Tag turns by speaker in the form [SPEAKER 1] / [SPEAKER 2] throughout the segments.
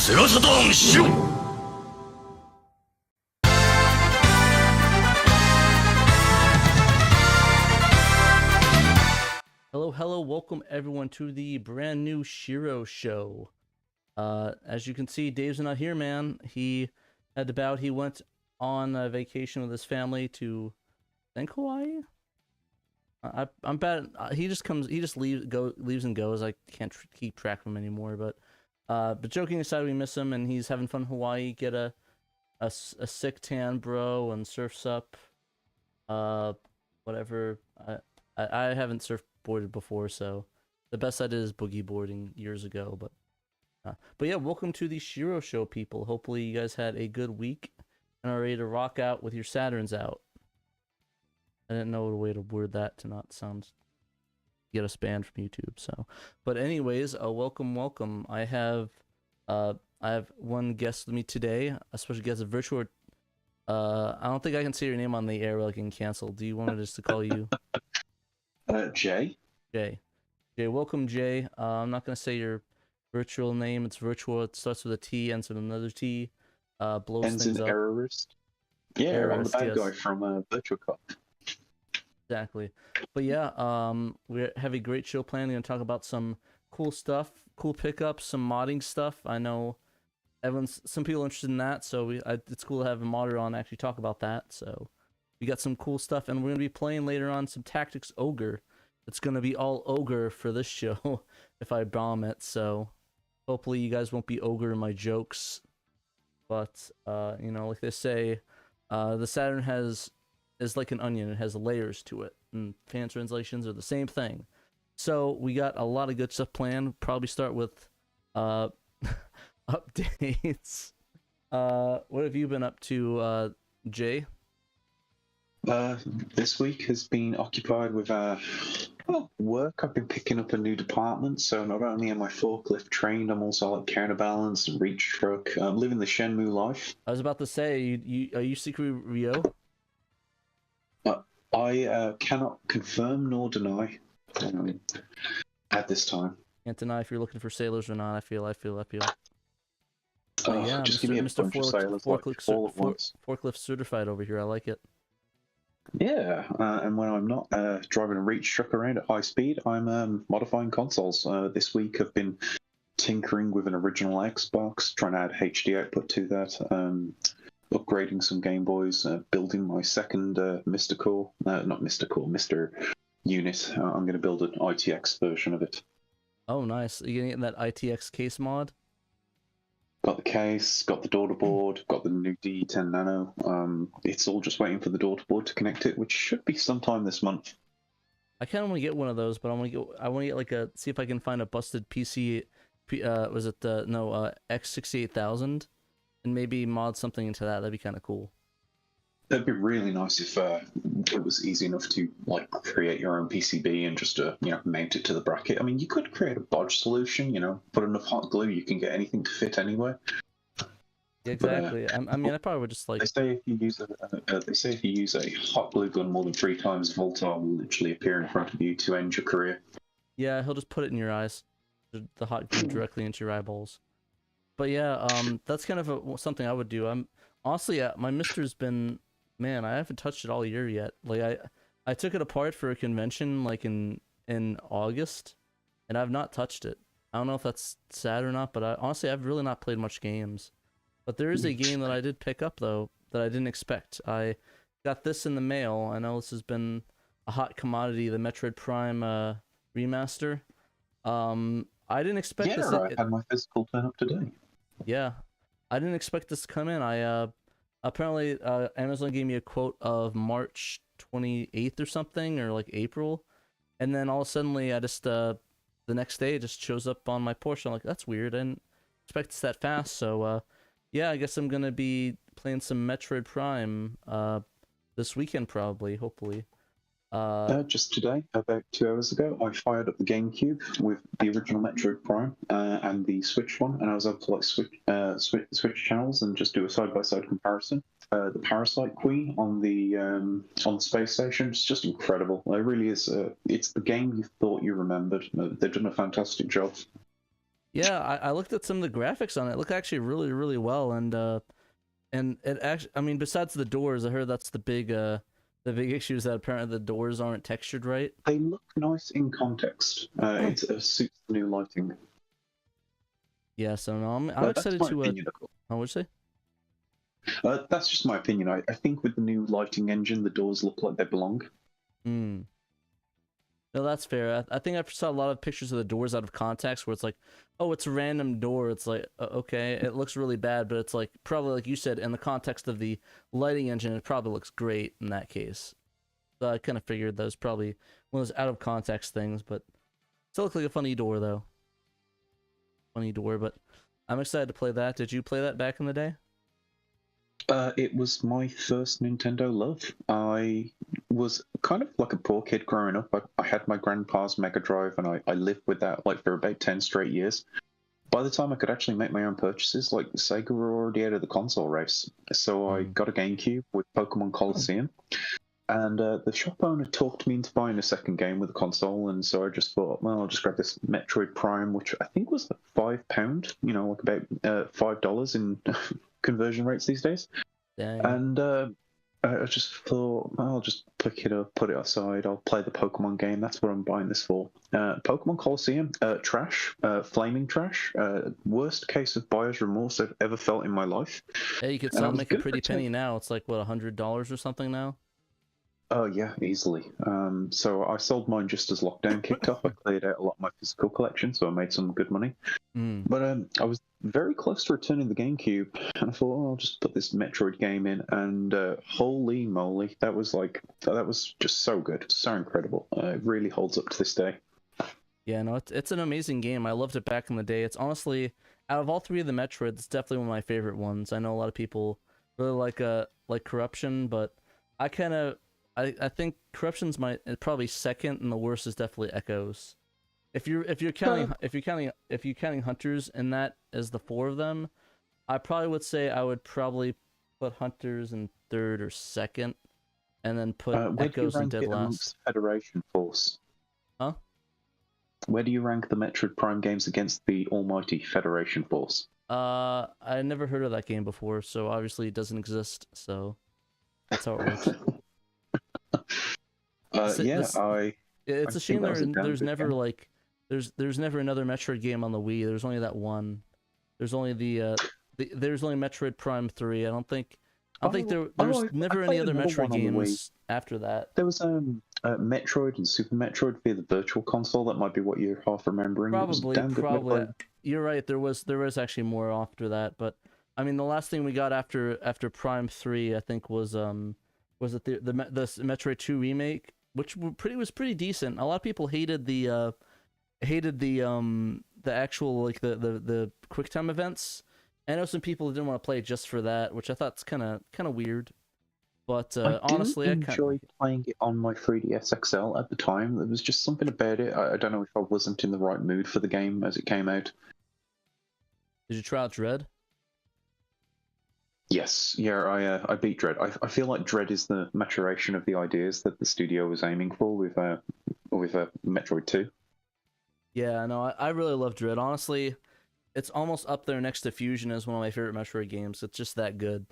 [SPEAKER 1] セガサターンしろ。
[SPEAKER 2] Hello, welcome everyone to the brand new SHIRO show. As you can see, Dave's not here, man. He had to bow. He went on a vacation with his family to, I think, Hawaii? I'm bad. He just leaves and goes. I can't keep track of him anymore, but joking aside, we miss him, and he's having fun in Hawaii. Get a sick tan, bro, and surfs up. Whatever. I haven't surfboarded before, so the best I did is boogie boarding years ago. But yeah, welcome to the SHIRO show, people. Hopefully you guys had a good week and are ready to rock out with your Saturns out. I didn't know a way to word that to not get us banned from YouTube. So, but anyways, welcome. I have one guest with me today, a special guest, a virtual. I don't think I can say your name on the air. Like, can cancel. Do you want me just to call you?
[SPEAKER 3] Jay.
[SPEAKER 2] Jay, welcome, Jay. I'm not gonna say your virtual name. It's virtual. It starts with a T, ends with another T. Blows
[SPEAKER 3] Ends
[SPEAKER 2] things
[SPEAKER 3] in
[SPEAKER 2] up.
[SPEAKER 3] errorist. Yeah,
[SPEAKER 2] Errorist,
[SPEAKER 3] I'm the bad
[SPEAKER 2] yes.
[SPEAKER 3] guy from Virtual Cop.
[SPEAKER 2] Exactly. But yeah, we have a great show planned. We're gonna talk about some cool stuff, cool pickups, some modding stuff. I know some people are interested in that, so it's cool to have a modder on to actually talk about that. So we got some cool stuff, and we're gonna be playing later on some Tactics Ogre. It's gonna be all Ogre for this show if I bomb it. So hopefully you guys won't be Ogre in my jokes. But you know, like they say, the Saturn is like an onion. It has layers to it, and fan translations are the same thing. So we got a lot of good stuff planned. Probably start with updates. What have you been up to, Jay?
[SPEAKER 3] This week has been occupied with work. I've been picking up a new department, so not only am I forklift trained, I'm also like counterbalance and reach truck. I'm living the Shenmue life.
[SPEAKER 2] I was about to say, are you secretly Rio?
[SPEAKER 3] I cannot confirm nor deny at this time.
[SPEAKER 2] Can't deny if you're looking for sailors or not. I feel. Yeah,
[SPEAKER 3] just
[SPEAKER 2] Mr.
[SPEAKER 3] give me a
[SPEAKER 2] Mr.
[SPEAKER 3] bunch of sailors like all at once.
[SPEAKER 2] Forklift certified over here. I like it.
[SPEAKER 3] Yeah, and when I'm not driving a reach truck around at high speed, I'm modifying consoles. This week I've been tinkering with an original Xbox, trying to add HD output to that, upgrading some Game Boys, building my second Mr. unit. I'm going to build an ITX version of it.
[SPEAKER 2] Oh, nice. Are you getting that ITX case mod?
[SPEAKER 3] Got the case, got the daughter board, got the new D10 Nano. It's all just waiting for the daughter board to connect it, which should be sometime this month.
[SPEAKER 2] I kind of want to get one of those, but I want to get like see if I can find a busted PC. Was it the X68000, and maybe mod something into that. That'd be kind of cool.
[SPEAKER 3] That'd be really nice if it was easy enough to like create your own PCB and just mount it to the bracket. I mean, you could create a bodge solution. Put enough hot glue, you can get anything to fit anywhere.
[SPEAKER 2] Yeah, exactly. I mean, I probably would just like.
[SPEAKER 3] They say if you use a hot glue gun more than 3 times, Voltar will literally appear in front of you to end your career.
[SPEAKER 2] Yeah, he'll just put it in your eyes, the hot glue directly into your eyeballs. But yeah, that's kind of something I would do. I'm honestly, my Mister's been. Man, I haven't touched it all year yet. Like I took it apart for a convention like in August, and I've not touched it. I don't know if that's sad or not, but honestly I've really not played much games. But there is a game that I did pick up though that I didn't expect. I got this in the mail. I know this has been a hot commodity, the Metroid Prime remaster. I didn't expect this.
[SPEAKER 3] Yeah, I had my physical turn up today.
[SPEAKER 2] Yeah, I didn't expect this to come in. Apparently, Amazon gave me a quote of March 28th or something, or like April, and then all of a sudden, I just the next day it just shows up on my porch. I'm like, that's weird. I didn't expect it's that fast. So, yeah, I guess I'm gonna be playing some Metroid Prime this weekend, probably, hopefully.
[SPEAKER 3] Just today, about 2 hours ago, I fired up the GameCube with the original Metroid Prime and the Switch one, and I was able to like switch channels and just do a side-by-side comparison. The Parasite Queen on the space station is just incredible. It really is. It's the game you thought you remembered. They've done a fantastic job.
[SPEAKER 2] Yeah, I looked at some of the graphics on it. It looked actually really, really well, and it actually, I mean, besides the doors, I heard that's the big issue is that apparently the doors aren't textured right.
[SPEAKER 3] They look nice in context. It suits the new lighting.
[SPEAKER 2] Yeah, so no, I'm
[SPEAKER 3] But that's
[SPEAKER 2] excited
[SPEAKER 3] my
[SPEAKER 2] to
[SPEAKER 3] opinion, of course.
[SPEAKER 2] how would you say?
[SPEAKER 3] That's just my opinion. I think with the new lighting engine, the doors look like they belong.
[SPEAKER 2] Hmm. No, that's fair. I think I saw a lot of pictures of the doors out of context where it's like, oh, it's a random door. It's like, okay, it looks really bad, but it's like probably like you said in the context of the lighting engine, it probably looks great in that case. So I kind of figured that was probably one of those out of context things, but still looks like a funny door though. Funny door, but I'm excited to play that. Did you play that back in the day?
[SPEAKER 3] It was my first Nintendo love. I was kind of like a poor kid growing up. I had my grandpa's Mega Drive, and I lived with that like for about 10 straight years. By the time I could actually make my own purchases, like Sega were already out of the console race. So I got a GameCube with Pokemon Coliseum. And the shop owner talked me into buying a second game with a console, and so I just thought, well, I'll just grab this Metroid Prime, which I think was like £5, like about $5 in conversion rates these days.
[SPEAKER 2] Dang.
[SPEAKER 3] And I just thought, I'll just pick it up, put it aside. I'll play the Pokemon game. That's what I'm buying this for. Pokemon Coliseum, trash, flaming trash. Worst case of buyer's remorse I've ever felt in my life.
[SPEAKER 2] Yeah, you could
[SPEAKER 3] And I
[SPEAKER 2] sell
[SPEAKER 3] was
[SPEAKER 2] make a
[SPEAKER 3] gonna
[SPEAKER 2] pretty
[SPEAKER 3] pretend-
[SPEAKER 2] penny now. It's like what, $100 or something now?
[SPEAKER 3] Oh yeah, easily. So I sold mine just as lockdown kicked off. I cleared out a lot of my physical collection, so I made some good money.
[SPEAKER 2] Mm.
[SPEAKER 3] But I was very close to returning the GameCube, and I thought, oh, I'll just put this Metroid game in, and holy moly, that was just so good, so incredible. It really holds up to this day.
[SPEAKER 2] Yeah, no, it's an amazing game. I loved it back in the day. It's honestly out of all three of the Metroids, it's definitely one of my favorite ones. I know a lot of people really like Corruption, but I kind of I think Corruption's probably second, and the worst is definitely Echoes. If you're counting Hunters in that as the four of them, I probably would say I would probably put Hunters in third or second, and then put
[SPEAKER 3] Where do you
[SPEAKER 2] Echoes in
[SPEAKER 3] rank
[SPEAKER 2] dead
[SPEAKER 3] it
[SPEAKER 2] last.
[SPEAKER 3] amongst Federation Force?
[SPEAKER 2] Huh?
[SPEAKER 3] Where do you rank the Metroid Prime games against the almighty Federation Force?
[SPEAKER 2] I never heard of that game before, so obviously it doesn't exist. So that's how it works. It's
[SPEAKER 3] I
[SPEAKER 2] a
[SPEAKER 3] think
[SPEAKER 2] shame
[SPEAKER 3] that was a damn
[SPEAKER 2] there's
[SPEAKER 3] good
[SPEAKER 2] never
[SPEAKER 3] game.
[SPEAKER 2] like there's never another Metroid game on the Wii. There's only that one. There's only there's only Metroid Prime 3. I don't think there's never
[SPEAKER 3] I
[SPEAKER 2] any
[SPEAKER 3] played
[SPEAKER 2] other
[SPEAKER 3] another
[SPEAKER 2] Metroid
[SPEAKER 3] one on the Wii.
[SPEAKER 2] games after that.
[SPEAKER 3] There was Metroid and Super Metroid via the Virtual Console. That might be what you're half remembering. It was a damn good
[SPEAKER 2] Probably.
[SPEAKER 3] Metroid.
[SPEAKER 2] You're right. There was actually more after that, but I mean the last thing we got after Prime 3, I think was it the Metroid 2 remake, which was pretty decent. A lot of people hated the actual like the QuickTime events. I know some people didn't want to play just for that, which I thought's kind of weird. But honestly,
[SPEAKER 3] I enjoyed playing it on my 3DS XL at the time. There was just something about it. I don't know if I wasn't in the right mood for the game as it came out.
[SPEAKER 2] Did you try out Dread?
[SPEAKER 3] Yes, yeah, I beat Dread. I feel like Dread is the maturation of the ideas that the studio was aiming for with Metroid 2.
[SPEAKER 2] Yeah, no, I really love Dread. Honestly, it's almost up there next to Fusion as one of my favorite Metroid games. It's just that good.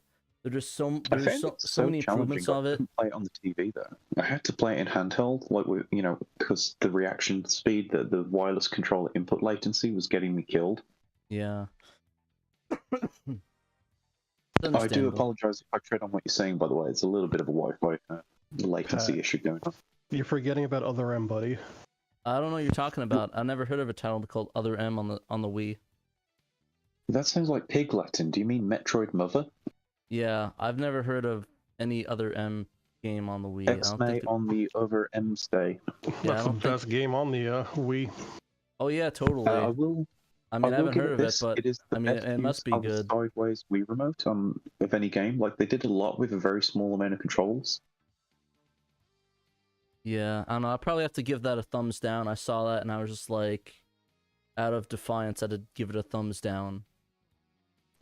[SPEAKER 2] There's so many improvements of it.
[SPEAKER 3] I couldn't play it on the TV though. I had to play it in handheld, because the reaction speed, the wireless controller input latency was getting me killed.
[SPEAKER 2] Yeah.
[SPEAKER 3] I do apologize if I tread on what you're saying, by the way. It's a little bit of a Wi-Fi latency issue going on.
[SPEAKER 1] You're forgetting about Other M, buddy.
[SPEAKER 2] I don't know what you're talking about. I've never heard of a title called Other M on the Wii.
[SPEAKER 3] That sounds like Pig Latin. Do you mean Metroid Mother?
[SPEAKER 2] Yeah, I've never heard of any Other M game on the Wii.
[SPEAKER 3] X-May on the Over M stay.
[SPEAKER 2] Yeah,
[SPEAKER 1] That's the best game on the Wii.
[SPEAKER 2] Oh yeah, totally. I haven't heard of it, but it must be good.
[SPEAKER 3] Sideways Wii remote of any game. Like they did a lot with a very small amount of controls.
[SPEAKER 2] Yeah, I don't know. I probably have to give that a thumbs down. I saw that and I was just like, out of defiance, I had to give it a thumbs down.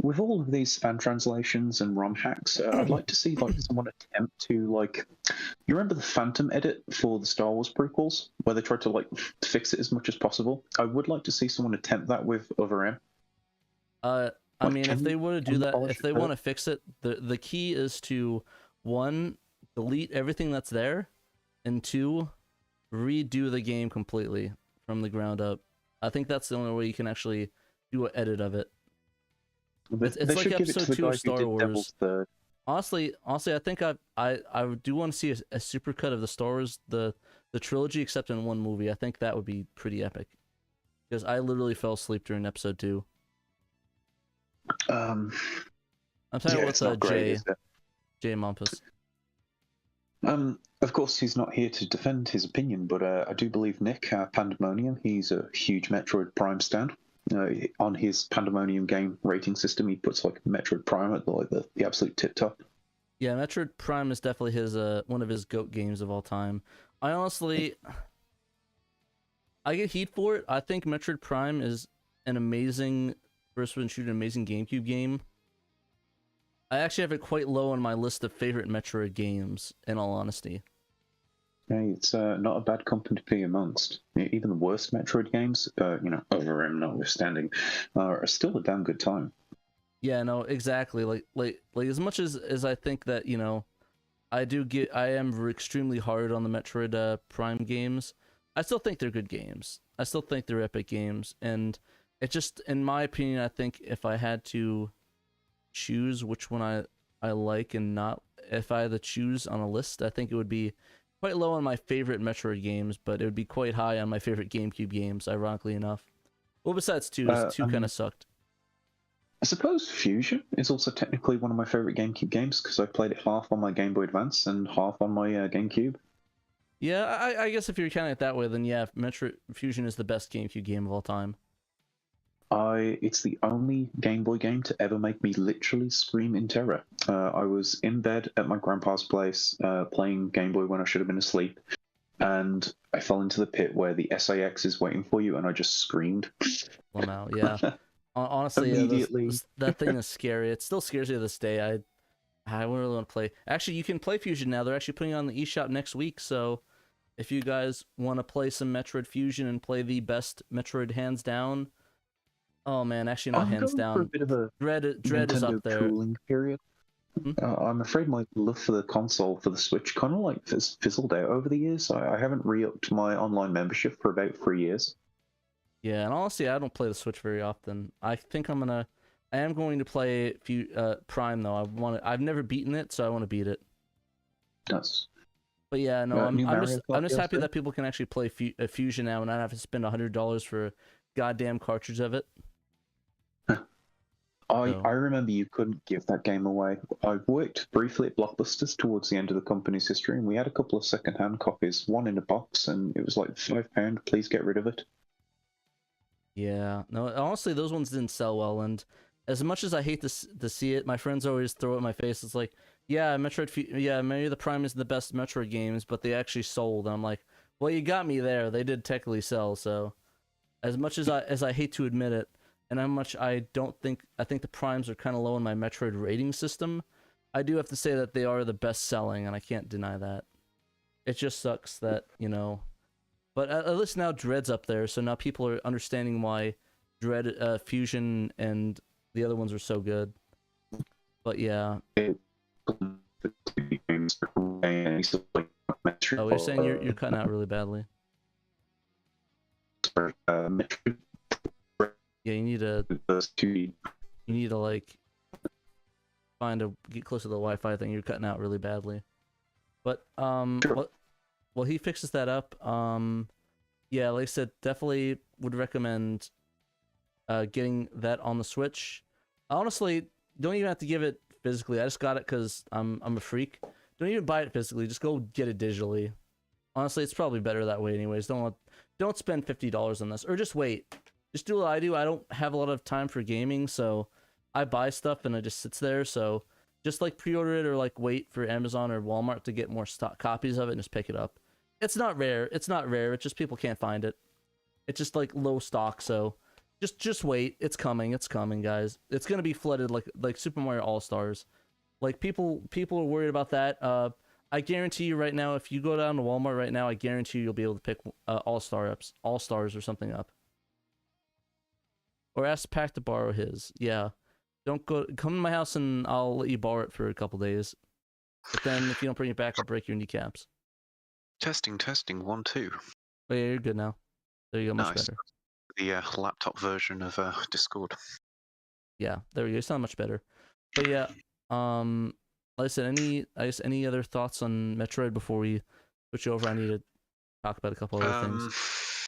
[SPEAKER 3] with all of these fan translations and ROM hacks, I'd like to see like someone attempt to like. You remember the Phantom edit for the Star Wars prequels, where they tried to like fix it as much as possible? I would like to see someone attempt that with Other M.
[SPEAKER 2] I mean, if they want to do that, if they want to fix it, the key is to, one, delete everything that's there, and two, redo the game completely from the ground up. I think that's the only way you can actually do an edit of it. It's like episode 2 of Star Wars. Honestly, I think I do want to see a supercut of the Star Wars, the trilogy, except in one movie. I think that would be pretty epic, because I literally fell asleep during episode 2. I'm talking with Jay Mompus.
[SPEAKER 3] Of course, he's not here to defend his opinion, but I do believe Nick, Pandemonium, he's a huge Metroid Prime stan. On his Pandemonium game rating system, he puts like Metroid Prime at the absolute tip top.
[SPEAKER 2] Yeah, Metroid Prime is definitely his one of his GOAT games of all time. I get heat for it. I think Metroid Prime is an amazing first-person shooter, amazing GameCube game. I actually have it quite low on my list of favorite Metroid games, in all honesty.
[SPEAKER 3] Hey, it's not a bad company to be amongst. Even the worst Metroid games, Over M notwithstanding, are still a damn good time.
[SPEAKER 2] Yeah, no, exactly. Like as much as I think that, I am extremely hard on the Metroid Prime games, I still think they're good games. I still think they're epic games, and it just, in my opinion, I think if I had to choose which one I like and not, if I had to choose on a list, I think it would be quite low on my favorite Metroid games, but it would be quite high on my favorite GameCube games, ironically enough. Well, besides 2, 2 kind of sucked.
[SPEAKER 3] I suppose Fusion is also technically one of my favorite GameCube games, because I played it half on my Game Boy Advance and half on my GameCube.
[SPEAKER 2] Yeah, I guess if you're counting it that way, then yeah, Metroid Fusion is the best GameCube game of all time.
[SPEAKER 3] It's the only Game Boy game to ever make me literally scream in terror. I was in bed at my grandpa's place playing Game Boy when I should have been asleep, and I fell into the pit where the SAX is waiting for you, and I just screamed.
[SPEAKER 2] Lamau, yeah. Honestly,
[SPEAKER 3] immediately.
[SPEAKER 2] That thing is scary. It still scares me to this day. I really want to play. Actually, you can play Fusion now. They're actually putting it on the eShop next week, so if you guys want to play some Metroid Fusion and play the best Metroid hands down. Oh man, actually not hands down.
[SPEAKER 3] For a bit of a
[SPEAKER 2] Dread is up there.
[SPEAKER 3] Cooling period. I'm afraid my love for the console for the Switch kind of like fizzled out over the years. I haven't re-upped my online membership for about 3 years.
[SPEAKER 2] Yeah, and honestly, I don't play the Switch very often. I think I am going to play Prime though. I've never beaten it, so I want to beat it.
[SPEAKER 3] That's.
[SPEAKER 2] But yeah, no, I'm just happy that people can actually play Fusion now and not have to spend $100 for a goddamn cartridge of it.
[SPEAKER 3] I remember you couldn't give that game away. I worked briefly at Blockbusters towards the end of the company's history, and we had a couple of second-hand copies, one in a box, and it was like £5. Please get rid of it.
[SPEAKER 2] Yeah, no, honestly, those ones didn't sell well, and as much as I hate to see it, my friends always throw it in my face. It's like, yeah, maybe the Prime isn't the best Metroid games, but they actually sold. And I'm like, well, you got me there. They did technically sell, so as much as I hate to admit it, and how much I think the Primes are kind of low in my Metroid rating system, I do have to say that they are the best selling, and I can't deny that. It just sucks that, but at least now Dread's up there, so now people are understanding why Dread, Fusion, and the other ones are so good. But yeah. Oh, you're saying you're cutting out really badly. Yeah, you need to like get close to the Wi-Fi thing. You're cutting out really badly. But
[SPEAKER 3] sure.
[SPEAKER 2] Well, he fixes that up. Yeah, like I said, definitely would recommend getting that on the Switch. Honestly, don't even have to give it physically. I just got it because I'm a freak. Don't even buy it physically. Just go get it digitally. Honestly, it's probably better that way anyways. Don't spend $50 on this, or just wait. Just do what I do. I don't have a lot of time for gaming, so I buy stuff and it just sits there. So just like pre-order it, or like wait for Amazon or Walmart to get more stock copies of it and just pick it up. It's not rare. It's just people can't find it. It's just like low stock, so Just wait. It's coming. It's coming, guys. It's gonna be flooded like Super Mario All Stars. Like people are worried about that. I guarantee you right now, if you go down to Walmart right now, I guarantee you'll be able to pick All Stars or something up. Or ask Pack to borrow his. Yeah. Don't come to my house and I'll let you borrow it for a couple days. But then if you don't bring it back, I'll break your kneecaps.
[SPEAKER 3] Testing, 1, 2.
[SPEAKER 2] But yeah, you're good now. There you go, much
[SPEAKER 3] Nice.
[SPEAKER 2] better.
[SPEAKER 3] The laptop version of Discord.
[SPEAKER 2] Yeah, there we go. It's not much better. But yeah, like I said, any other thoughts on Metroid before we switch over? I need to talk about a couple other things.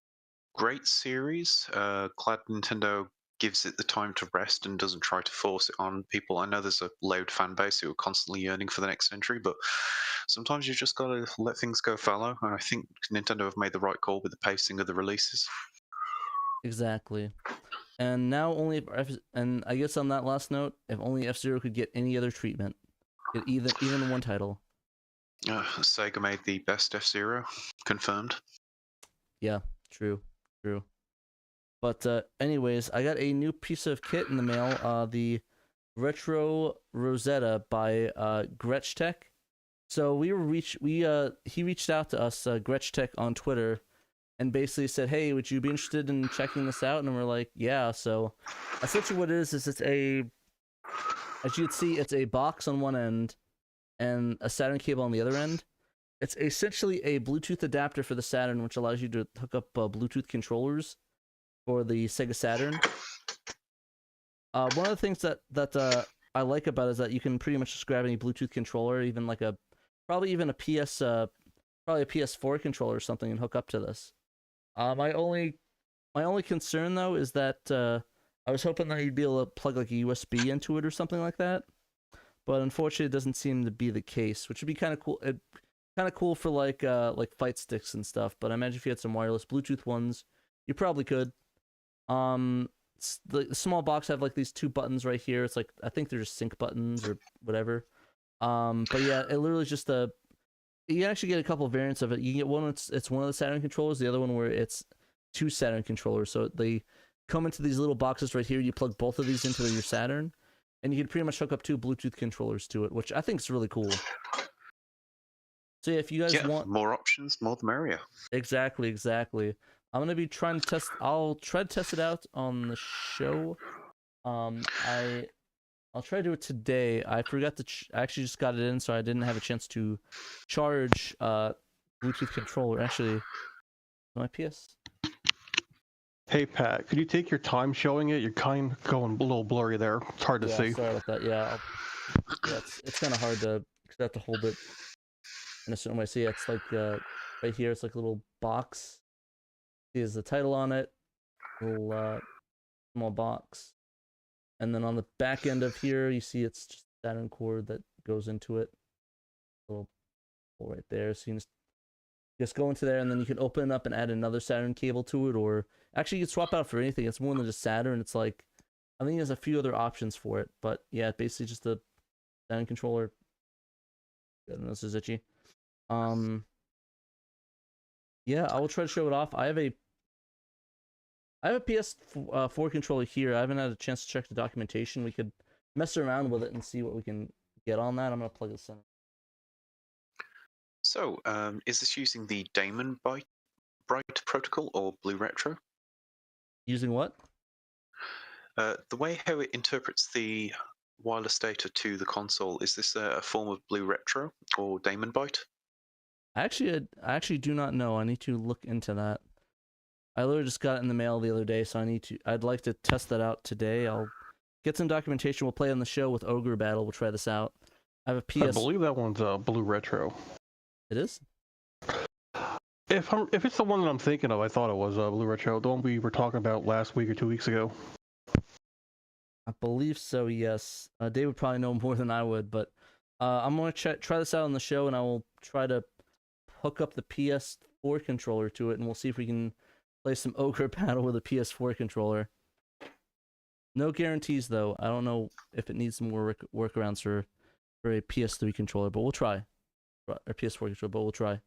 [SPEAKER 3] Great series. Glad Nintendo gives it the time to rest and doesn't try to force it on people. I know there's a loud fan base who are constantly yearning for the next entry, but sometimes you just gotta let things go fallow. And I think Nintendo have made the right call with the pacing of the releases.
[SPEAKER 2] Exactly. And now and I guess on that last note, if only F-Zero could get any other treatment, get even one title.
[SPEAKER 3] Sega made the best F-Zero, confirmed.
[SPEAKER 2] Yeah, true. But anyways, I got a new piece of kit in the mail. The Retro Rosetta by GretschTech. So he reached out to us, GretschTech, on Twitter, and basically said, "Hey, would you be interested in checking this out?" And we're like, "Yeah." So essentially, what it is it's as you can see, it's a box on one end and a Saturn cable on the other end. It's essentially a Bluetooth adapter for the Saturn, which allows you to hook up Bluetooth controllers for the Sega Saturn. One of the things that I like about it is that you can pretty much just grab any Bluetooth controller, even like probably a PS4 controller or something, and hook up to this. My only concern though is that I was hoping that you'd be able to plug like a USB into it or something like that, but unfortunately it doesn't seem to be the case, which would be kind of cool. Kind of cool for like fight sticks and stuff. But I imagine if you had some wireless Bluetooth ones, you probably could. The small box have like these two buttons right here. It's like, I think they're just sync buttons or whatever. But yeah, it literally is just you can actually get a couple of variants of it. You can get one, it's one of the Saturn controllers, the other one where it's two Saturn controllers. So they come into these little boxes right here. You plug both of these into your Saturn, and you can pretty much hook up two Bluetooth controllers to it, which I think is really cool. So yeah, if you guys want
[SPEAKER 3] more options, more the merrier.
[SPEAKER 2] Exactly. I'm gonna be trying to test. I'll try to test it out on the show. I'll try to do it today. I forgot to. I actually just got it in, so I didn't have a chance to charge Bluetooth controller. Actually, my PS.
[SPEAKER 1] Hey Pat, could you take your time showing it? You're kind of going a little blurry there. It's hard to see.
[SPEAKER 2] Sorry about that. Yeah, it's kind of hard to, because I have to hold it in a certain way. See, it's like right here. It's like a little box. There's the title on it. Little small box. And then on the back end of here, you see it's just a Saturn cord that goes into it. A little hole right there. So you can just go into there, and then you can open it up and add another Saturn cable to it, or actually you can swap out for anything. It's more than just Saturn. It's like, I think there's a few other options for it, but yeah, basically just a Saturn controller. I don't know, this is itchy. Yeah, I will try to show it off. I have a PS4 controller here. I haven't had a chance to check the documentation. We could mess around with it and see what we can get on that. I'm gonna plug this in.
[SPEAKER 3] So, is this using the Daemon Bright protocol or Blue Retro?
[SPEAKER 2] Using what?
[SPEAKER 3] The way how it interprets the wireless data to the console, is this a form of Blue Retro or Daemon Byte?
[SPEAKER 2] I actually do not know. I need to look into that. I literally just got it in the mail the other day, so I'd like to test that out today. I'll get some documentation. We'll play on the show with Ogre Battle. We'll try this out. I have a PS.
[SPEAKER 1] I believe that one's Blue Retro.
[SPEAKER 2] It is?
[SPEAKER 1] If it's the one that I'm thinking of, I thought it was Blue Retro, the one we were talking about last week or 2 weeks ago.
[SPEAKER 2] I believe so, yes. Dave would probably know more than I would, but I'm going to try this out on the show, and I will try to hook up the PS4 controller to it, and we'll see if we can play some Ogre Battle with a PS4 controller. No guarantees, though. I don't know if it needs some more workarounds for a PS3 controller, but we'll try. Or PS4 controller, but we'll try.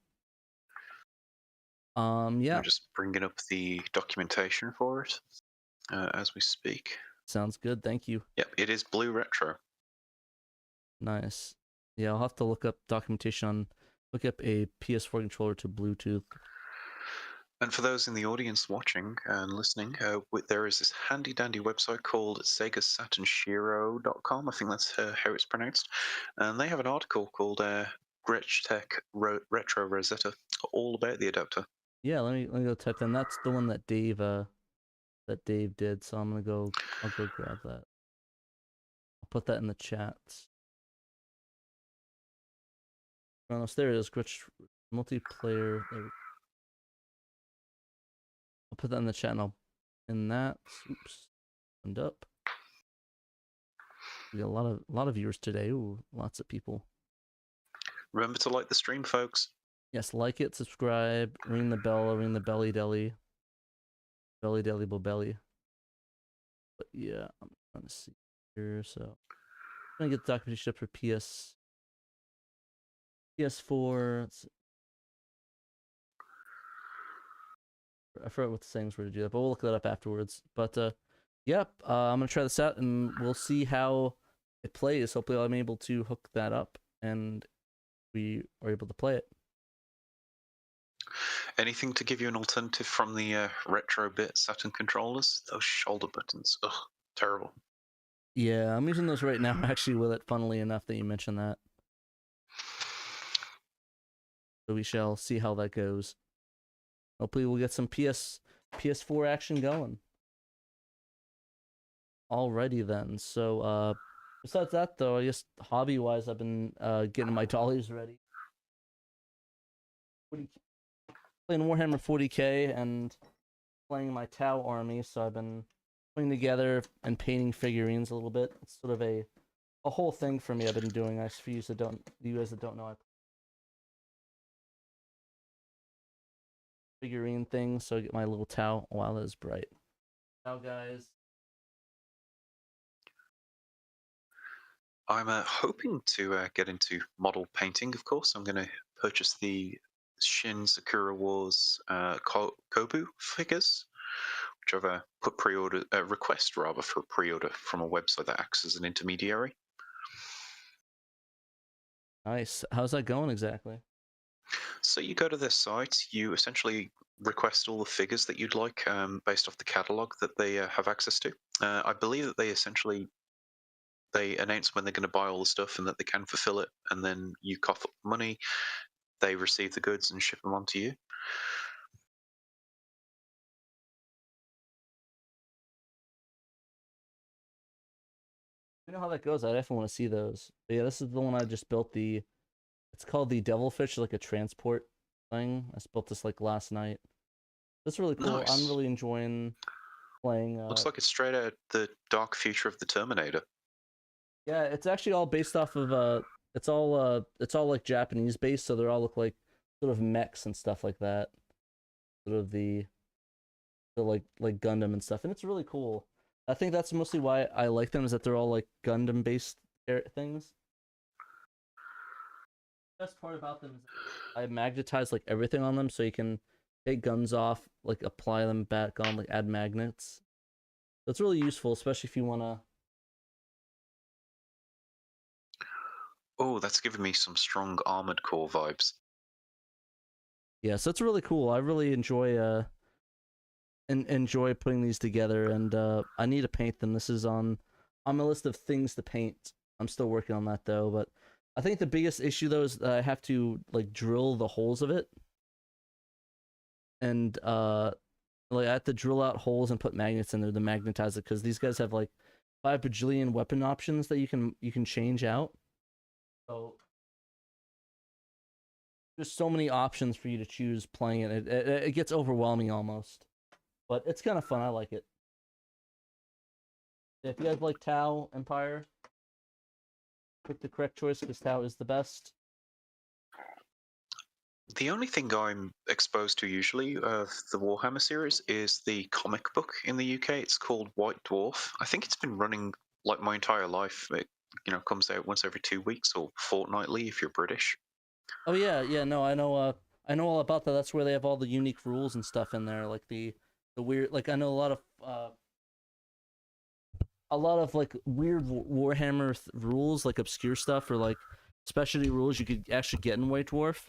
[SPEAKER 2] Yeah.
[SPEAKER 3] I'm just bringing up the documentation for it. as we speak.
[SPEAKER 2] Sounds good. Thank you.
[SPEAKER 3] Yep, it is Blue Retro.
[SPEAKER 2] Nice. Yeah, I'll have to look up documentation on look up a PS4 controller to Bluetooth.
[SPEAKER 3] And for those in the audience watching and listening, there is this handy dandy website called Sega Saturn SHIRO.com. I think that's how it's pronounced. And they have an article called Tech Retro Rosetta, all about the adapter.
[SPEAKER 2] Yeah, let me go type that in. That's the one that Dave did, so I'll go grab that. I'll put that in the chat. Kronos, there it is. Glitch multiplayer. I'll put that in the chat and in that. Oops. Opened up. We got a lot of viewers today. Ooh, lots of people.
[SPEAKER 3] Remember to like the stream, folks.
[SPEAKER 2] Yes, like it, subscribe, ring the bell, ring the belly deli. Belly deli belly. But yeah, I'm trying to see here, so I'm gonna get the documentation up for PS4. Let's see. I forgot what the settings were to do that, but we'll look that up afterwards. But yep, I'm gonna try this out and we'll see how it plays. Hopefully I'm able to hook that up and we are able to play it.
[SPEAKER 3] Anything to give you an alternative from the retro bit Saturn controllers? Those shoulder buttons, ugh, terrible.
[SPEAKER 2] Yeah, I'm using those right now actually with it, funnily enough that you mentioned that. So we shall see how that goes. Hopefully we'll get some PS4 action going. Alrighty then. So besides that though, I guess hobby wise I've been getting my dollies ready. Playing Warhammer 40k and playing my Tau army, so I've been putting together and painting figurines a little bit. It's sort of a whole thing for me I've been doing. For you guys that don't know, I figurine thing, so I get my little Tau. Wow, that is bright. Tau guys.
[SPEAKER 3] I'm hoping to get into model painting, of course. I'm going to purchase the Shin Sakura Wars Kobu figures, which I've put pre-order request rather for pre-order from a website that acts as an intermediary.
[SPEAKER 2] Nice. How's that going exactly?
[SPEAKER 3] So you go to their site, you essentially request all the figures that you'd like based off the catalog that they have access to. I believe that they announce when they're going to buy all the stuff and that they can fulfill it, and then you cough up money, they receive the goods and ship them on to you.
[SPEAKER 2] You know how that goes. I definitely want to see those. But yeah, this is the one I just built. It's called the Devilfish, like a transport thing. I built this like last night. That's really cool.
[SPEAKER 3] Nice.
[SPEAKER 2] I'm really enjoying playing.
[SPEAKER 3] Looks like it's straight out the dark future of the Terminator.
[SPEAKER 2] Yeah, it's actually all based off of it's all like Japanese based, so they all look like sort of mechs and stuff like that. Sort of the like Gundam and stuff, and it's really cool. I think that's mostly why I like them, is that they're all like Gundam based things. The best part about them is I magnetize like everything on them, so you can take guns off, like apply them back on, like add magnets. So it's really useful, especially if you wanna.
[SPEAKER 3] Oh, that's giving me some strong Armored Core vibes.
[SPEAKER 2] Yeah, so it's really cool. I really enjoy enjoy putting these together, and I need to paint them. This is on my list of things to paint. I'm still working on that though, but I think the biggest issue though is that I have to like drill the holes of it, and like I have to drill out holes and put magnets in there to magnetize it, because these guys have like 5 bajillion weapon options that you can change out. So there's so many options for you to choose playing it. It gets overwhelming almost, but it's kind of fun. I like it. If you guys like Tau Empire, pick the correct choice, because Tau is the best.
[SPEAKER 3] The only thing I'm exposed to usually of the Warhammer series is the comic book in the UK. It's called White Dwarf. I think it's been running like my entire life. It, comes out once every 2 weeks or fortnightly if you're British.
[SPEAKER 2] Oh yeah, no, I know all about that. That's where they have all the unique rules and stuff in there, like the weird, like I know a lot of a lot of like weird Warhammer rules, like obscure stuff or like specialty rules you could actually get in White Dwarf.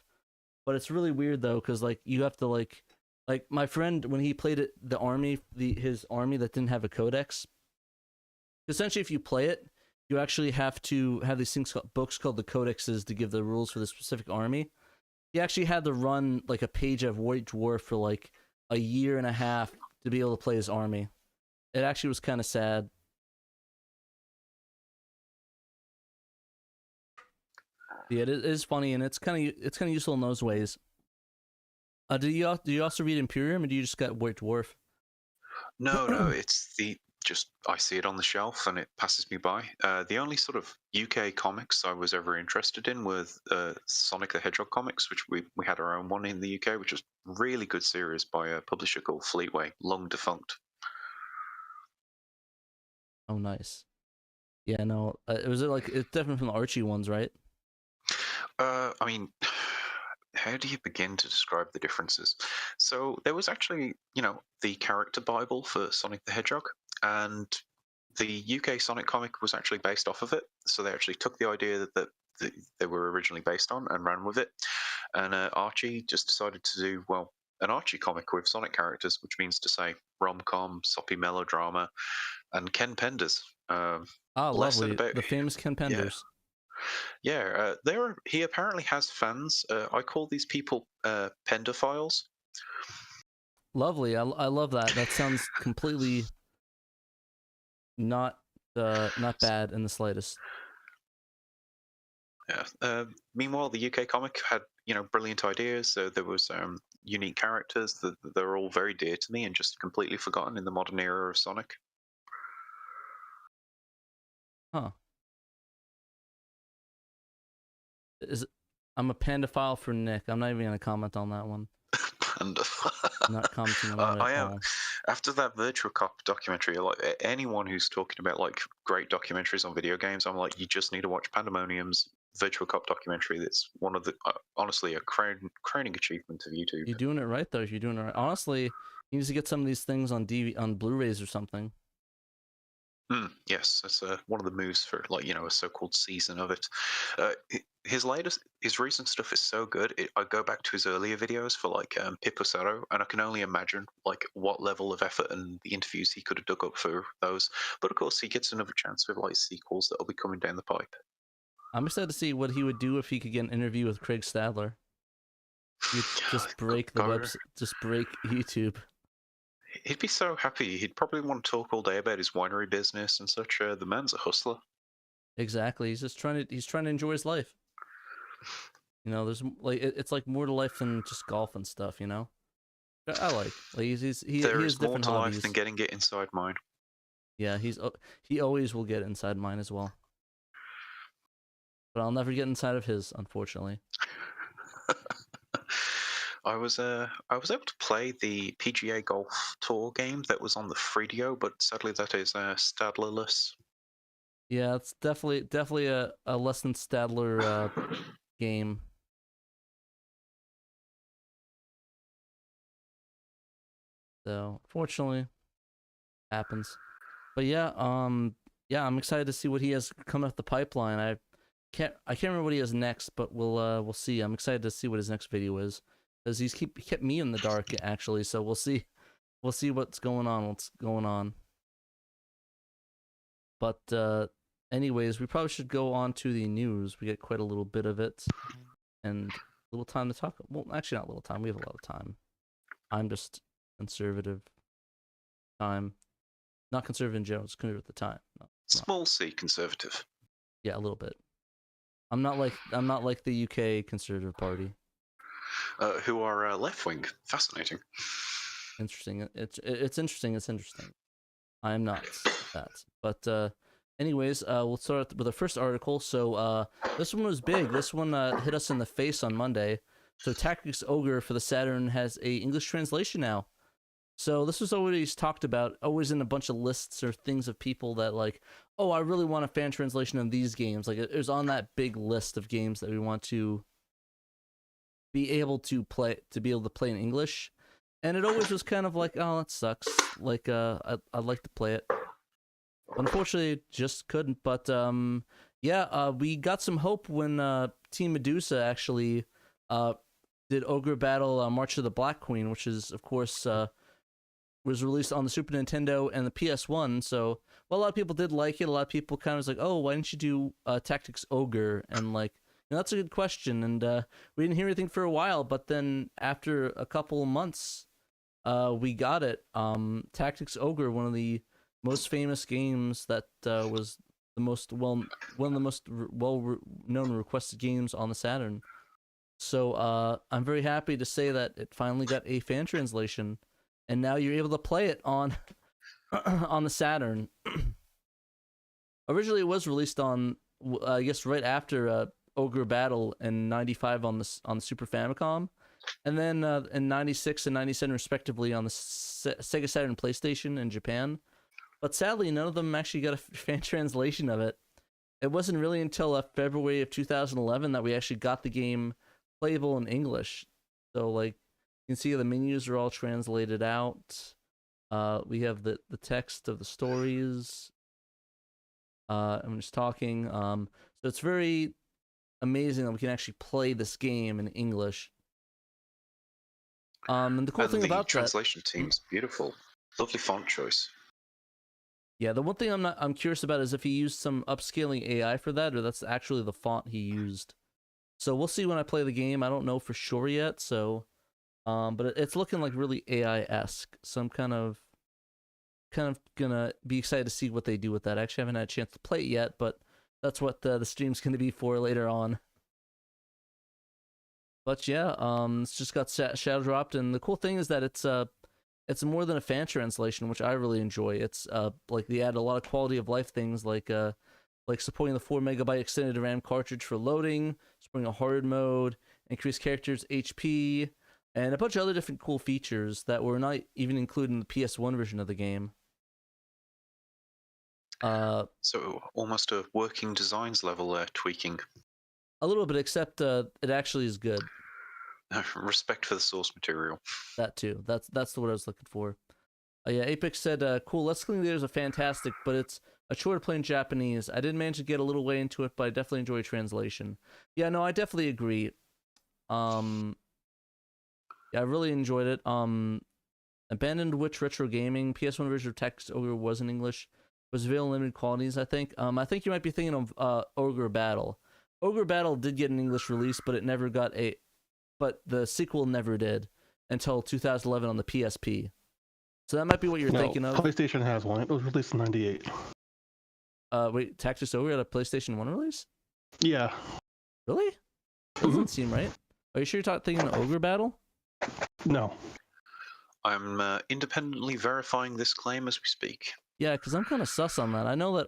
[SPEAKER 2] But it's really weird though, because like you have to like my friend when he played it, the army, his army that didn't have a codex. Essentially, if you play it, you actually have to have these things books called the codexes to give the rules for the specific army. He actually had to run like a page of White Dwarf for like a year and a half to be able to play his army. It actually was kind of sad. Yeah, it is funny and it's kind of useful in those ways. Do you also read Imperium, or do you just got White Dwarf?
[SPEAKER 3] No, it's just I see it on the shelf and it passes me by. The only sort of UK comics I was ever interested in were Sonic the Hedgehog comics, which we had our own one in the UK, which was a really good series by a publisher called Fleetway, long defunct.
[SPEAKER 2] Oh, nice. Yeah, no, was it like it's definitely from the Archie ones, right?
[SPEAKER 3] I mean, how do you begin to describe the differences? So there was actually, the character Bible for Sonic the Hedgehog, and the UK Sonic comic was actually based off of it. So they actually took the idea that they were originally based on and ran with it. And Archie just decided to do, well, an Archie comic with Sonic characters, which means to say rom-com, soppy melodrama, and Ken Penders. Less than
[SPEAKER 2] Lovely.
[SPEAKER 3] about
[SPEAKER 2] The famous Ken
[SPEAKER 3] yeah.
[SPEAKER 2] Penders.
[SPEAKER 3] Yeah, he apparently has fans. I call these people pendophiles.
[SPEAKER 2] Lovely. I love that. That sounds completely not bad in the slightest.
[SPEAKER 3] Yeah. Meanwhile, the UK comic had brilliant ideas. There was unique characters that they're all very dear to me and just completely forgotten in the modern era of Sonic.
[SPEAKER 2] Huh. I'm a pandophile for Nick. I'm not even gonna comment on that one.
[SPEAKER 3] Pandophile.
[SPEAKER 2] Not commenting on it
[SPEAKER 3] I
[SPEAKER 2] at
[SPEAKER 3] am.
[SPEAKER 2] all.
[SPEAKER 3] After that Virtual Cop documentary, like anyone who's talking about like great documentaries on video games, I'm like, you just need to watch Pandemonium's Virtual Cop documentary. That's one of the honestly a crowning achievement of YouTube.
[SPEAKER 2] You're doing it right though. You're doing it right. Honestly, you need to get some of these things on on Blu-rays or something.
[SPEAKER 3] Yes, that's one of the moves for like a so-called season of it. His recent stuff is so good. I go back to his earlier videos for like Pipposero, and I can only imagine like what level of effort and the interviews he could have dug up for those. But of course, he gets another chance with like sequels that'll be coming down the pipe.
[SPEAKER 2] I'm excited to see what he would do if he could get an interview with Craig Stadler. He'd just break the website, just break YouTube.
[SPEAKER 3] He'd be so happy. He'd probably want to talk all day about his winery business and such. The man's a hustler.
[SPEAKER 2] Exactly. He's just trying to enjoy his life. There's like it's like more to life than just golf and stuff. I like he has
[SPEAKER 3] more
[SPEAKER 2] different
[SPEAKER 3] to
[SPEAKER 2] hobbies.
[SPEAKER 3] life than getting it inside mine.
[SPEAKER 2] Yeah, he always will get inside mine as well. But I'll never get inside of his, unfortunately.
[SPEAKER 3] I was able to play the PGA Golf Tour game that was on the 3DO, but sadly that is Stadlerless.
[SPEAKER 2] Yeah, it's definitely a less than Stadler game. So fortunately, happens. But yeah, I'm excited to see what he has coming up the pipeline. I can't remember what he has next, but we'll see. I'm excited to see what his next video is, because he kept me in the dark actually. So we'll see what's going on. But anyways, we probably should go on to the news. We get quite a little bit of it, and a little time to talk. Well, actually, not a little time. We have a lot of time. I'm just conservative time, not conservative in general. Just conservative at the time.
[SPEAKER 3] Small C conservative.
[SPEAKER 2] Yeah, a little bit. I'm not like the UK Conservative Party.
[SPEAKER 3] Who are left wing. Fascinating.
[SPEAKER 2] Interesting. It's interesting. It's interesting. I am not that. But anyways, we'll start with the first article. So this one was big. This one hit us in the face on Monday. So Tactics Ogre for the Saturn has a English translation now. So this was always talked about, always in a bunch of lists or things of people that like, oh, I really want a fan translation of these games. Like it was on that big list of games that we want to be able to play in English. And it always was kind of like, oh, that sucks. Like I'd like to play it. Unfortunately, just couldn't. But yeah, we got some hope when Team Medusa actually did Ogre Battle March of the Black Queen, which is, of course, was released on the Super Nintendo and the PS1. So, well, a lot of people did like it. A lot of people kind of was like, oh, why didn't you do Tactics Ogre? And, like, you know, that's a good question. And we didn't hear anything for a while. But then after a couple of months, we got it. Tactics Ogre, one of the most famous games that was the most one of the most known requested games on the Saturn. So I'm very happy to say that it finally got a fan translation, and now you're able to play it on on the Saturn. Originally, it was released on, I guess, right after Ogre Battle in '95 on the Super Famicom, and then in '96 and '97 respectively on the Sega Saturn PlayStation in Japan. But sadly, none of them actually got a fan translation of it. It wasn't really until February of 2011 that we actually got the game playable in English. So, like, you can see the menus are all translated out. We have the text of the stories. I'm just talking. So it's very amazing that we can actually play this game in English. And the cool thing about
[SPEAKER 4] the translation team's beautiful. Lovely font choice.
[SPEAKER 2] Yeah, the one thing I'm curious about is if he used some upscaling AI for that, or that's actually the font he used. So we'll see when I play the game. I don't know for sure yet. So, but it's looking like really AI-esque. So I'm kind of gonna be excited to see what they do with that. I actually haven't had a chance to play it yet, but that's what the stream's gonna be for later on. But yeah, it's just got shadow dropped, and the cool thing is that it's more than a fan translation, which I really enjoy. It's like they add a lot of quality of life things, like supporting the 4 MB extended RAM cartridge for loading, supporting a hard mode, increased characters' HP, and a bunch of other different cool features that were not even included in the PS1 version of the game.
[SPEAKER 4] So almost a working designs level tweaking.
[SPEAKER 2] A little bit, except it actually is good.
[SPEAKER 4] Respect for the source material.
[SPEAKER 2] That too. That's the word I was looking for. Yeah, Apex said, cool, Let's Clean Leaders are fantastic, but it's a chore to play in Japanese. I did manage to get a little way into it, but I definitely enjoy translation. Yeah, no, I definitely agree. Yeah, I really enjoyed it. Abandoned Witch Retro Gaming, PS1 version of Tactics Ogre was in English. Was available in limited quantities, I think. I think you might be thinking of Ogre Battle. Ogre Battle did get an English release, but it never got but the sequel never did until 2011 on the PSP. So that might be what you're thinking of.
[SPEAKER 1] PlayStation has one. It was released in '98.
[SPEAKER 2] Wait, Tactics Ogre had a PlayStation 1 release?
[SPEAKER 1] Yeah.
[SPEAKER 2] Really? Doesn't seem right. Are you sure you're thinking of Ogre Battle?
[SPEAKER 1] No.
[SPEAKER 4] I'm independently verifying this claim as we speak.
[SPEAKER 2] Yeah, because I'm kind of sus on that. I know that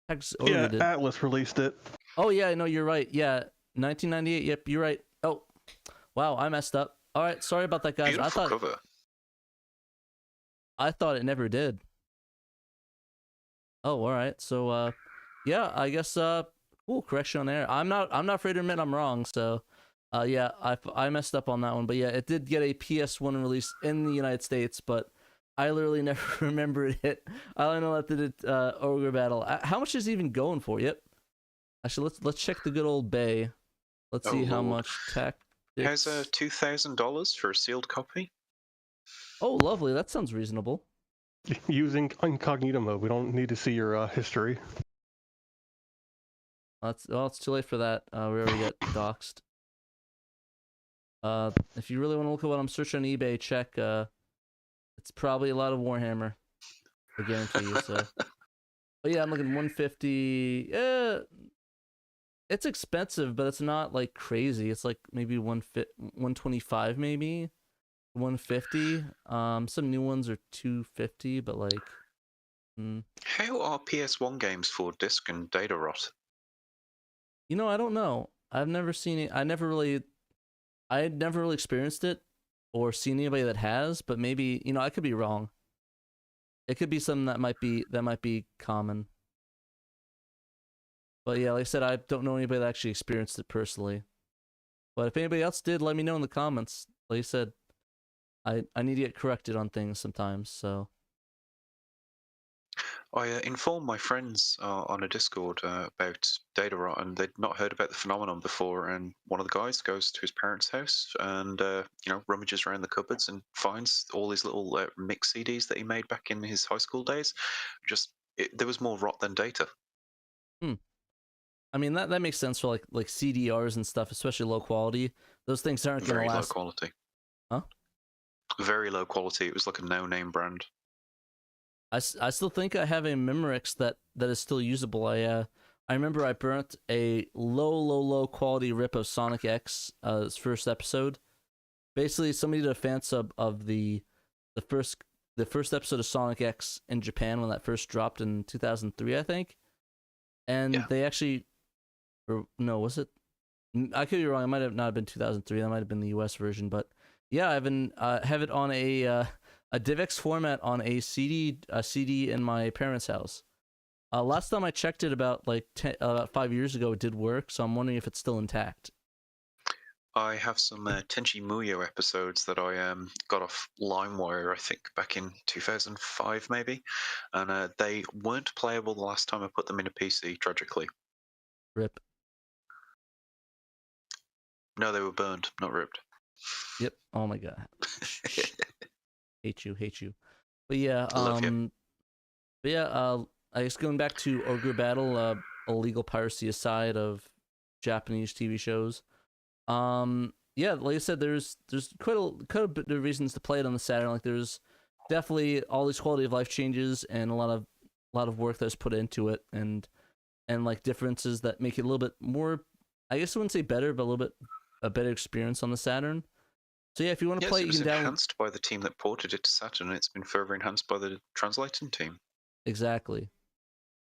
[SPEAKER 2] Tactics Ogre did.
[SPEAKER 1] Atlas released it.
[SPEAKER 2] Oh, yeah, I know, you're right. Yeah, 1998. Yep, you're right. Oh, wow, I messed up. All right, sorry about that, guys.
[SPEAKER 4] Beautiful cover.
[SPEAKER 2] I thought it never did. Oh, all right. So, yeah, I guess, cool, correction on there. I'm not afraid to admit I'm wrong, so, yeah, I messed up on that one. But yeah, it did get a PS1 release in the United States, but I literally never remembered it. I only know that did Ogre Battle. How much is it even going for? Yep. Actually, let's check the good old Bay. Let's see how much tech.
[SPEAKER 4] How's $2,000 for a sealed copy?
[SPEAKER 2] Oh, lovely. That sounds reasonable.
[SPEAKER 1] Using incognito mode, we don't need to see your history.
[SPEAKER 2] It's too late for that. We already got doxxed. If you really want to look at what I'm searching on eBay, check. It's probably a lot of Warhammer. I guarantee you. So, but yeah, I'm looking 150. Yeah, it's expensive, but it's not like crazy. It's like maybe 125, maybe 150. Some new ones are 250, but like.
[SPEAKER 4] How are PS1 games for disk and data rot?
[SPEAKER 2] You know, I don't know. I've never seen it. I had never really experienced it or seen anybody that has, but maybe, you know, I could be wrong. It could be something that might be common. But yeah, like I said, I don't know anybody that actually experienced it personally. But if anybody else did, let me know in the comments. Like I said, I need to get corrected on things sometimes, so.
[SPEAKER 4] I informed my friends on a Discord about data rot, and they'd not heard about the phenomenon before. And one of the guys goes to his parents' house and rummages around the cupboards and finds all these little mix CDs that he made back in his high school days. There was more rot than data.
[SPEAKER 2] I mean that makes sense for like CDRs and stuff, especially low quality. Those things aren't going to last.
[SPEAKER 4] Very low quality.
[SPEAKER 2] Huh?
[SPEAKER 4] Very low quality. It was like a no-name brand.
[SPEAKER 2] I still think I have a Memorex that is still usable. I remember I burnt a low quality rip of Sonic X, its first episode. Basically, somebody did a fan sub of the first episode of Sonic X in Japan when that first dropped in 2003, I think. And they actually, or no, was it? I could be wrong. It might have not been 2003. That might have been the US version. But yeah, I've been have it on a DivX format on a CD in my parents' house. Last time I checked it about 5 years ago, it did work. So I'm wondering if it's still intact.
[SPEAKER 4] I have some Tenchi Muyo episodes that I got off LimeWire, I think, back in 2005 maybe, and they weren't playable the last time I put them in a PC, tragically.
[SPEAKER 2] Rip.
[SPEAKER 4] No, they were burned, not ripped.
[SPEAKER 2] Yep. Oh my god. Hate you. But yeah,
[SPEAKER 4] Love you.
[SPEAKER 2] But yeah, I guess going back to Ogre Battle, illegal piracy aside of Japanese TV shows. Yeah, like I said, there's quite a bit of reasons to play it on the Saturn. Like there's definitely all these quality of life changes and a lot of work that's put into it, and like differences that make it a little bit more, I guess I wouldn't say better, but a better experience on the Saturn. So yeah, if you want to play,
[SPEAKER 4] it was
[SPEAKER 2] you can download.
[SPEAKER 4] Enhanced by the team that ported it to Saturn, and it's been further enhanced by the translating team.
[SPEAKER 2] Exactly,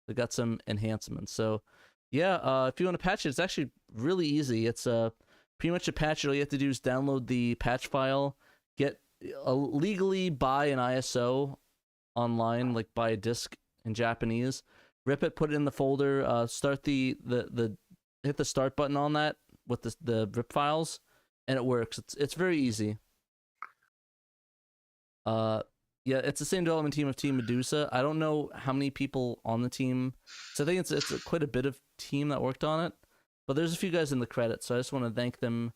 [SPEAKER 2] they got some enhancements. So yeah, if you want to patch it, it's actually really easy. It's pretty much a patch. All you have to do is download the patch file, legally buy an ISO online, like buy a disc in Japanese, rip it, put it in the folder, start hit the start button on that with the rip files, and it works. It's very easy. Yeah, it's the same development team of Team Medusa. I don't know how many people on the team, so I think it's quite a bit of team that worked on it. But there's a few guys in the credits, so I just want to thank them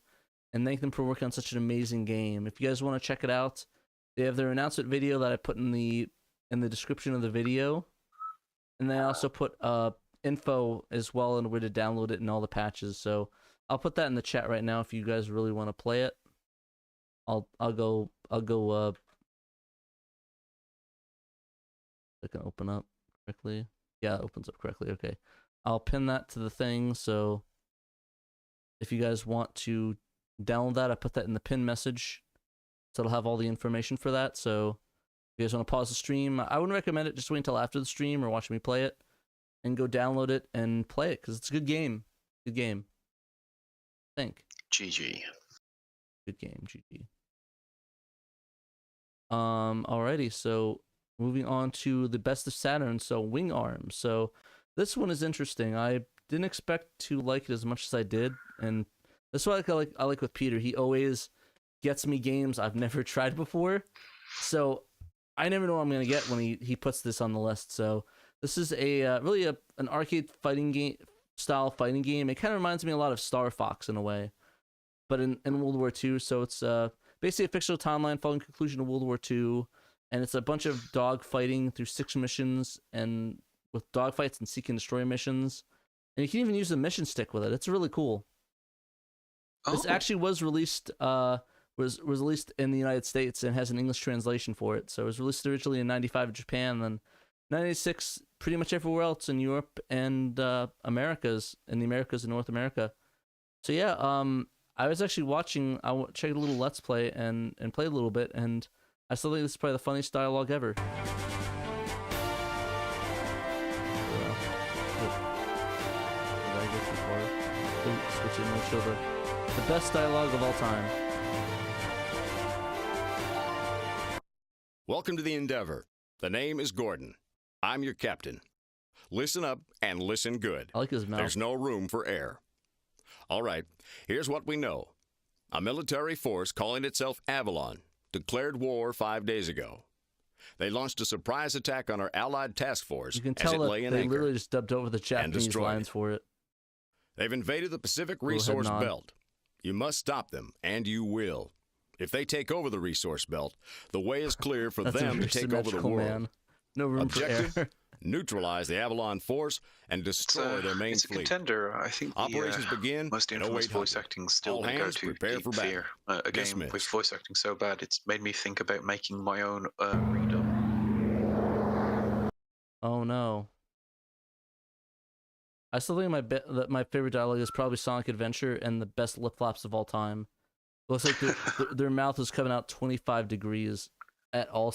[SPEAKER 2] for working on such an amazing game. If you guys want to check it out, they have their announcement video that I put in the description of the video, and they also put info as well and where to download it and all the patches. So I'll put that in the chat right now if you guys really want to play it. I'll go. It can open up correctly. Yeah, it opens up correctly. Okay, I'll pin that to the thing. So if you guys want to download that, I put that in the pin message, so it'll have all the information for that. So if you guys want to pause the stream, I wouldn't recommend it. Just wait until after the stream or watch me play it, and go download it and play it because it's a good game. Good game. I think.
[SPEAKER 4] GG.
[SPEAKER 2] Good game. GG. Alrighty. So moving on to the best of Saturn. So Wing Arms. So this one is interesting. I didn't expect to like it as much as I did, and that's what I like with Peter. He always gets me games I've never tried before, so I never know what I'm gonna get when he puts this on the list. So this is really an arcade fighting game style fighting game. It kind of reminds me a lot of Star Fox in a way, but in World War II. So it's basically a fictional timeline following conclusion of World War II, and it's a bunch of dog fighting through 6 missions, and with dogfights and seek and destroy missions. And you can even use the mission stick with it. It's really cool. Oh. This actually was released was released in the United States and has an English translation for it. So it was released originally in '95 in Japan, then '96 pretty much everywhere else in Europe and Americas and North America. So yeah, I was actually watching. I checked a little Let's Play and played a little bit, and I still think this is probably the funniest dialogue ever. Switch in, we'll show the best dialogue of all time.
[SPEAKER 5] Welcome to the Endeavor. The name is Gordon. I'm your captain. Listen up and listen good.
[SPEAKER 2] I like his mouth.
[SPEAKER 5] There's no room for error. All right, here's what we know. A military force calling itself Avalon declared war 5 days ago. they launched a surprise attack on our allied task force
[SPEAKER 2] You can
[SPEAKER 5] as it
[SPEAKER 2] tell that
[SPEAKER 5] lay in
[SPEAKER 2] they
[SPEAKER 5] anchor.
[SPEAKER 2] literally just dubbed over the Japanese
[SPEAKER 5] destroyed
[SPEAKER 2] lines
[SPEAKER 5] it.
[SPEAKER 2] for it.
[SPEAKER 5] They've invaded the Pacific
[SPEAKER 2] Little head
[SPEAKER 5] Resource
[SPEAKER 2] nod.
[SPEAKER 5] Belt. You must stop them, and you will. If they take over the resource belt, the way is clear for
[SPEAKER 2] That's a
[SPEAKER 5] them to
[SPEAKER 2] very
[SPEAKER 5] take over the
[SPEAKER 2] symmetrical
[SPEAKER 5] world.
[SPEAKER 2] man. No room for
[SPEAKER 5] Objective?
[SPEAKER 2] error.
[SPEAKER 5] Neutralize the Avalon force and destroy their main
[SPEAKER 4] it's a
[SPEAKER 5] fleet.
[SPEAKER 4] contender. I think the
[SPEAKER 5] Operations begin
[SPEAKER 4] most
[SPEAKER 5] in
[SPEAKER 4] infamous
[SPEAKER 5] 0800.
[SPEAKER 4] voice acting is still
[SPEAKER 5] All
[SPEAKER 4] going to go
[SPEAKER 5] hands
[SPEAKER 4] to
[SPEAKER 5] prepare
[SPEAKER 4] Deep
[SPEAKER 5] for battle.
[SPEAKER 4] Fear. A game with
[SPEAKER 5] Dismissed.
[SPEAKER 4] voice acting so bad, it's made me think about making my own redub.
[SPEAKER 2] Oh no. I still think that my favorite dialogue is probably Sonic Adventure and the best lip flaps of all time. Looks like their mouth is coming out 25 degrees at all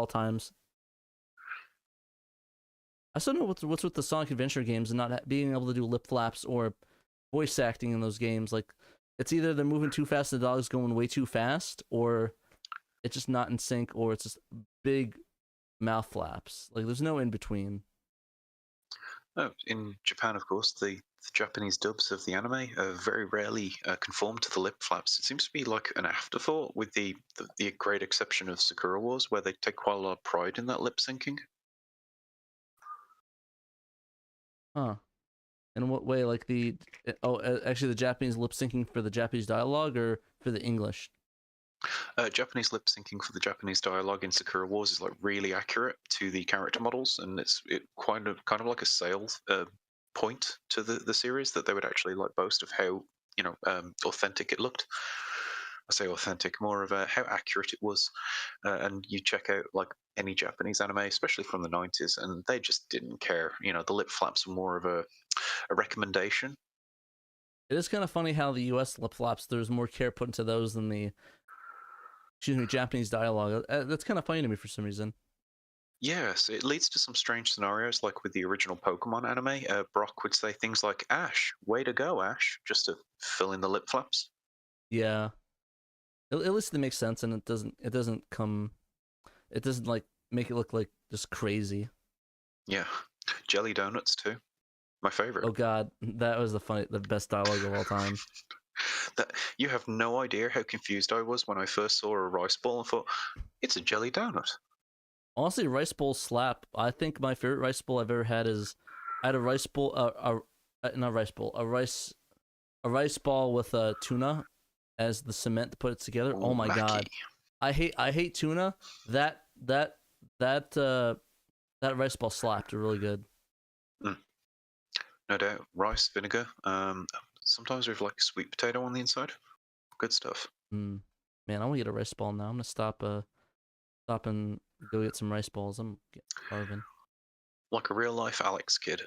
[SPEAKER 2] times. I still know what's with the Sonic Adventure games and not being able to do lip flaps or voice acting in those games. Like, it's either they're moving too fast, the dog's going way too fast, or it's just not in sync, or it's just big mouth flaps. Like, there's no in between.
[SPEAKER 4] Oh, in Japan, of course, the Japanese dubs of the anime very rarely conform to the lip flaps. It seems to be like an afterthought, with the great exception of Sakura Wars, where they take quite a lot of pride in that lip syncing.
[SPEAKER 2] Huh. In what way? Like actually the Japanese lip syncing for the Japanese dialogue or for the English?
[SPEAKER 4] Japanese lip syncing for the Japanese dialogue in Sakura Wars is like really accurate to the character models, and it's kind of like a sales point to the series that they would actually like boast of how authentic it looked. I say authentic, more of how accurate it was. And you check out like any Japanese anime, especially from the 90s, and they just didn't care. The lip flaps were more of a recommendation.
[SPEAKER 2] It is kind of funny how the U.S. lip flaps, there's more care put into those than the Japanese dialogue. That's kind of funny to me for some reason.
[SPEAKER 4] Yes, it leads to some strange scenarios, like with the original Pokemon anime. Brock would say things like, "Ash, way to go, Ash," just to fill in the lip flaps.
[SPEAKER 2] Yeah. At least it makes sense, and it doesn't like make it look like just crazy.
[SPEAKER 4] Yeah, jelly donuts too. My favorite.
[SPEAKER 2] Oh god, that was the best dialogue of all time.
[SPEAKER 4] You have no idea how confused I was when I first saw a rice ball and thought, it's a jelly donut.
[SPEAKER 2] Honestly, rice bowls slap. I think my favorite rice bowl I've ever had is I had a rice bowl, not rice bowl, a rice ball with tuna as the cement to put it together.
[SPEAKER 4] Ooh,
[SPEAKER 2] oh my
[SPEAKER 4] Mackie.
[SPEAKER 2] god, I hate tuna. That rice ball slapped really good.
[SPEAKER 4] No doubt. Rice, vinegar, sometimes with like sweet potato on the inside. Good stuff.
[SPEAKER 2] Man, I want to get a rice ball now. I'm gonna stop and go get some rice balls. I'm starving.
[SPEAKER 4] Like a real life Alex kid.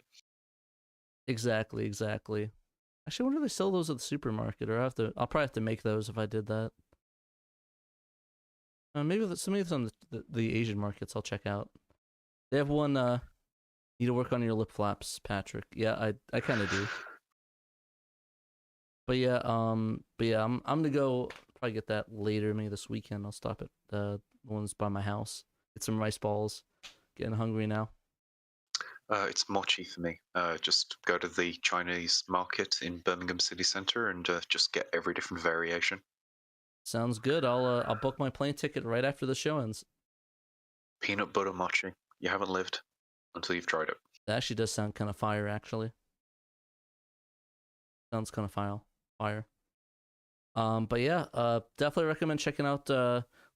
[SPEAKER 2] Exactly. Actually, I wonder if they sell those at the supermarket, or I'll probably have to make those if I did that. Maybe some of on the Asian markets I'll check out. They have one. Need to work on your lip flaps, Patrick. Yeah, I kind of do. But yeah, I'm gonna go probably get that later, maybe this weekend. I'll stop at the ones by my house, get some rice balls. Getting hungry now.
[SPEAKER 4] It's mochi for me. Just go to the Chinese market in Birmingham City Centre and just get every different variation.
[SPEAKER 2] Sounds good. I'll book my plane ticket right after the show ends.
[SPEAKER 4] Peanut butter mochi. You haven't lived until you've tried it.
[SPEAKER 2] That actually does sound kind of fire, actually. Sounds kind of fire. But yeah, definitely recommend checking out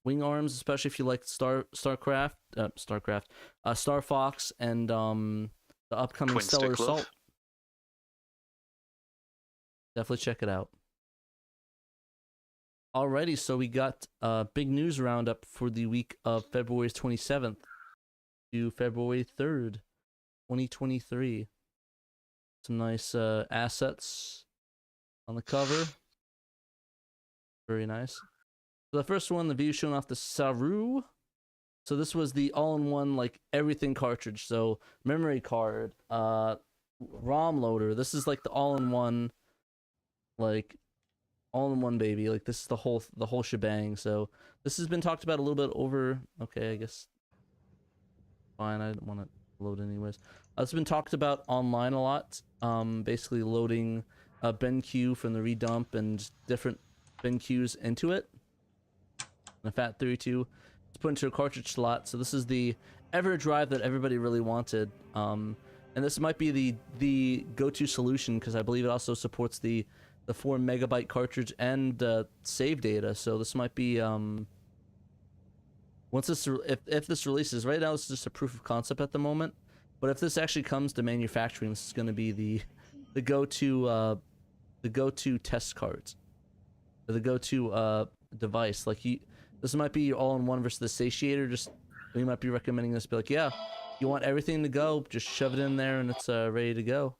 [SPEAKER 2] Wing Arms, especially if you like Star Fox, and the upcoming
[SPEAKER 4] Twin
[SPEAKER 2] Stellar
[SPEAKER 4] Stick Love.
[SPEAKER 2] Assault. Definitely check it out. Alrighty, so we got big news roundup for the week of February 27th to February 3rd, 2023. Some nice assets on the cover. Very nice. So the first one, the view showing off the Saru. So this was the all-in-one, like, everything cartridge. So memory card, ROM loader. This is like the all-in-one, like, all-in-one baby. Like, this is the whole shebang. So this has been talked about a little bit over. Okay, I guess. Fine, I didn't want to load anyways. It's been talked about online a lot. Basically loading BenQ from the redump and different BenQs into it. And a FAT32. It's put into a cartridge slot. So this is the EverDrive that everybody really wanted. And this might be the go-to solution because I believe it also supports the 4 megabyte cartridge and save data. So this might be once this if this releases, right now it's just a proof of concept at the moment. But if this actually comes to manufacturing, this is going to be the go-to test cards, the go-to device. Like this might be all-in-one versus the satiator. Just we might be recommending this. Be like, yeah, you want everything to go, just shove it in there and it's ready to go.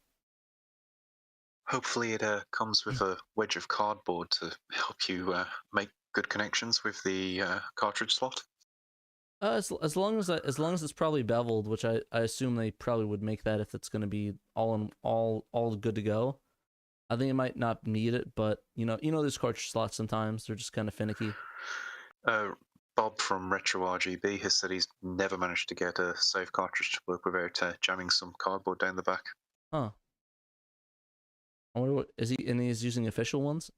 [SPEAKER 4] Hopefully, it comes with a wedge of cardboard to help you make good connections with the cartridge slot.
[SPEAKER 2] As long as it's probably beveled, which I assume they probably would make that if it's going to be all good to go. I think it might not need it, but you know those cartridge slots sometimes they're just kind of finicky.
[SPEAKER 4] Bob from Retro RGB has said he's never managed to get a save cartridge to work without jamming some cardboard down the back.
[SPEAKER 2] Huh. I wonder what is he? And he's using official ones.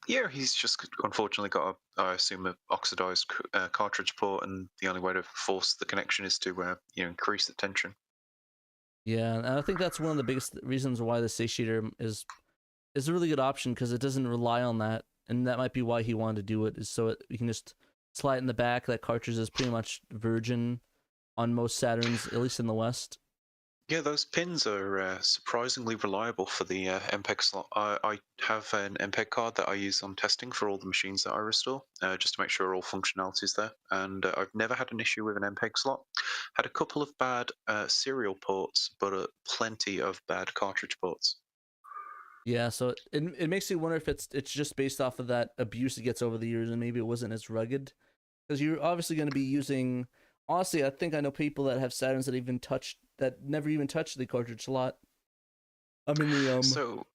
[SPEAKER 4] Yeah, he's just unfortunately got I assume, an oxidized cartridge port, and the only way to force the connection is to increase the tension.
[SPEAKER 2] Yeah, and I think that's one of the biggest reasons why the satiator is a really good option because it doesn't rely on that, and that might be why he wanted to do it. Is so you can just slide it in the back. That cartridge is pretty much virgin on most Saturns, at least in the West.
[SPEAKER 4] Yeah, those pins are surprisingly reliable for the MPEG slot. I have an MPEG card that I use on testing for all the machines that I restore, just to make sure all functionality is there. And I've never had an issue with an MPEG slot. Had a couple of bad serial ports, but plenty of bad cartridge ports.
[SPEAKER 2] Yeah, so it makes me wonder if it's just based off of that abuse it gets over the years, and maybe it wasn't as rugged, because you're obviously going to be using. Honestly, I think I know people that have Saturns that never even touched the cartridge slot. I mean the
[SPEAKER 4] So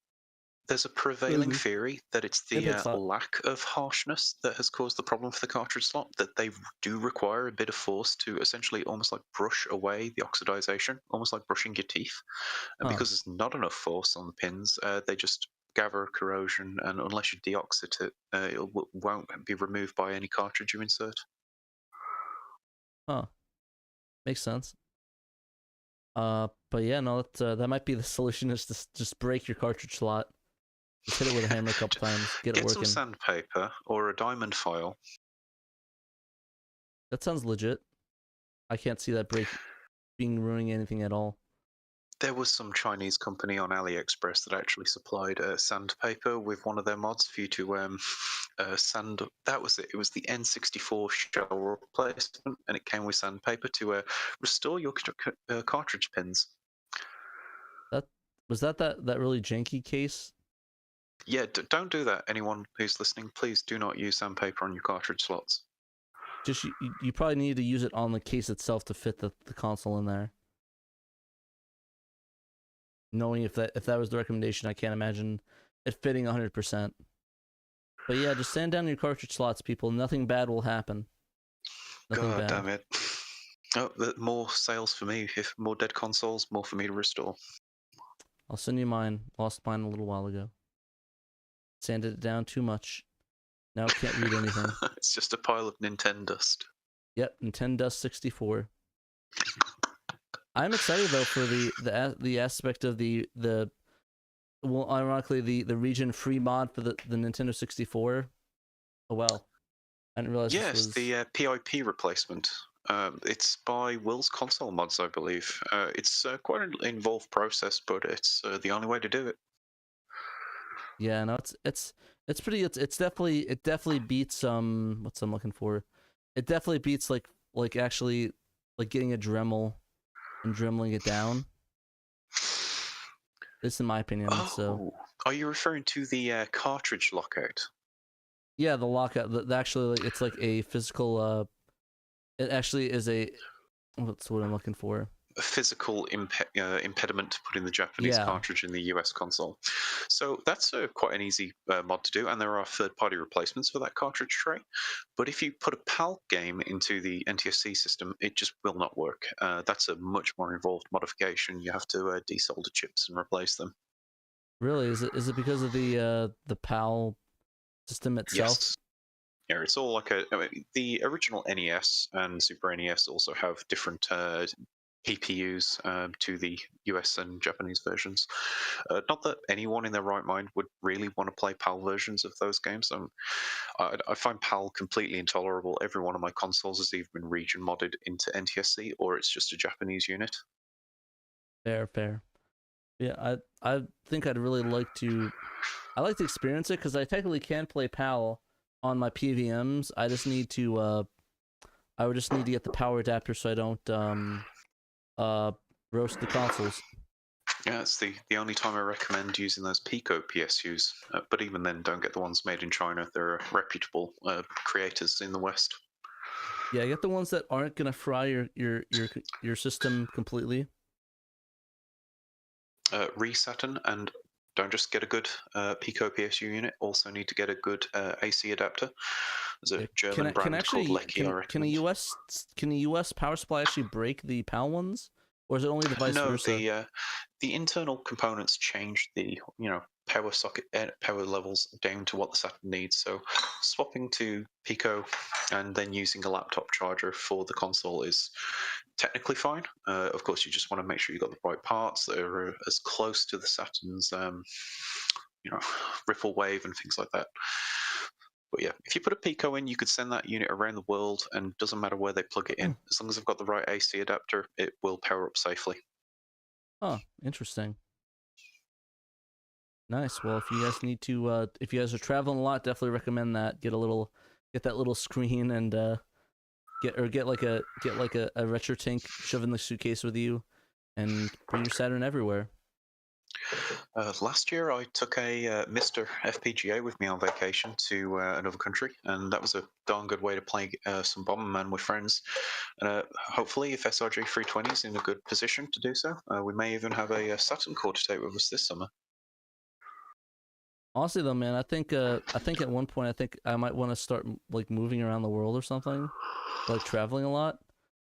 [SPEAKER 4] there's a prevailing theory that it's the
[SPEAKER 2] MPEG slot.
[SPEAKER 4] lack of harshness that has caused the problem for the cartridge slot, that they do require a bit of force to essentially almost like brush away the oxidization, almost like brushing your teeth. And because there's not enough force on the pins, they just gather corrosion, and unless you deoxit it, it won't be removed by any cartridge you insert.
[SPEAKER 2] Huh. Makes sense. But yeah, no, that might be the solution is to just break your cartridge slot. Just hit it with a hammer a couple times, get it working.
[SPEAKER 4] Get some sandpaper or a diamond file.
[SPEAKER 2] That sounds legit. I can't see that ruining anything at all.
[SPEAKER 4] There was some Chinese company on AliExpress that actually supplied sandpaper with one of their mods for you to sand. That was it. It was the N64 shell replacement, and it came with sandpaper to restore your cartridge pins.
[SPEAKER 2] That really janky case.
[SPEAKER 4] Yeah, don't do that. Anyone who's listening, please do not use sandpaper on your cartridge slots.
[SPEAKER 2] Just you probably need to use it on the case itself to fit the console in there. Knowing if that was the recommendation, I can't imagine it fitting 100%. But yeah, just sand down your cartridge slots, people. Nothing bad will happen. Nothing
[SPEAKER 4] God
[SPEAKER 2] bad.
[SPEAKER 4] damn it. Oh, more sales for me. If more dead consoles, more for me to restore.
[SPEAKER 2] I'll send you mine. Lost mine a little while ago. Sanded it down too much. Now I can't read anything.
[SPEAKER 4] It's just a pile of Nintendo dust.
[SPEAKER 2] Yep, Nintendo 64. I'm excited though for the aspect of the well, ironically the region free mod for the Nintendo 64. Oh well, I didn't realize.
[SPEAKER 4] Yes,
[SPEAKER 2] this was...
[SPEAKER 4] the PIP replacement. It's by Will's Console Mods, I believe. It's quite an involved process, but it's the only way to do it.
[SPEAKER 2] Yeah, no, it's pretty. It's definitely beats what's I'm looking for. It definitely beats like actually like getting a Dremel and dremeling it down. This is in my opinion.
[SPEAKER 4] Oh,
[SPEAKER 2] so
[SPEAKER 4] are you referring to the cartridge lockout?
[SPEAKER 2] Yeah, the lockout. Actually, it's like a physical. It actually is a. What's what I'm looking for?
[SPEAKER 4] A physical impediment to putting the Japanese cartridge in the US console. So that's quite an easy mod to do, and there are third-party replacements for that cartridge tray. But if you put a PAL game into the NTSC system, it just will not work. That's a much more involved modification. You have to desolder chips and replace them.
[SPEAKER 2] Really? Is it because of the PAL system itself?
[SPEAKER 4] Yes. Yeah, it's all like I mean, the original NES and Super NES also have different PPUs to the US and Japanese versions. Not that anyone in their right mind would really want to play PAL versions of those games. I find PAL completely intolerable. Every one of my consoles has either been region modded into NTSC or it's just a Japanese unit.
[SPEAKER 2] Fair, fair. Yeah, I think I'd really like to. I like to experience it because I technically can play PAL on my PVMs. I just need to. I would just need to get the power adapter so I don't roast the consoles.
[SPEAKER 4] Yeah, it's the only time I recommend using those Pico PSUs. But even then, don't get the ones made in China. They're reputable creators in the West.
[SPEAKER 2] Yeah, get the ones that aren't gonna fry your system completely.
[SPEAKER 4] Saturn, and don't just get a good Pico PSU unit. Also need to get a good AC adapter. There's a
[SPEAKER 2] Yeah,
[SPEAKER 4] German brand called Lecky. I recommend.
[SPEAKER 2] Can a US power supply actually break the PAL ones, or is it only the vice
[SPEAKER 4] No,
[SPEAKER 2] versa?
[SPEAKER 4] the internal components change the power socket power levels down to what the Saturn needs. So swapping to Pico and then using a laptop charger for the console is technically fine. Of course, you just want to make sure you've got the right parts that are as close to the Saturn's ripple wave and things like that. But yeah, if you put a Pico in, you could send that unit around the world, and it doesn't matter where they plug it in. As long as they've got the right AC adapter, it will power up safely.
[SPEAKER 2] Huh, interesting. Nice. Well, if you guys need to, if you guys are traveling a lot, definitely recommend that. Get that little screen and get like a retro tank, shove in the suitcase with you, and bring your Saturn everywhere.
[SPEAKER 4] Last year, I took a Mr. FPGA with me on vacation to another country, and that was a darn good way to play some Bomberman with friends. Hopefully, if SRG 320 is in a good position to do so, we may even have a Saturn core to take with us this summer.
[SPEAKER 2] Honestly, though, man, I think at one point, I think I might want to start like moving around the world or something, like traveling a lot.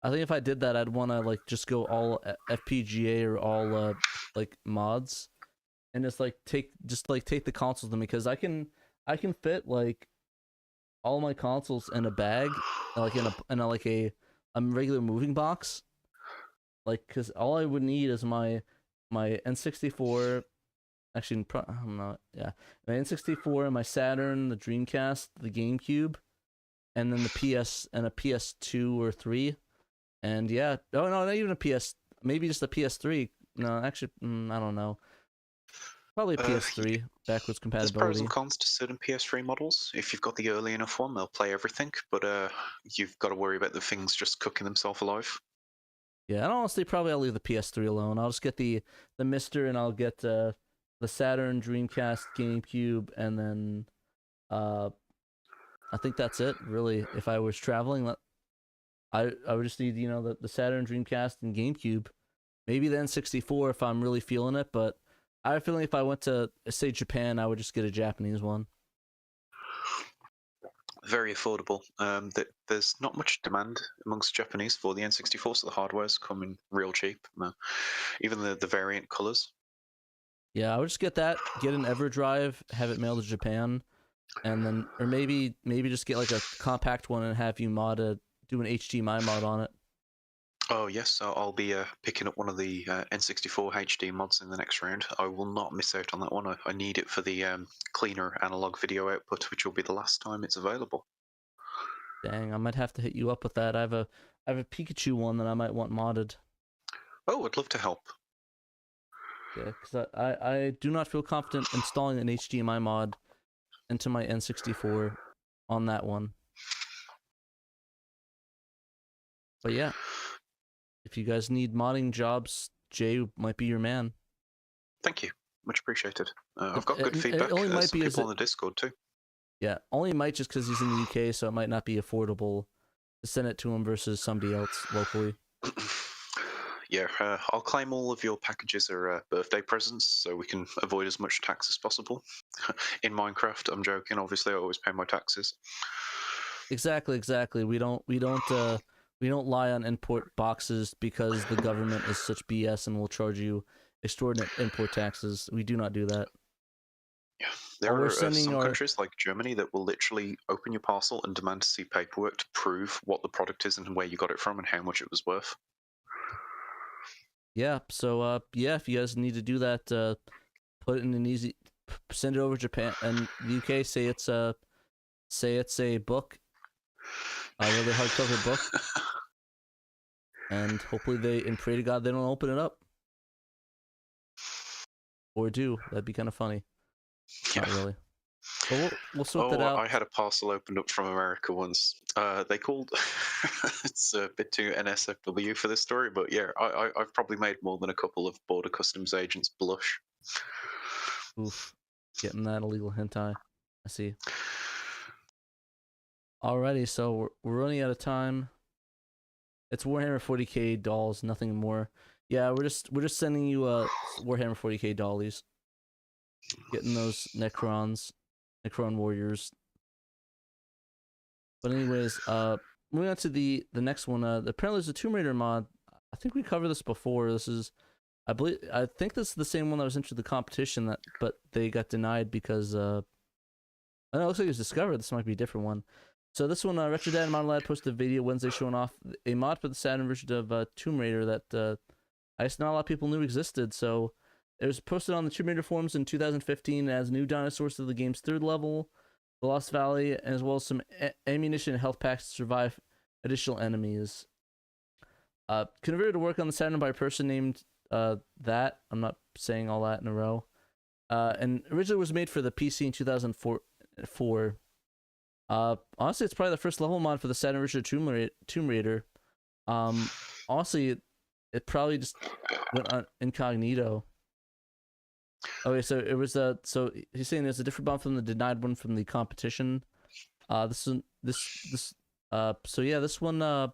[SPEAKER 2] I think if I did that, I'd want to like just go all FPGA or all like mods, and just take the consoles to me because I can fit like all my consoles in a bag, like in a regular moving box, like because all I would need is my N64. Actually, I'm not. Yeah, my N64, my Saturn, the Dreamcast, the GameCube, and then the PS and a PS2 or 3, and yeah, oh no, not even a PS, maybe just a PS3. No, actually, I don't know. Probably a PS3 backwards
[SPEAKER 4] There's pros
[SPEAKER 2] compatibility.
[SPEAKER 4] and cons to certain PS3 models. If you've got the early enough one, they'll play everything, but you've got to worry about the things just cooking themselves alive.
[SPEAKER 2] Yeah, and honestly, probably I'll leave the PS3 alone. I'll just get the Mister, and I'll get the Saturn, Dreamcast, GameCube, and then I think that's it. Really, if I was traveling, I would just need the Saturn, Dreamcast, and GameCube. Maybe the N64 if I'm really feeling it, but I have a feeling if I went to say Japan, I would just get a Japanese one.
[SPEAKER 4] Very affordable. There's not much demand amongst Japanese for the N64, so the hardware's coming real cheap. Even the variant colors.
[SPEAKER 2] Yeah, I would just get that, get an EverDrive, have it mailed to Japan, and then or maybe just get like a compact one and have you do an HDMI mod on it.
[SPEAKER 4] Oh yes, I'll be picking up one of the N64 HD mods in the next round. I will not miss out on that one. I need it for the cleaner analog video output, which will be the last time it's available.
[SPEAKER 2] Dang, I might have to hit you up with that. I have a Pikachu one that I might want modded.
[SPEAKER 4] Oh, I'd love to help.
[SPEAKER 2] Yeah, because I do not feel confident installing an HDMI mod into my N64 on that one. But yeah, if you guys need modding jobs, Jay might be your man.
[SPEAKER 4] Thank you, much appreciated. I've got good
[SPEAKER 2] It
[SPEAKER 4] feedback.
[SPEAKER 2] only might
[SPEAKER 4] Some
[SPEAKER 2] be
[SPEAKER 4] people on the Discord too.
[SPEAKER 2] Yeah, only might just because he's in the UK, so it might not be affordable to send it to him versus somebody else locally.
[SPEAKER 4] Yeah, I'll claim all of your packages are birthday presents, so we can avoid as much tax as possible. In Minecraft, I'm joking. Obviously, I always pay my taxes.
[SPEAKER 2] Exactly. We don't lie on import boxes because the government is such BS and will charge you extraordinary import taxes. We do not do that.
[SPEAKER 4] Yeah. There
[SPEAKER 2] we're
[SPEAKER 4] are
[SPEAKER 2] sending
[SPEAKER 4] some
[SPEAKER 2] our-
[SPEAKER 4] countries like Germany that will literally open your parcel and demand to see paperwork to prove what the product is and where you got it from and how much it was worth.
[SPEAKER 2] Yeah, so yeah, if you guys need to do that, put it in an easy, send it over to Japan and the UK. Say it's a book, a really hardcover book, and hopefully and pray to God they don't open it up, or do. That'd be kind of funny.
[SPEAKER 4] Yeah.
[SPEAKER 2] Not really. But we'll sort that out.
[SPEAKER 4] I had a parcel opened up from America once. They called. It's a bit too NSFW for this story, but yeah, I've probably made more than a couple of border customs agents blush.
[SPEAKER 2] Oof, getting that illegal hentai. I see. Alrighty, so we're running out of time. It's Warhammer 40k dolls, nothing more. Yeah, we're just sending you Warhammer 40k dollies. Getting those Necron warriors. But anyways, moving on to the next one. Apparently there's a Tomb Raider mod. I think we covered this before. I think this is the same one that was into the competition but they got denied because I know it looks like it was discovered. This might be a different one. So this one, Retro Dad Model Lad posted a video Wednesday showing off a mod for the Saturn version of Tomb Raider that I guess not a lot of people knew existed. So it was posted on the Tomb Raider forums in 2015 as new dinosaurs to the game's third level, the Lost Valley, as well as some ammunition and health packs to survive additional enemies. Converted to work on the Saturn by a person named that. I'm not saying all that in a row. And originally was made for the PC in 2004. Honestly, it's probably the first level mod for the Saturn version of Tomb Raider. Honestly, it probably just went on incognito. Okay, so it was so he's saying there's a different mod from the denied one from the competition. So yeah, this one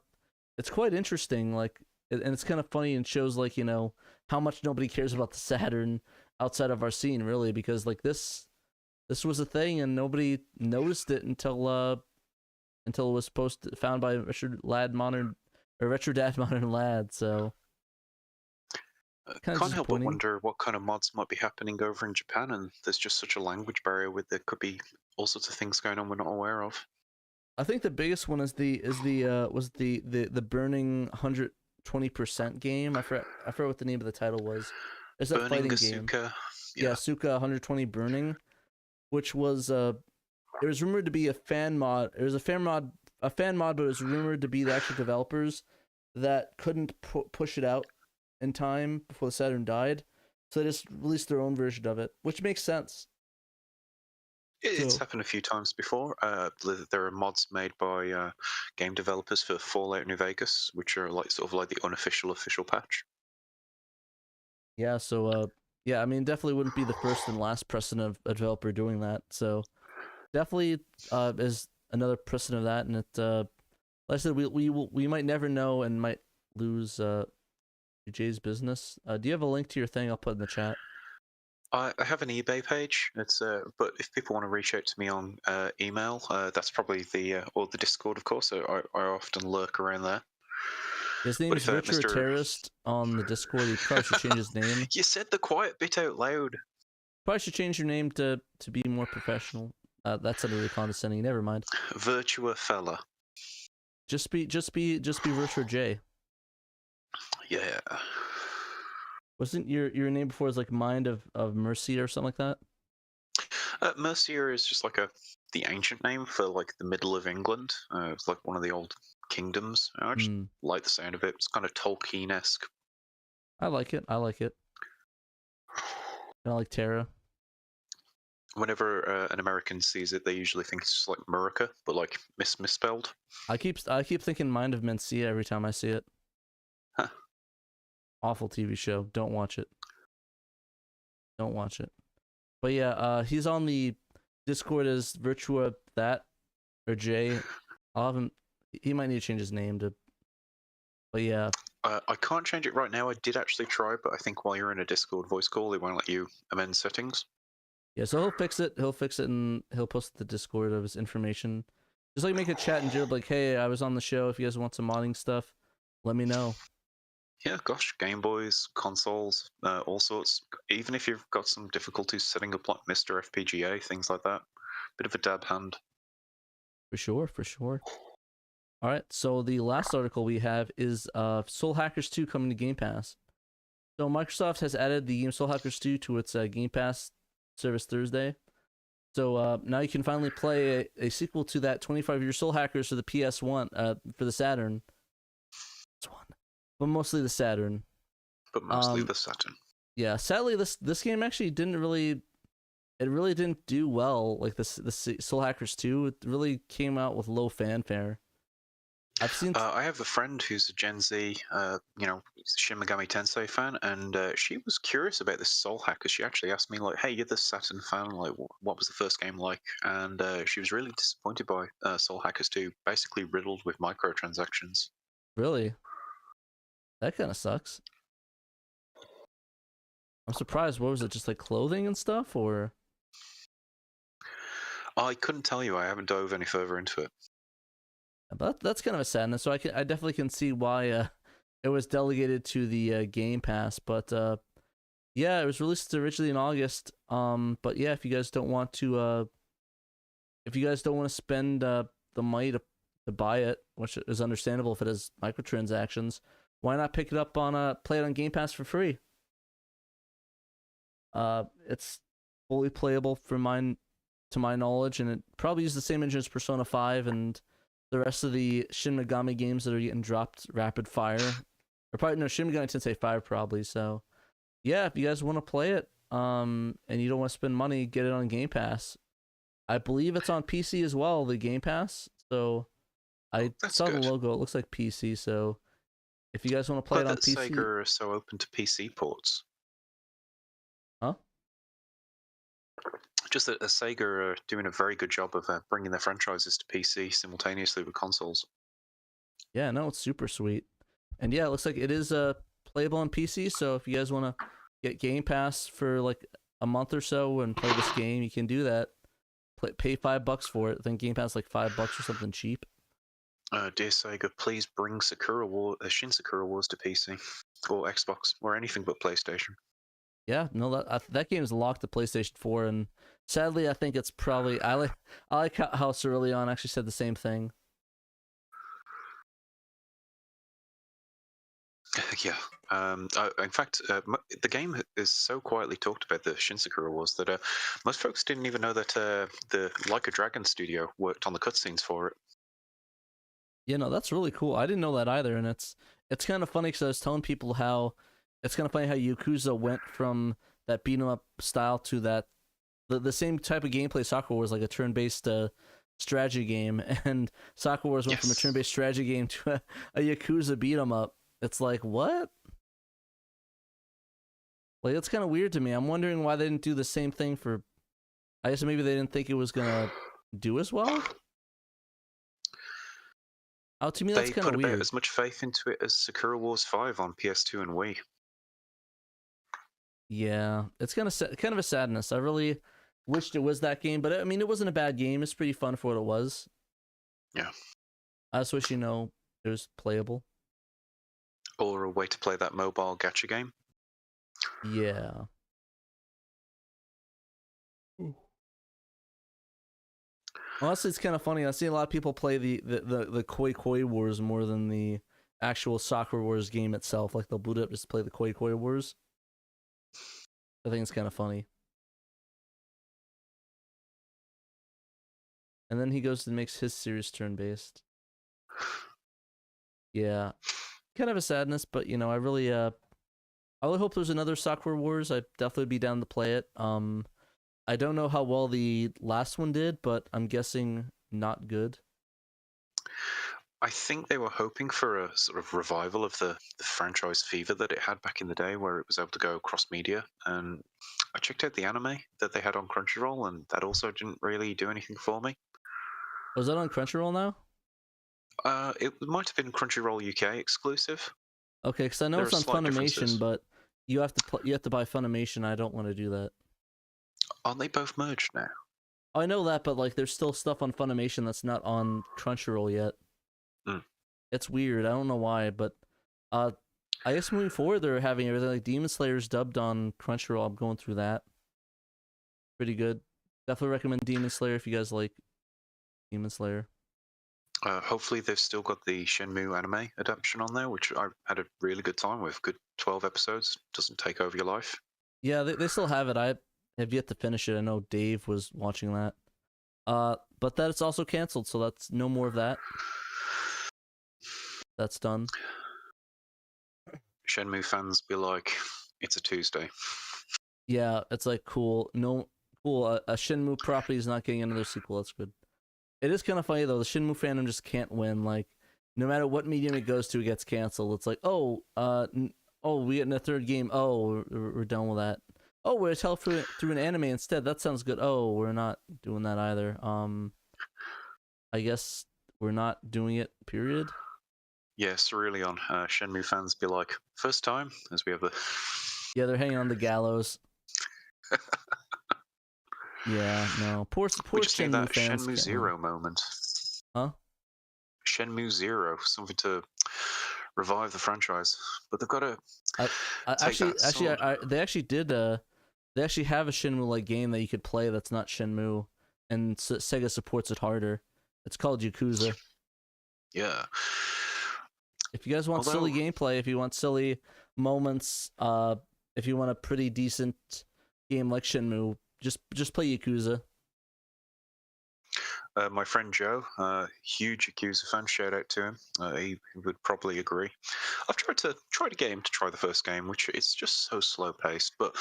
[SPEAKER 2] it's quite interesting. Like, and it's kind of funny and shows like how much nobody cares about the Saturn outside of our scene, really, because like this was a thing and nobody noticed it until it was found by Retro Dad Modern Lad. So
[SPEAKER 4] can't help but wonder what kind of mods might be happening over in Japan, and there's just such a language barrier with there could be all sorts of things going on we're not aware of.
[SPEAKER 2] I think the biggest one was the burning 120% game. I forgot what the name of the title was. It's that fighting game. Yeah, Suka 120 Burning, which was it was rumored to be a fan mod. It was a fan mod, but it was rumored to be the actual developers that couldn't push it out in time before the Saturn died, so they just released their own version of it, which makes sense.
[SPEAKER 4] It's happened a few times before. There are mods made by game developers for Fallout New Vegas, which are like sort of like the unofficial official patch.
[SPEAKER 2] Yeah, so yeah, I mean, definitely wouldn't be the first and last precedent of a developer doing that. So definitely is another precedent of that, and it like I said, we might never know and might lose Jay's business. Do you have a link to your thing? I'll put in the chat.
[SPEAKER 4] I have an eBay page. It's but if people want to reach out to me on email, that's probably or the Discord, of course. So I often lurk around there.
[SPEAKER 2] His name is Richard Terrorist on the Discord. He probably should change his name.
[SPEAKER 4] You said the quiet bit out loud.
[SPEAKER 2] Probably should change your name to be more professional. That's really condescending. Never mind.
[SPEAKER 4] Virtua fella.
[SPEAKER 2] Just be Virtua J.
[SPEAKER 4] Yeah.
[SPEAKER 2] Wasn't your name before like Mind of Mercia or something like that?
[SPEAKER 4] Mercia is just like the ancient name for like the middle of England. It's like one of the old kingdoms. I just like the sound of it. It's kind of Tolkien-esque.
[SPEAKER 2] I like it. I like Terra.
[SPEAKER 4] Whenever an American sees it, they usually think it's just like Murica, but like misspelled.
[SPEAKER 2] I keep thinking Mind of Mencia every time I see it.
[SPEAKER 4] Huh.
[SPEAKER 2] Awful TV show. Don't watch it. Don't watch it. But yeah, he's on the Discord as Virtua that or Jay. I'll have him. He might need to change his name to. But yeah.
[SPEAKER 4] I can't change it right now. I did actually try, but I think while you're in a Discord voice call, it won't let you amend settings.
[SPEAKER 2] Yeah, so he'll fix it. He'll fix it and he'll post the Discord of his information. Just like make a chat and joke like, hey, I was on the show. If you guys want some modding stuff, let me know.
[SPEAKER 4] Yeah, gosh, Game Boys, consoles, all sorts. Even if you've got some difficulties setting up like Mr. FPGA, things like that. Bit of a dab hand.
[SPEAKER 2] For sure, for sure. All right, so the last article we have is Soul Hackers 2 coming to Game Pass. So Microsoft has added the game Soul Hackers 2 to its Game Pass service Thursday. So now you can finally play a sequel to that 25-year Soul Hackers for the PS1, for the Saturn. But mostly the Saturn.
[SPEAKER 4] But mostly the Saturn.
[SPEAKER 2] Yeah, sadly, this game actually didn't really do well. Like the Soul Hackers 2, it really came out with low fanfare. I've seen.
[SPEAKER 4] I have a friend who's a Gen Z, Shin Megami Tensei fan, and she was curious about this Soul Hacker. She actually asked me, like, "Hey, you're the Saturn fan. Like, what was the first game like?" And she was really disappointed by Soul Hackers 2, basically riddled with microtransactions.
[SPEAKER 2] Really? That kind of sucks. I'm surprised. What was it? Just like clothing and stuff, or?
[SPEAKER 4] I couldn't tell you. I haven't dove any further into it.
[SPEAKER 2] But that's kind of a sadness. So I definitely can see why it was delegated to the Game Pass. But yeah, it was released originally in August. But yeah, if you guys don't want to spend the money to buy it, which is understandable if it has microtransactions, why not pick it up on play it on Game Pass for free? It's fully playable to my knowledge, and it probably uses the same engine as Persona 5 and the rest of the Shin Megami games that are getting dropped rapid fire. Or probably no, Shin Megami Tensei 5 probably. So yeah, if you guys want to play it, and you don't want to spend money, get it on Game Pass. I believe it's on PC as well, the Game Pass. So I saw
[SPEAKER 4] good.
[SPEAKER 2] the logo. It looks like PC. So if you guys want to play it on PC,
[SPEAKER 4] Sega are so open to PC ports.
[SPEAKER 2] Huh?
[SPEAKER 4] Just that Sega are doing a very good job of bringing their franchises to PC simultaneously with consoles.
[SPEAKER 2] Yeah, no, it's super sweet. And yeah, it looks like it is playable on PC, so if you guys want to get Game Pass for like a month or so and play this game, you can do that. Pay $5 for it. I think Game Pass is like $5 or something cheap.
[SPEAKER 4] Dear Sega, please bring Shin Sakura Wars to PC or Xbox or anything but PlayStation.
[SPEAKER 2] Yeah, no, that game is locked to PlayStation 4, and sadly, I think it's probably I like how Cerulean actually said the same thing.
[SPEAKER 4] Yeah. In fact, the game is so quietly talked about, the Shin Sakura Wars, that most folks didn't even know that the Like a Dragon studio worked on the cutscenes for it.
[SPEAKER 2] Yeah, no, that's really cool. I didn't know that either, and it's kind of funny because I was telling people how it's kind of funny how Yakuza went from that beat 'em up style to that the same type of gameplay Sakura Wars, like a turn-based strategy game, and Sakura Wars went from a turn-based strategy game to a Yakuza beat 'em up. It's like, what? Like, it's kind of weird to me. I'm wondering why they didn't do the same thing for. I guess maybe they didn't think it was gonna do as well. Oh, to me, that's kind of weird.
[SPEAKER 4] They put about as much faith into it as Sakura Wars 5 on PS2 and Wii.
[SPEAKER 2] Yeah, it's kind of a sadness. I really wished it was that game, but I mean, it wasn't a bad game. It's pretty fun for what it was.
[SPEAKER 4] Yeah.
[SPEAKER 2] I just wish, it was playable.
[SPEAKER 4] Or a way to play that mobile gacha game.
[SPEAKER 2] Yeah. Honestly, it's kind of funny. I see a lot of people play the Koi Koi Wars more than the actual Sakura Wars game itself. Like, they'll boot it up just to play the Koi Koi Wars. I think it's kind of funny. And then he goes and makes his series turn-based. Yeah. Kind of a sadness, but, I really hope there's another Sakura Wars. I'd definitely be down to play it. I don't know how well the last one did, but I'm guessing not good.
[SPEAKER 4] I think they were hoping for a sort of revival of the franchise fever that it had back in the day, where it was able to go cross-media. And I checked out the anime that they had on Crunchyroll, and that also didn't really do anything for me.
[SPEAKER 2] Was that on Crunchyroll now?
[SPEAKER 4] It might have been Crunchyroll UK exclusive.
[SPEAKER 2] Okay, because I know it's on Funimation, but you have to buy Funimation. I don't want to do that.
[SPEAKER 4] Aren't they both merged now?
[SPEAKER 2] I know that, but like, there's still stuff on Funimation that's not on Crunchyroll yet.
[SPEAKER 4] Mm.
[SPEAKER 2] It's weird. I don't know why, but I guess moving forward, they're having everything like Demon Slayer's dubbed on Crunchyroll. I'm going through that. Pretty good. Definitely recommend Demon Slayer if you guys like Demon Slayer.
[SPEAKER 4] Hopefully, they've still got the Shenmue anime adaptation on there, which I had a really good time with. Good 12 episodes. Doesn't take over your life.
[SPEAKER 2] Yeah, they still have it. I have yet to finish it. I know Dave was watching that. But that's also canceled, so that's no more of that. That's done.
[SPEAKER 4] Shenmue fans be like, it's a Tuesday.
[SPEAKER 2] Yeah, it's like cool. No, cool. A Shenmue property is not getting another sequel. That's good. It is kind of funny though. The Shenmue fandom just can't win. Like, no matter what medium it goes to, it gets canceled. It's like, oh, we get in a third game. Oh, we're done with that. Oh, we're tell through an anime instead. That sounds good. Oh, we're not doing that either. I guess we're not doing it. Period.
[SPEAKER 4] Yeah, Cerulean. Shenmue fans be like, first time, as we have the.
[SPEAKER 2] Yeah, they're hanging on the gallows. Yeah, no. Poor
[SPEAKER 4] we just need
[SPEAKER 2] Shenmue
[SPEAKER 4] that
[SPEAKER 2] fans.
[SPEAKER 4] Shenmue Zero moment.
[SPEAKER 2] Huh?
[SPEAKER 4] Shenmue Zero, something to revive the franchise, but they've got to.
[SPEAKER 2] They actually did. They actually have a Shenmue like game that you could play that's not Shenmue, and Sega supports it harder. It's called Yakuza.
[SPEAKER 4] Yeah.
[SPEAKER 2] If you guys want silly gameplay, if you want silly moments, if you want a pretty decent game like Shenmue, just play Yakuza.
[SPEAKER 4] My friend Joe, huge Yakuza fan, shout out to him. He would probably agree. I've tried a game to try the first game, which it's just so slow paced, but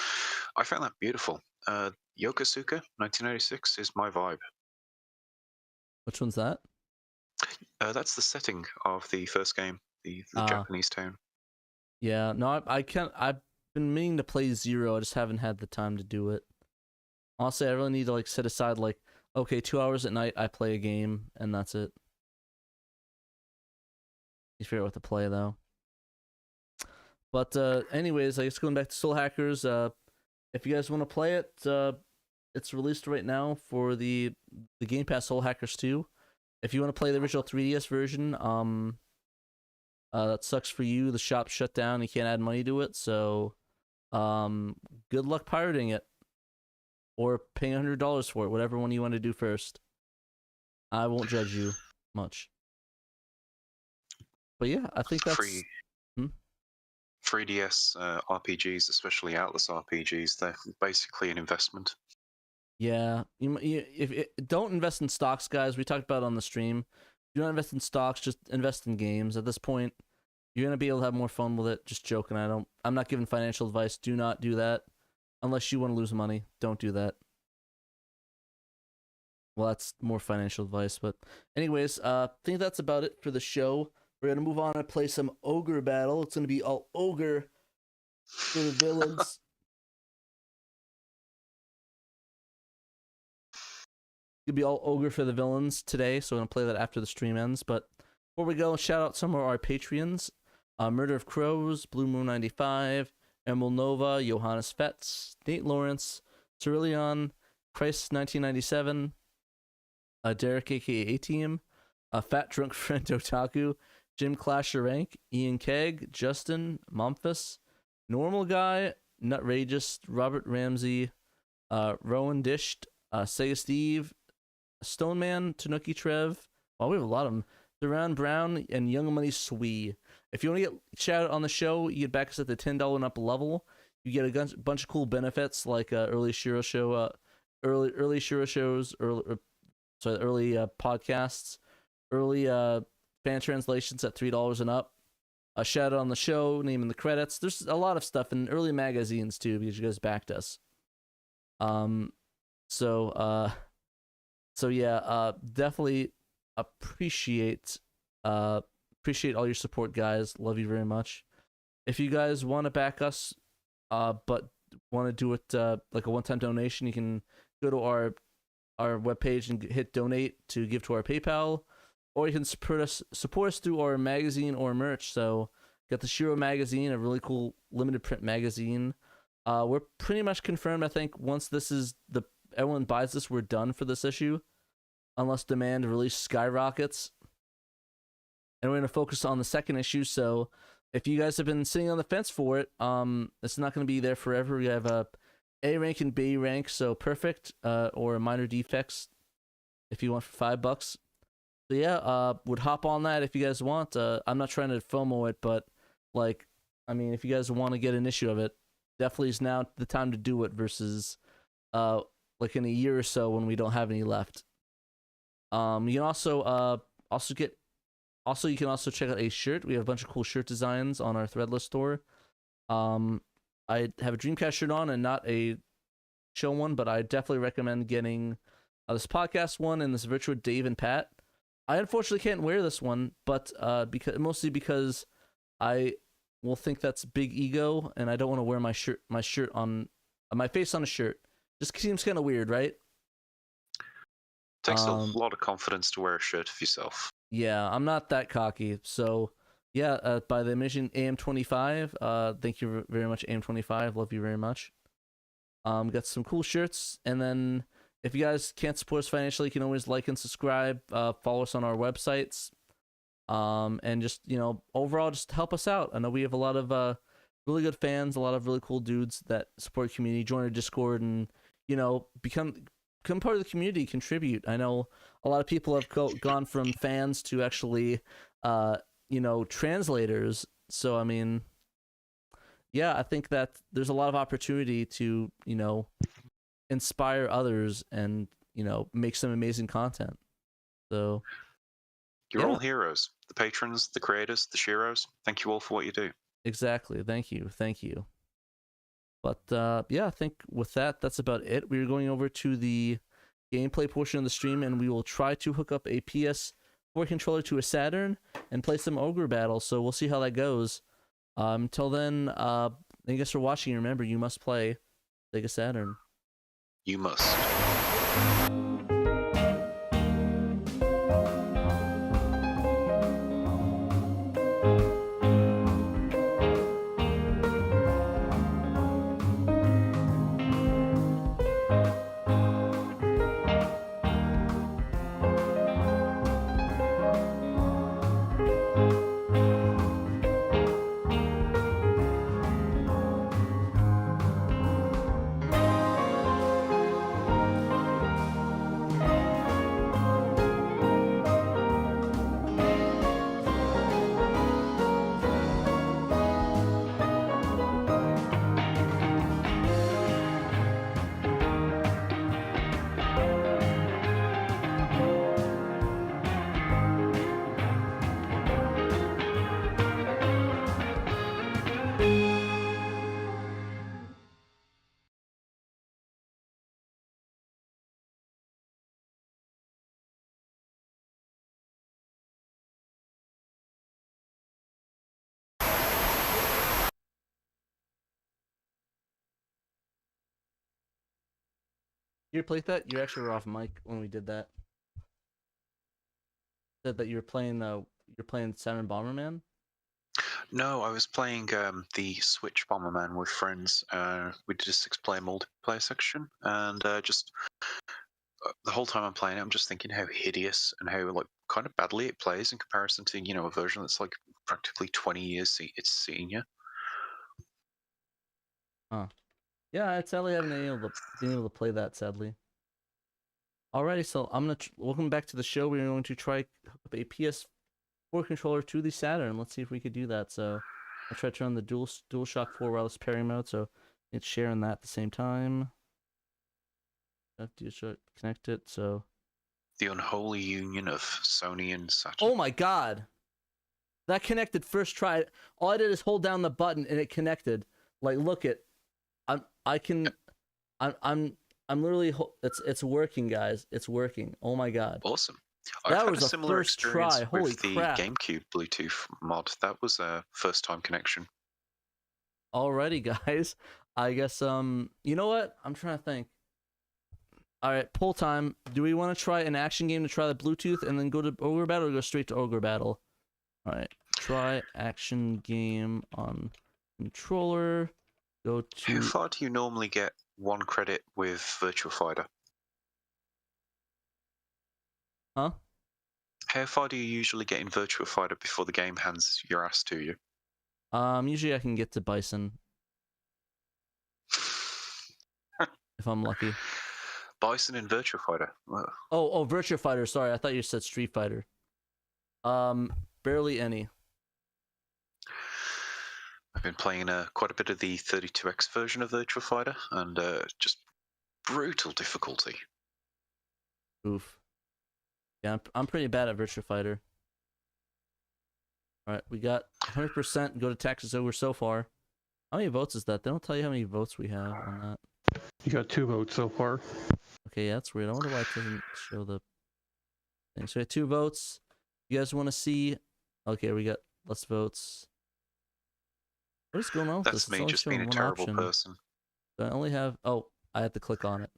[SPEAKER 4] I found that beautiful. Yokosuka 1986 is my vibe.
[SPEAKER 2] Which one's that?
[SPEAKER 4] That's the setting of the first game, the Japanese town.
[SPEAKER 2] Yeah, no, I can't. I've been meaning to play Zero. I just haven't had the time to do it. Honestly, I really need to like set aside like, okay, 2 hours at night I play a game and that's it. You figure out what to play though. But anyways, I guess going back to Soul Hackers, if you guys want to play it, it's released right now for the Game Pass Soul Hackers 2. If you want to play the original 3DS version, that sucks for you. The shop shut down. You can't add money to it, so good luck pirating it. Or paying $100 for it, whatever one you want to do first. I won't judge you much. But yeah, I think that's...
[SPEAKER 4] Free 3DS RPGs, especially Atlas RPGs, they're basically an investment.
[SPEAKER 2] Yeah, don't invest in stocks, guys. We talked about it on the stream. Do not invest in stocks, just invest in games. At this point, you're going to be able to have more fun with it. Just joking. I'm not giving financial advice. Do not do that. Unless you want to lose money, don't do that. Well, that's more financial advice, but anyways, I think that's about it for the show. We're going to move on and play some Ogre Battle. It's going to be all Ogre for the villains. It'll be all Ogre for the villains today, so I'm going to play that after the stream ends. But before we go, shout out some of our Patreons. Murder of Crows, Blue Moon 95, Emerald Nova, Johannes Fetz, Nate Lawrence, Cerulean, Christ 1997, Derek aka A-Team, Fat Drunk Friend Otaku, Jim Clasher Rank, Ian Keg, Justin, Momphis, Normal Guy, Nutrageous, Robert Ramsey, Rowan Dished, Sega Steve, Stoneman, Tanuki Trev. Oh, we have a lot of them. Duran Brown and Young Money Swee. If you want to get shouted on the show, you get back us at the $10 and up level. You get a bunch of cool benefits like early SHIRO show, early SHIRO shows, early podcasts, early fan translations at $3 and up. A shout out on the show, name in the credits. There's a lot of stuff in early magazines too because you guys backed us. So yeah, definitely appreciate all your support, guys. Love you very much. If you guys want to back us, but want to do it like a one-time donation, you can go to our webpage and hit donate to give to our PayPal, or you can support us through our magazine or merch. So got the SHIRO magazine, a really cool limited print magazine. We're pretty much confirmed. I think once everyone buys this, we're done for this issue, unless demand release skyrockets. And we're going to focus on the second issue. So if you guys have been sitting on the fence for it, it's not going to be there forever. We have A rank and B rank, so perfect, or minor defects if you want for $5. So yeah, would hop on that if you guys want. I'm not trying to FOMO it, but like, I mean, if you guys want to get an issue of it, definitely is now the time to do it versus like in a year or so when we don't have any left. You can also you can also check out a shirt. We have a bunch of cool shirt designs on our Threadless store. I have a Dreamcast shirt on and not a show one, but I definitely recommend getting this podcast one and this Virtual Dave and Pat. I unfortunately can't wear this one, but mostly because I will think that's big ego, and I don't want to wear my shirt on my face on a shirt. Just seems kind of weird, right?
[SPEAKER 4] Takes a lot of confidence to wear a shirt of yourself.
[SPEAKER 2] Yeah, I'm not that cocky. So, yeah, by the mission AM25, thank you very much, AM25. Love you very much. Got some cool shirts, and then if you guys can't support us financially, you can always like and subscribe, follow us on our websites, and just, you know, overall, just help us out. I know we have a lot of really good fans, a lot of really cool dudes that support the community. Join our Discord and, you know, become part of the community, contribute. I know a lot of people have gone from fans to actually, you know, translators. So, I mean, yeah, I think that there's a lot of opportunity to, you know, inspire others and, you know, make some amazing content. So,
[SPEAKER 4] You're
[SPEAKER 2] yeah.
[SPEAKER 4] all heroes. The patrons, the creators, the Shiros. Thank you all for what you do.
[SPEAKER 2] Exactly. Thank you. But yeah, I think with that, that's about it. We're going over to the gameplay portion of the stream, and we will try to hook up a PS4 controller to a Saturn and play some Ogre battles. So we'll see how that goes. Until then, thank you guys for watching. Remember, you must play Sega Saturn.
[SPEAKER 4] You must.
[SPEAKER 2] You played that? You actually were off mic when we did that. Said that you were playing Saturn Bomberman.
[SPEAKER 4] No, I was playing the Switch Bomberman with friends. We did a 6-player multiplayer section, and just the whole time I'm playing it, I'm just thinking how hideous and how like kind of badly it plays in comparison to, you know, a version that's like practically 20 years its senior.
[SPEAKER 2] Huh. Yeah, I sadly haven't been able to play that, sadly. Alrighty, so I'm gonna welcome back to the show. We're going to try hook up a PS4 controller to the Saturn. Let's see if we could do that. So I'll try to turn on the DualShock 4 wireless pairing mode, so it's sharing that at the same time. DualShock connect it, so
[SPEAKER 4] The unholy union of Sony and Saturn.
[SPEAKER 2] oh my god! That connected first try. All I did is hold down the button and it connected. Like, look it. I'm literally, it's working, guys. It's working. Oh my god.
[SPEAKER 4] Awesome.
[SPEAKER 2] That
[SPEAKER 4] I've had
[SPEAKER 2] was
[SPEAKER 4] a
[SPEAKER 2] a
[SPEAKER 4] similar
[SPEAKER 2] first
[SPEAKER 4] experience
[SPEAKER 2] try. Holy
[SPEAKER 4] with the
[SPEAKER 2] crap.
[SPEAKER 4] GameCube Bluetooth mod. That was a first-time connection.
[SPEAKER 2] Alrighty, guys. I guess, you know what? I'm trying to think. Alright, poll time. Do we want to try an action game to try the Bluetooth and then go to Ogre Battle, or go straight to Ogre Battle? Alright, try action game on controller. Go to...
[SPEAKER 4] How far do you normally get 1 credit with Virtua Fighter?
[SPEAKER 2] Huh?
[SPEAKER 4] How far do you usually get in Virtua Fighter before the game hands your ass to you?
[SPEAKER 2] Usually I can get to Bison if I'm lucky.
[SPEAKER 4] Bison in Virtua Fighter.
[SPEAKER 2] Oh, Virtua Fighter. Sorry, I thought you said Street Fighter. Barely any.
[SPEAKER 4] I've been playing quite a bit of the 32X version of Virtua Fighter, and just brutal difficulty.
[SPEAKER 2] Oof. Yeah, I'm pretty bad at Virtua Fighter. All right, we got 100% go to Texas Ogre so far. How many votes is that? They don't tell you how many votes we have on that.
[SPEAKER 1] You got 2 votes so far.
[SPEAKER 2] Okay, yeah, that's weird. I wonder why it doesn't show the thing. So we have 2 votes. You guys want to see? Okay, we got less votes. What is going on with
[SPEAKER 4] That's
[SPEAKER 2] this? It's
[SPEAKER 4] me
[SPEAKER 2] only
[SPEAKER 4] just
[SPEAKER 2] showing
[SPEAKER 4] being a
[SPEAKER 2] one
[SPEAKER 4] terrible
[SPEAKER 2] option.
[SPEAKER 4] person.
[SPEAKER 2] So I only have... Oh, I have to click on it.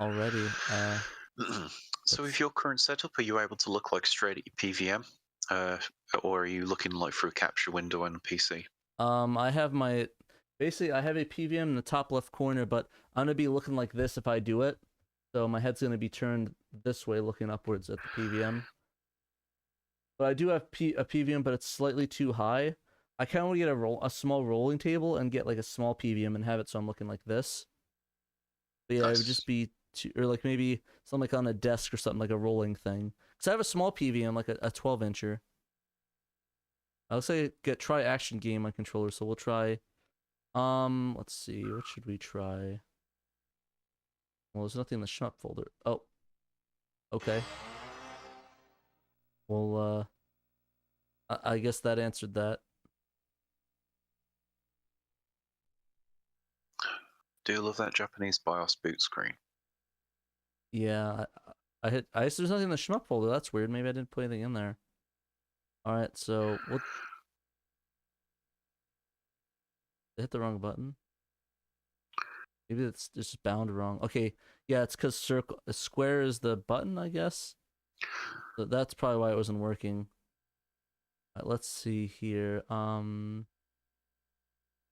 [SPEAKER 2] Already.
[SPEAKER 4] So with your current setup, are you able to look like straight at your PVM? Or are you looking like through a capture window on a PC?
[SPEAKER 2] I have my... Basically, I have a PVM in the top left corner, but I'm going to be looking like this if I do it. So my head's going to be turned this way, looking upwards at the PVM. But I do have a PVM, but it's slightly too high. I kind of want to get a small rolling table and get like a small PVM and have it so I'm looking like this. But yeah,
[SPEAKER 4] Nice.
[SPEAKER 2] it would just be... or like maybe something like on a desk or something, like a rolling thing. Because I have a small PVM, like a 12-incher. I would say try action game on controller, so we'll try... let's see, what should we try? Well, there's nothing in the shop folder. Oh. Okay. Well, I guess that answered that.
[SPEAKER 4] Do love that Japanese BIOS boot screen.
[SPEAKER 2] Yeah, there's nothing in the shmup folder. That's weird. Maybe I didn't put anything in there. All right, so what? I hit the wrong button. Maybe it's just bound wrong. Okay, yeah, it's because square is the button, I guess. So that's probably why it wasn't working. All right, let's see here. What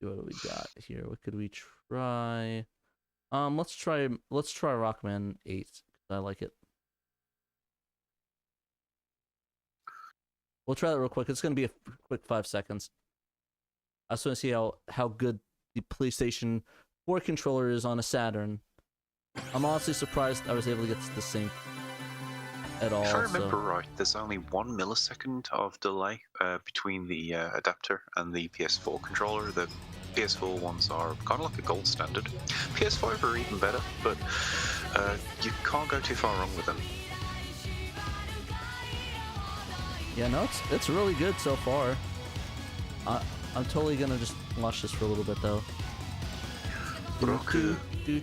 [SPEAKER 2] do we got here? What could we try? Let's try Rockman 8. I like it. We'll try that real quick. It's gonna be a quick 5 seconds. I just want to see how good the PlayStation 4 controller is on a Saturn. I'm honestly surprised I was able to get the sync at all.
[SPEAKER 4] If I remember right, there's only 1 millisecond of delay between the adapter and the PS4 controller. The PS4 ones are kind of like a gold standard. PS5 are even better, but you can't go too far wrong with them.
[SPEAKER 2] Yeah, no, it's really good so far. I'm totally gonna just watch this for a little bit though.
[SPEAKER 4] Roku.
[SPEAKER 2] Do.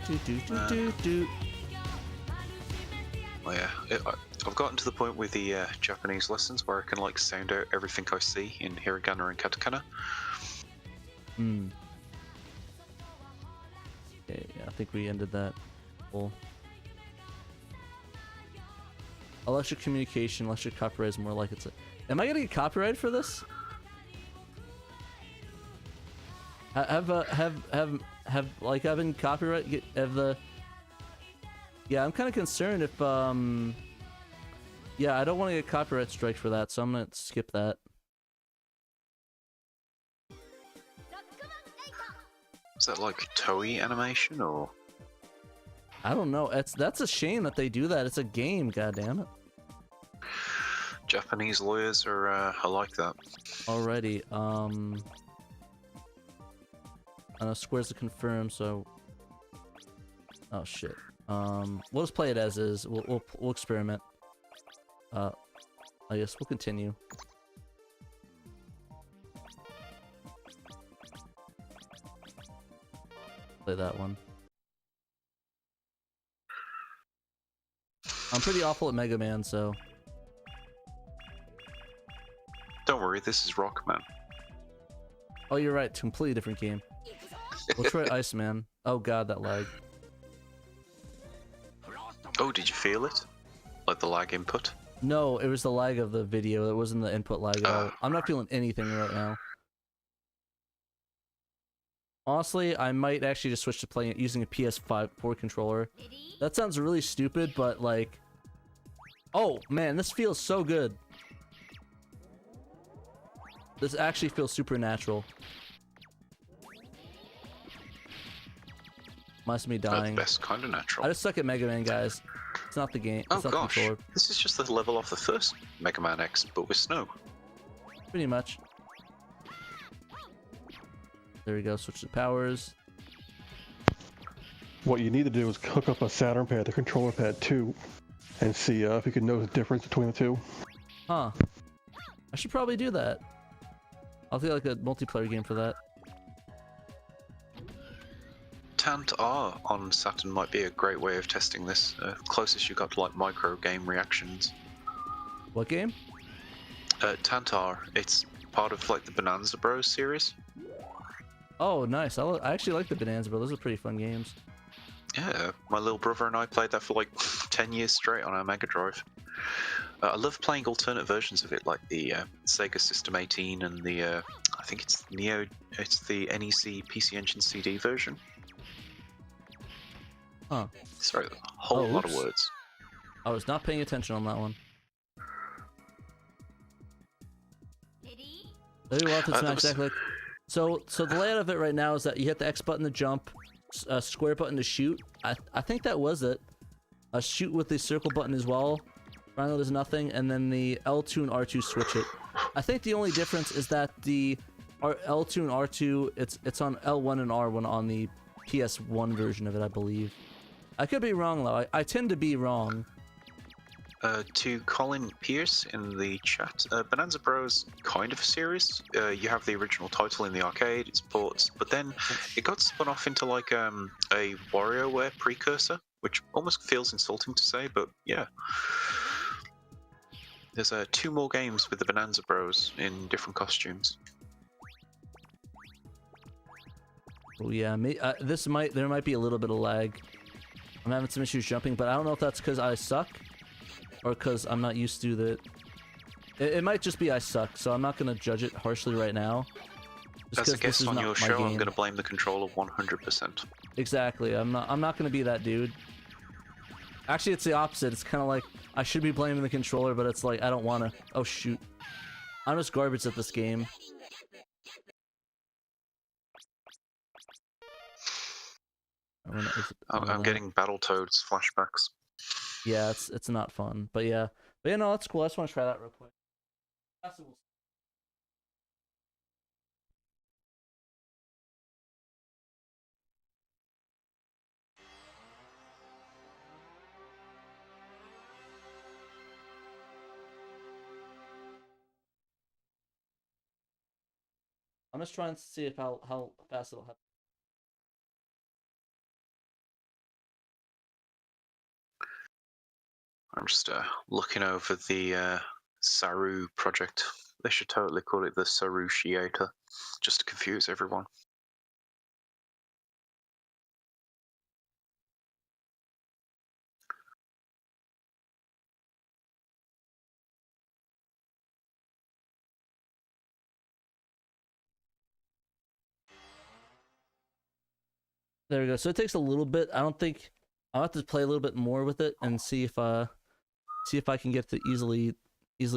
[SPEAKER 4] Oh yeah, I've gotten to the point with the Japanese lessons where I can like sound out everything I see in hiragana and katakana.
[SPEAKER 2] Okay, yeah, I think we ended that. Cool. Electric communication, electric copyright is more like it's a... Am I gonna get copyrighted for this? Have like I've been copyright have the... Yeah, I'm kind of concerned if yeah, I don't want to get copyright strike for that, so I'm gonna skip that.
[SPEAKER 4] Is that like Toei animation or?
[SPEAKER 2] I don't know. That's a shame that they do that. It's a game, goddammit.
[SPEAKER 4] Japanese lawyers are like that.
[SPEAKER 2] Alrighty, I know Square's a confirm, so... Oh shit. We'll just play it as is. We'll experiment. I guess we'll continue. Play that one. I'm pretty awful at Mega Man, so...
[SPEAKER 4] Don't worry, this is Rockman.
[SPEAKER 2] Oh, you're right. Completely different game. We'll try Iceman. Oh god, that lag.
[SPEAKER 4] Oh, did you feel it? Like the lag input?
[SPEAKER 2] No, it was the lag of the video. It wasn't the input lag at all. I'm not feeling anything right now. Honestly, I might actually just switch to playing it using a PS4 controller. That sounds really stupid, but like, Oh man, this feels so good. This actually feels supernatural. Reminds me
[SPEAKER 4] The
[SPEAKER 2] dying.
[SPEAKER 4] best kind of natural.
[SPEAKER 2] I just suck at Mega Man, guys. It's not the game.
[SPEAKER 4] Oh
[SPEAKER 2] It's not the
[SPEAKER 4] gosh,
[SPEAKER 2] controller.
[SPEAKER 4] this is just the level off the first Mega Man X, but with snow.
[SPEAKER 2] Pretty much. There we go. Switch the powers.
[SPEAKER 1] What you need to do is hook up a Saturn pad to controller pad 2 and see if you can know the difference between the two.
[SPEAKER 2] Huh. I should probably do that. I'll do like a multiplayer game for that.
[SPEAKER 4] Tant R on Saturn might be a great way of testing this. Closest you got to like micro game reactions.
[SPEAKER 2] What game?
[SPEAKER 4] Tant R, it's part of like the Bonanza Bros series.
[SPEAKER 2] Oh, nice. I actually like the Bonanza, but those are pretty fun games.
[SPEAKER 4] Yeah, my little brother and I played that for like 10 years straight on our Mega Drive. I love playing alternate versions of it, like the Sega System 18 and the, I think it's Neo, it's the NEC PC Engine CD version.
[SPEAKER 2] Huh.
[SPEAKER 4] Sorry, a whole lot of
[SPEAKER 2] oops.
[SPEAKER 4] words.
[SPEAKER 2] I was not paying attention on that one. Maybe we'll have to smash that click. So the layout of it right now is that you hit the X button to jump, square button to shoot. I think that was it. Shoot with the circle button as well. Finally, there's nothing, and then the L2 and R2 switch it. I think the only difference is that the L2 and R2 it's on L1 and R1 on the PS1 version of it, I believe. I could be wrong though. I tend to be wrong.
[SPEAKER 4] To Colin Pierce in the chat, Bonanza Bros kind of a series. You have the original title in the arcade, it's ports, but then it got spun off into like a WarioWare precursor, which almost feels insulting to say, but yeah. There's 2 more games with the Bonanza Bros in different costumes.
[SPEAKER 2] Oh yeah, there might be a little bit of lag. I'm having some issues jumping, but I don't know if that's because I suck or because I'm not used to the. It might just be I suck, so I'm not gonna judge it harshly right now.
[SPEAKER 4] As a guest on your show, I'm gonna blame the controller 100%.
[SPEAKER 2] Exactly. I'm not gonna be that dude. Actually, it's the opposite. It's kind of like I should be blaming the controller, but it's like I don't wanna. Oh shoot! I'm just garbage at this game.
[SPEAKER 4] I'm getting Battletoads flashbacks.
[SPEAKER 2] Yeah, it's not fun, but yeah, no, that's cool. I just want to try that real quick. I'm just trying to see if how fast it'll happen.
[SPEAKER 4] I'm just looking over the Saru project. They should totally call it the Sarushiator, just to confuse everyone.
[SPEAKER 2] There we go. So it takes a little bit. I don't think I'll have to play a little bit more with it and see if I can get to easily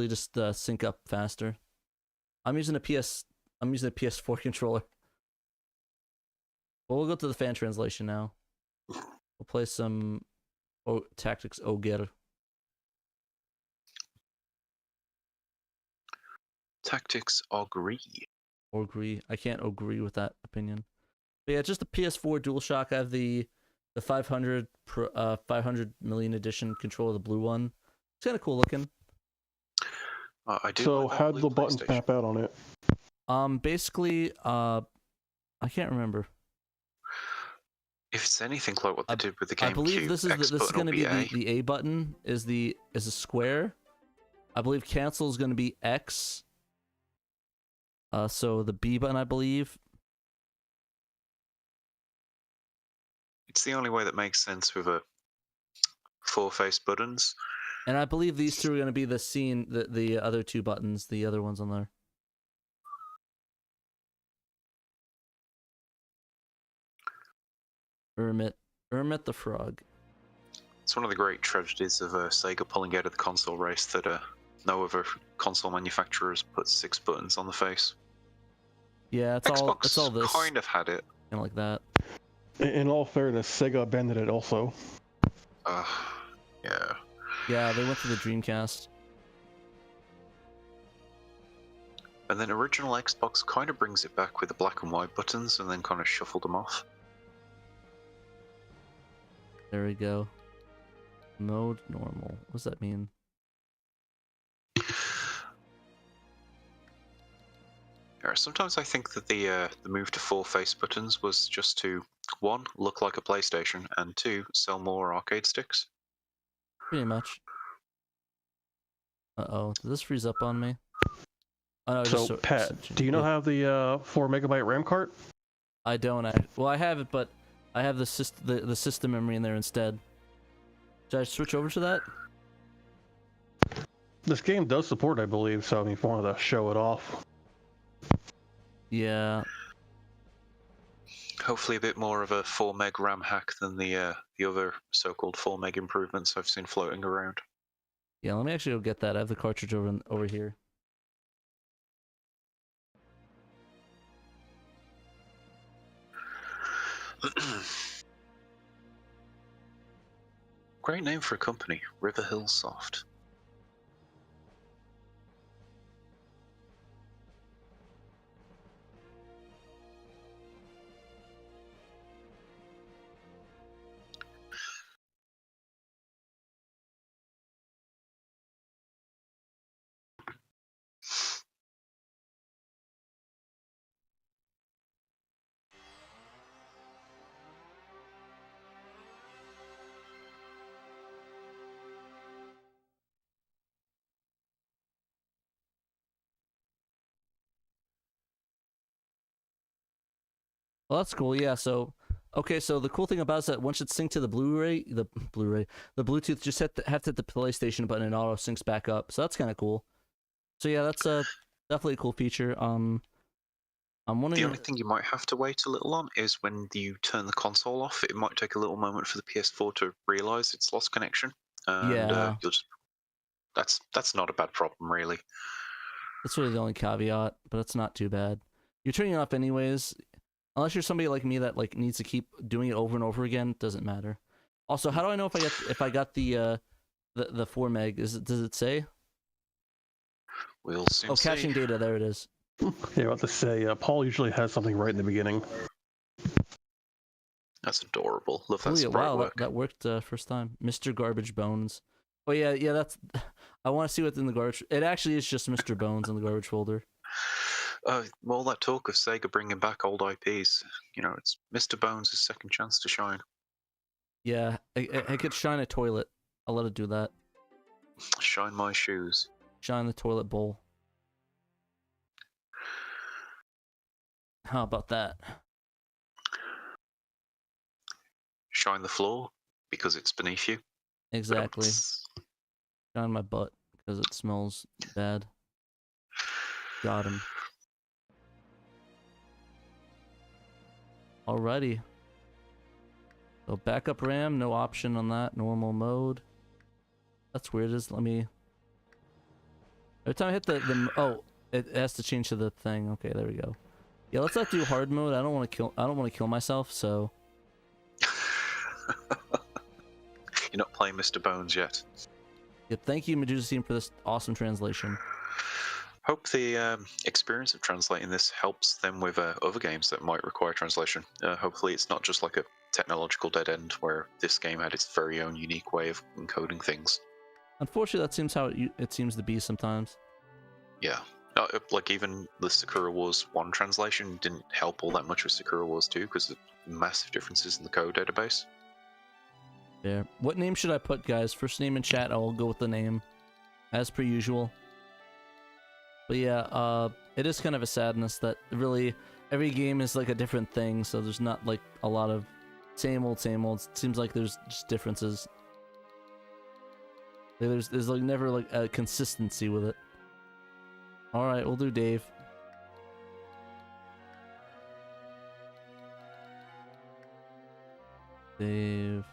[SPEAKER 2] just sync up faster. I'm using a PS4 controller. Well, we'll go to the fan translation now. We'll play some Tactics Ogre.
[SPEAKER 4] Tactics Ogre.
[SPEAKER 2] Ogre. I can't agree with that opinion. But yeah, just the PS4 DualShock. I have the 500 million edition controller, the blue one. It's kind of cool looking.
[SPEAKER 4] I do.
[SPEAKER 1] So
[SPEAKER 4] like
[SPEAKER 1] how did the buttons map out on it?
[SPEAKER 2] Basically, I can't remember.
[SPEAKER 4] If it's anything like what they did with the GameCube,
[SPEAKER 2] I believe this is going to be the A button is a square. I believe cancel is going to be X. So the B button, I believe.
[SPEAKER 4] It's the only way that makes sense with a 4-face buttons.
[SPEAKER 2] And I believe these two are going to be the other 2 buttons, the other ones on there. Ermit the frog.
[SPEAKER 4] It's one of the great tragedies of Sega pulling out of the console race that no other console manufacturers put 6 buttons on the face.
[SPEAKER 2] Yeah,
[SPEAKER 4] Xbox
[SPEAKER 2] it's all this
[SPEAKER 4] kind of had it.
[SPEAKER 2] kind of like that.
[SPEAKER 1] In all fairness, Sega abandoned it also.
[SPEAKER 4] Yeah.
[SPEAKER 2] Yeah, they went to the Dreamcast.
[SPEAKER 4] And then original Xbox kind of brings it back with the black and white buttons and then kind of shuffled them off.
[SPEAKER 2] There we go. Mode normal. What does that mean?
[SPEAKER 4] Yeah, sometimes I think that the move to 4 face buttons was just to, 1, look like a PlayStation, and 2, sell more arcade sticks.
[SPEAKER 2] Pretty much. Uh-oh. Did this freeze up on me? Oh, no,
[SPEAKER 1] So, Pat, do you not have the 4 megabyte RAM card?
[SPEAKER 2] I don't. Well, I have it, but I have the system memory in there instead. Should I switch over to that?
[SPEAKER 1] This game does support, I believe, so I mean, if you wanted to show it off.
[SPEAKER 2] Yeah.
[SPEAKER 4] Hopefully a bit more of a 4 meg RAM hack than the other so-called 4 meg improvements I've seen floating around.
[SPEAKER 2] Yeah, let me actually go get that. I have the cartridge over here.
[SPEAKER 4] Great name for a company, River Hill Soft.
[SPEAKER 2] Well, that's cool. Yeah. So, okay. So the cool thing about it is that once it's synced to the the Bluetooth just have to hit the PlayStation button and it auto syncs back up. So that's kind of cool. So yeah, that's definitely a cool feature. I'm wondering.
[SPEAKER 4] The only thing you might have to wait a little on is when you turn the console off. It might take a little moment for the PS4 to realize it's lost connection, and
[SPEAKER 2] Yeah.
[SPEAKER 4] you'll just that's not a bad problem, really.
[SPEAKER 2] That's really the only caveat, but it's not too bad. You're turning it off anyways, unless you're somebody like me that like needs to keep doing it over and over again. It doesn't matter. Also, how do I know if I got the 4 meg? Does it say?
[SPEAKER 4] We'll soon
[SPEAKER 2] Oh,
[SPEAKER 4] see.
[SPEAKER 2] caching data. There it is.
[SPEAKER 1] Yeah, about to say, Paul usually has something right in the beginning.
[SPEAKER 4] That's adorable. Love that
[SPEAKER 2] Oh yeah,
[SPEAKER 4] sprite
[SPEAKER 2] wow,
[SPEAKER 4] work.
[SPEAKER 2] that worked first time. Mr. Garbage Bones. Oh yeah, that's. I want to see what's in the garbage. It actually is just Mr. Bones in the garbage folder.
[SPEAKER 4] All that talk of Sega bringing back old IPs, it's Mr. Bones' second chance to shine.
[SPEAKER 2] Yeah, I could shine a toilet. I'll let it do that.
[SPEAKER 4] Shine my shoes.
[SPEAKER 2] Shine the toilet bowl. How about that?
[SPEAKER 4] Shine the floor because it's beneath you.
[SPEAKER 2] Exactly. Shine my butt because it smells bad. Got him. Alrighty. So backup RAM, no option on that. Normal mode. That's weird. Let me. Every time I hit oh, it has to change to the thing. Okay, there we go. Yeah, let's not do hard mode. I don't want to kill myself. So.
[SPEAKER 4] You're not playing Mr. Bones yet.
[SPEAKER 2] Yeah, thank you, Medusa Team, for this awesome translation.
[SPEAKER 4] Hope the experience of translating this helps them with other games that might require translation. Hopefully it's not just like a technological dead end where this game had its very own unique way of encoding things.
[SPEAKER 2] Unfortunately, that seems how it seems to be sometimes.
[SPEAKER 4] Yeah. Like even the Sakura Wars 1 translation didn't help all that much with Sakura Wars 2 because of massive differences in the code database.
[SPEAKER 2] There. What name should I put, guys? First name in chat, I'll go with the name. As per usual. But yeah, it is kind of a sadness that really every game is like a different thing, so there's not like a lot of same old, same old. It seems like there's just differences. There's like never like a consistency with it. Alright, we'll do Dave. Dave.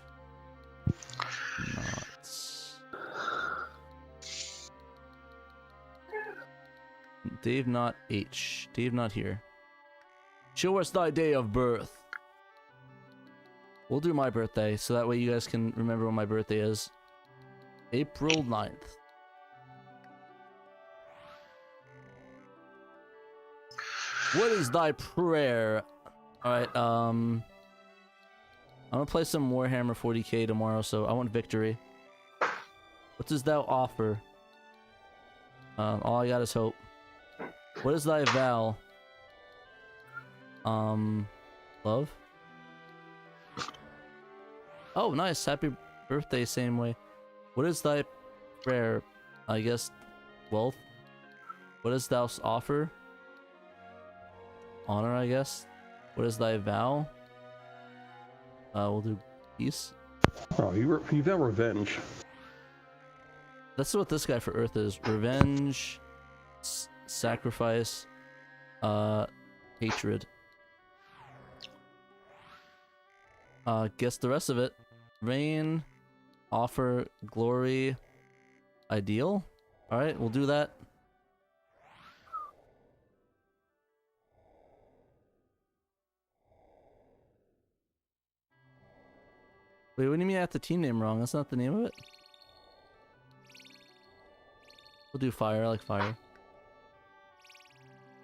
[SPEAKER 2] Dave not H. Dave not here. Show us thy day of birth. We'll do my birthday, so that way you guys can remember when my birthday is. April 9th. What is thy prayer? Alright, I'm gonna play some Warhammer 40k tomorrow, so I want victory. What does thou offer? All I got is hope. What is thy vow? Love? Oh, nice. Happy birthday, same way. What is thy prayer? I guess wealth. What does thou offer? Honor, I guess. What is thy vow? We'll do peace.
[SPEAKER 1] Oh, you got revenge.
[SPEAKER 2] That's what this guy for Earth is. Revenge, sacrifice, hatred. Guess the rest of it. Reign, offer, glory, ideal. Alright, we'll do that. Wait, what do you mean I have the team name wrong? That's not the name of it? We'll do fire, I like fire.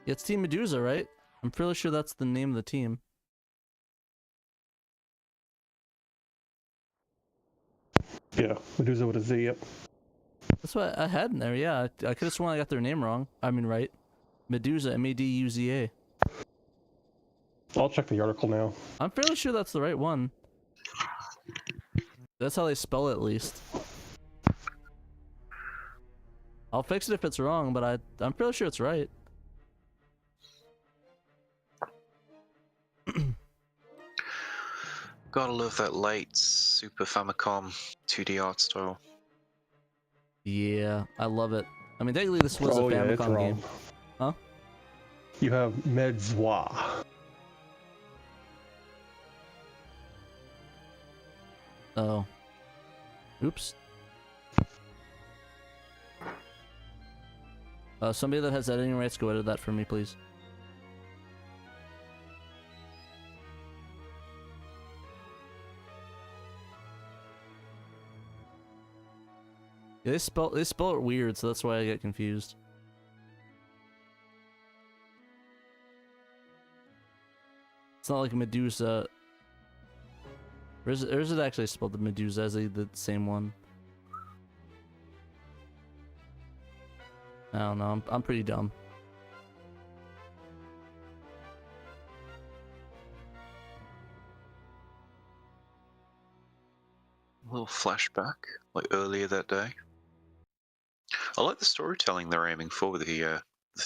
[SPEAKER 2] Yeah, it's Team Medusa, right? I'm fairly sure that's the name of the team.
[SPEAKER 1] Yeah, Medusa with a Z, yep.
[SPEAKER 2] That's what I had in there, yeah. I could have sworn I got their name wrong. I mean, right. Medusa, M-A-D-U-Z-A.
[SPEAKER 1] I'll check the article now.
[SPEAKER 2] I'm fairly sure that's the right one. That's how they spell it, at least. I'll fix it if it's wrong, but I'm fairly sure it's right.
[SPEAKER 4] Gotta love that late Super Famicom 2D art style.
[SPEAKER 2] Yeah, I love it. I mean, technically this was a
[SPEAKER 1] Oh, yeah, it's
[SPEAKER 2] Famicom
[SPEAKER 1] wrong.
[SPEAKER 2] game. Huh?
[SPEAKER 1] You have Medzwa.
[SPEAKER 2] Oh. Oops. Somebody that has editing rights, go edit that for me, please. Yeah, they spell it weird, so that's why I get confused. It's not like Medusa. Or is it actually spelled the Medusa as the same one? I don't know. I'm pretty dumb.
[SPEAKER 4] A little flashback, like earlier that day. I like the storytelling they're aiming for with the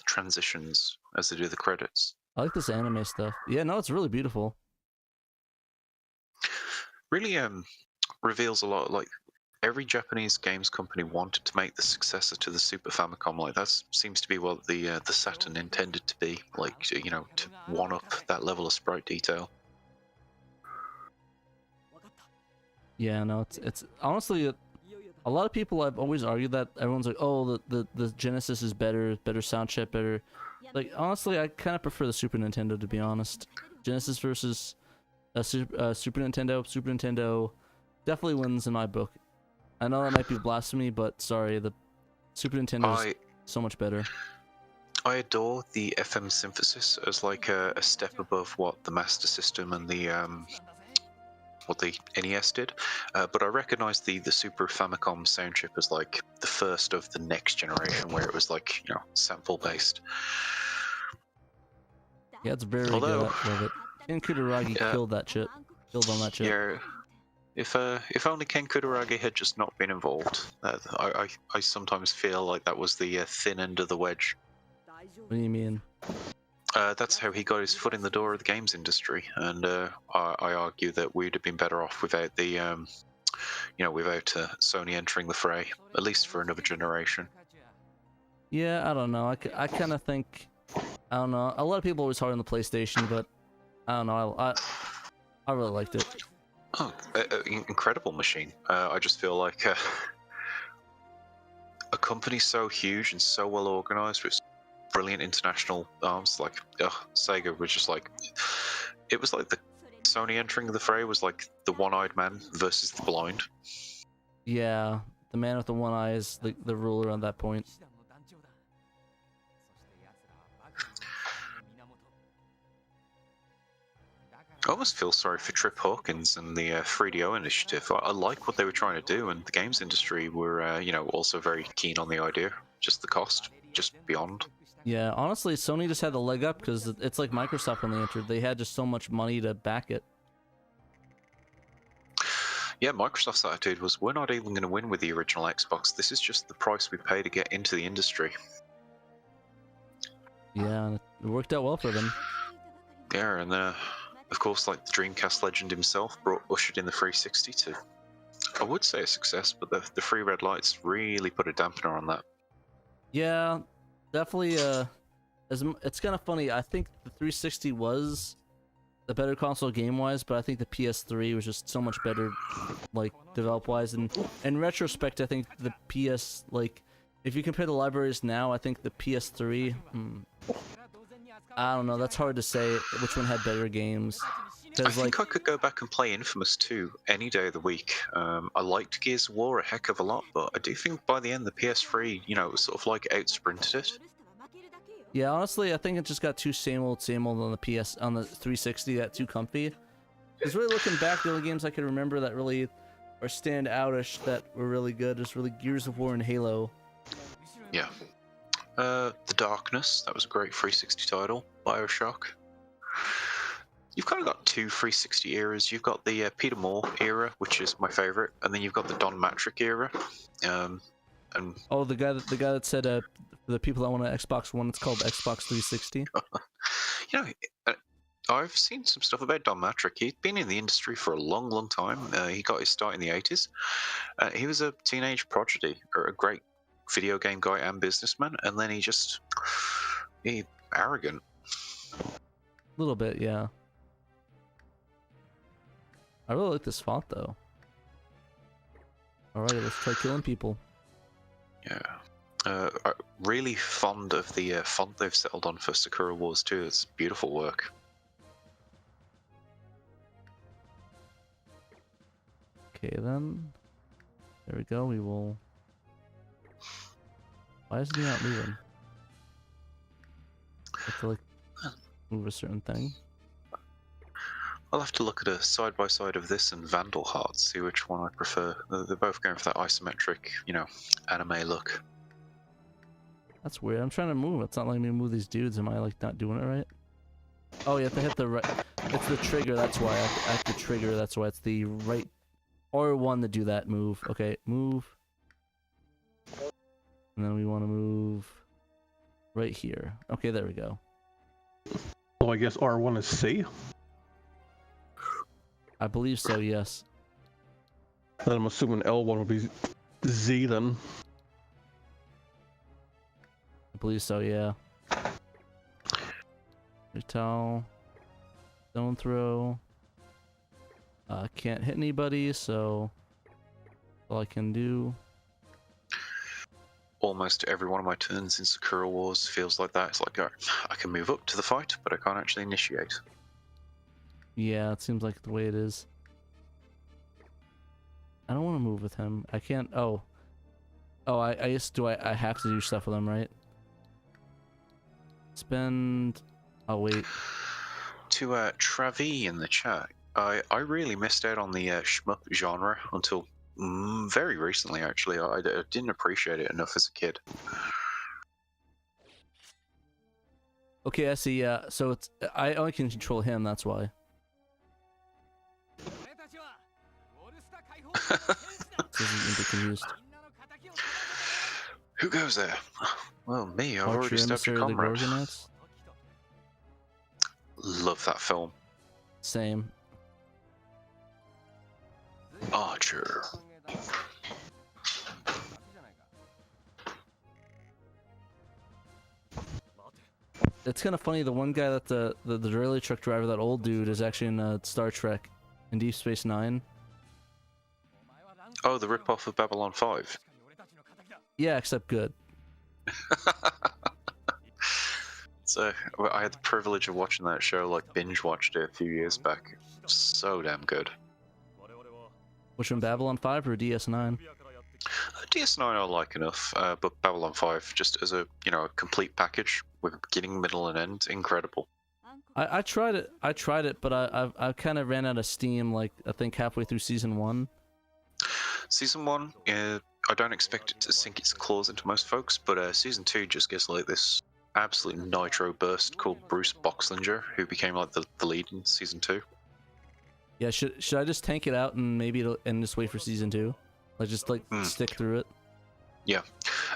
[SPEAKER 4] transitions as they do the credits.
[SPEAKER 2] I like this anime stuff. Yeah, no, it's really beautiful.
[SPEAKER 4] Really reveals a lot. Like every Japanese games company wanted to make the successor to the Super Famicom. Like that seems to be what the Saturn intended to be. Like, you know, to one up that level of sprite detail.
[SPEAKER 2] Yeah, no, it's honestly a lot of people I've always argued that everyone's like, oh, the Genesis is better sound chip, better. Like honestly, I kind of prefer the Super Nintendo, to be honest. Genesis versus Super Nintendo. Super Nintendo definitely wins in my book. I know that might be blasphemy, but sorry, the Super Nintendo is so much better.
[SPEAKER 4] I adore the FM synthesis as like a step above what the Master System and the what the NES did, but I recognize the Super Famicom sound chip as like the first of the next generation, where it was like, you know, sample based.
[SPEAKER 2] Yeah, it's very good. I love it. Ken Kutaragi killed that chip. Killed on that chip.
[SPEAKER 4] Yeah. If only Ken Kutaragi had just not been involved. I sometimes feel like that was the thin end of the wedge.
[SPEAKER 2] What do you mean?
[SPEAKER 4] That's how he got his foot in the door of the games industry, and I argue that we'd have been better off without the, you know, without Sony entering the fray, at least for another generation.
[SPEAKER 2] Yeah, I don't know. I kind of think, I don't know. A lot of people always hard on the PlayStation, but I don't know. I really liked it.
[SPEAKER 4] Oh, incredible machine. I just feel like a company so huge and so well organized with brilliant international arms. Like, Sega was just like, it was like the Sony entering the fray was like the one-eyed man versus the blind.
[SPEAKER 2] Yeah, the man with the one eye is the ruler on that point.
[SPEAKER 4] I almost feel sorry for Trip Hawkins and the 3DO initiative. I like what they were trying to do, and the games industry were, also very keen on the idea. Just the cost, just beyond.
[SPEAKER 2] Yeah, honestly, Sony just had the leg up because it's like Microsoft when they entered. They had just so much money to back it.
[SPEAKER 4] Yeah, Microsoft's attitude was, we're not even going to win with the original Xbox. This is just the price we pay to get into the industry.
[SPEAKER 2] Yeah, and it worked out well for them.
[SPEAKER 4] Yeah, and of course, like the Dreamcast legend himself ushered in the 360 to, I would say, a success, but the free red lights really put a dampener on that.
[SPEAKER 2] Yeah, definitely. It's kind of funny. I think the 360 was the better console game-wise, but I think the PS3 was just so much better, like develop-wise. And in retrospect, I think the PS, like, if you compare the libraries now, I think the PS3. I don't know. That's hard to say which one had better games.
[SPEAKER 4] I think I could go back and play Infamous 2 any day of the week. I liked Gears of War a heck of a lot, but I do think by the end the PS3, sort of like out-sprinted it.
[SPEAKER 2] Yeah, honestly, I think it just got too same old on the on the 360. Got too comfy. Because really looking back, the only games I can remember that really are stand outish that were really good is really Gears of War and Halo.
[SPEAKER 4] Yeah. The Darkness, that was a great 360 title. Bioshock. You've kind of got two 360 eras. You've got the Peter Moore era, which is my favorite, and then you've got the Don Matrick era.
[SPEAKER 2] Oh, the guy that said for the people that want an Xbox One, it's called Xbox 360.
[SPEAKER 4] I've seen some stuff about Don Matrick. He'd been in the industry for a long, long time. He got his start in the 80s. He was a teenage prodigy, or a great video game guy and businessman, and then he arrogant.
[SPEAKER 2] A little bit, yeah. I really like this font, though. Alright, let's try killing people.
[SPEAKER 4] Yeah. I'm really fond of the font they've settled on for Sakura Wars 2. It's beautiful work.
[SPEAKER 2] Okay, then. There we go, we will... Why isn't he not moving? I have to, like, move a certain thing.
[SPEAKER 4] I'll have to look at a side-by-side of this and Vandal Heart, see which one I prefer. They're both going for that isometric, anime look.
[SPEAKER 2] That's weird. I'm trying to move. It's not letting me move these dudes. Am I, like, not doing it right? Oh, you have to hit the right... It's the trigger, that's why. I have to trigger, that's why. It's the right... R1 to do that move. Okay, move. And then we want to move... right here. Okay, there we go.
[SPEAKER 1] So I guess R1 is C?
[SPEAKER 2] I believe so, yes.
[SPEAKER 1] Then I'm assuming L1 would be Z then.
[SPEAKER 2] I believe so, yeah. Retell. Stone throw. Can't hit anybody, so... all I can do...
[SPEAKER 4] Almost every one of my turns in Sakura Wars feels like that. It's like, I can move up to the fight, but I can't actually initiate.
[SPEAKER 2] Yeah, it seems like the way it is. I don't want to move with him. I can't... Oh. Oh, I have to do stuff with him, right? Spend... Oh, wait.
[SPEAKER 4] To Travi in the chat, I really missed out on the shmup genre until very recently, actually. I didn't appreciate it enough as a kid.
[SPEAKER 2] Okay, I see, yeah. So it's... I only can control him, that's why. Confused.
[SPEAKER 4] Who goes there? Well, me. I've already stabbed your comrade. Love that film.
[SPEAKER 2] Same.
[SPEAKER 4] Archer.
[SPEAKER 2] It's kind of funny. The one guy that the rally truck driver, that old dude, is actually in Star Trek, in Deep Space Nine.
[SPEAKER 4] Oh, the ripoff of Babylon 5.
[SPEAKER 2] Yeah, except good.
[SPEAKER 4] So I had the privilege of watching that show, like binge watched it a few years back. So damn good.
[SPEAKER 2] Which one, Babylon 5 or DS9?
[SPEAKER 4] DS9 I like enough, but Babylon 5 just as a a complete package with a beginning, middle, and end, incredible.
[SPEAKER 2] I tried it, but I kind of ran out of steam. Like I think halfway through season 1.
[SPEAKER 4] Season 1, I don't expect it to sink its claws into most folks, but season 2 just gets like this absolute nitro burst called Bruce Boxlinger, who became like the lead in season 2.
[SPEAKER 2] Yeah, should I just tank it out and and just wait for season 2? Like just stick through it.
[SPEAKER 4] Yeah,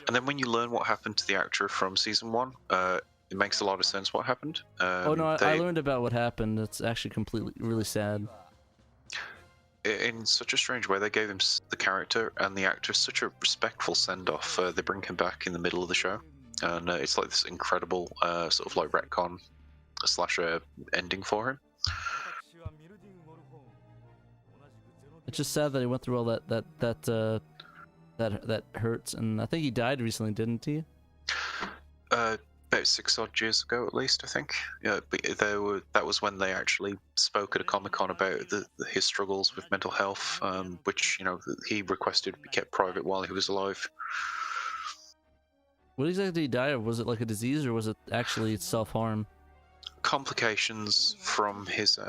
[SPEAKER 4] and then when you learn what happened to the actor from season 1, it makes a lot of sense what happened.
[SPEAKER 2] Oh no, I learned about what happened. It's actually completely really sad.
[SPEAKER 4] In such a strange way, they gave him the character and the actor such a respectful send-off. They bring him back in the middle of the show, and it's like this incredible sort of like retcon / ending for him.
[SPEAKER 2] It's just sad that he went through all that hurts, and I think he died recently, didn't he?
[SPEAKER 4] About 6 odd years ago, at least, I think. Yeah, but that was when they actually spoke at a Comic-Con about his struggles with mental health, which he requested be kept private while he was alive.
[SPEAKER 2] What exactly did he die of? Was it like a disease, or was it actually self-harm?
[SPEAKER 4] Complications from his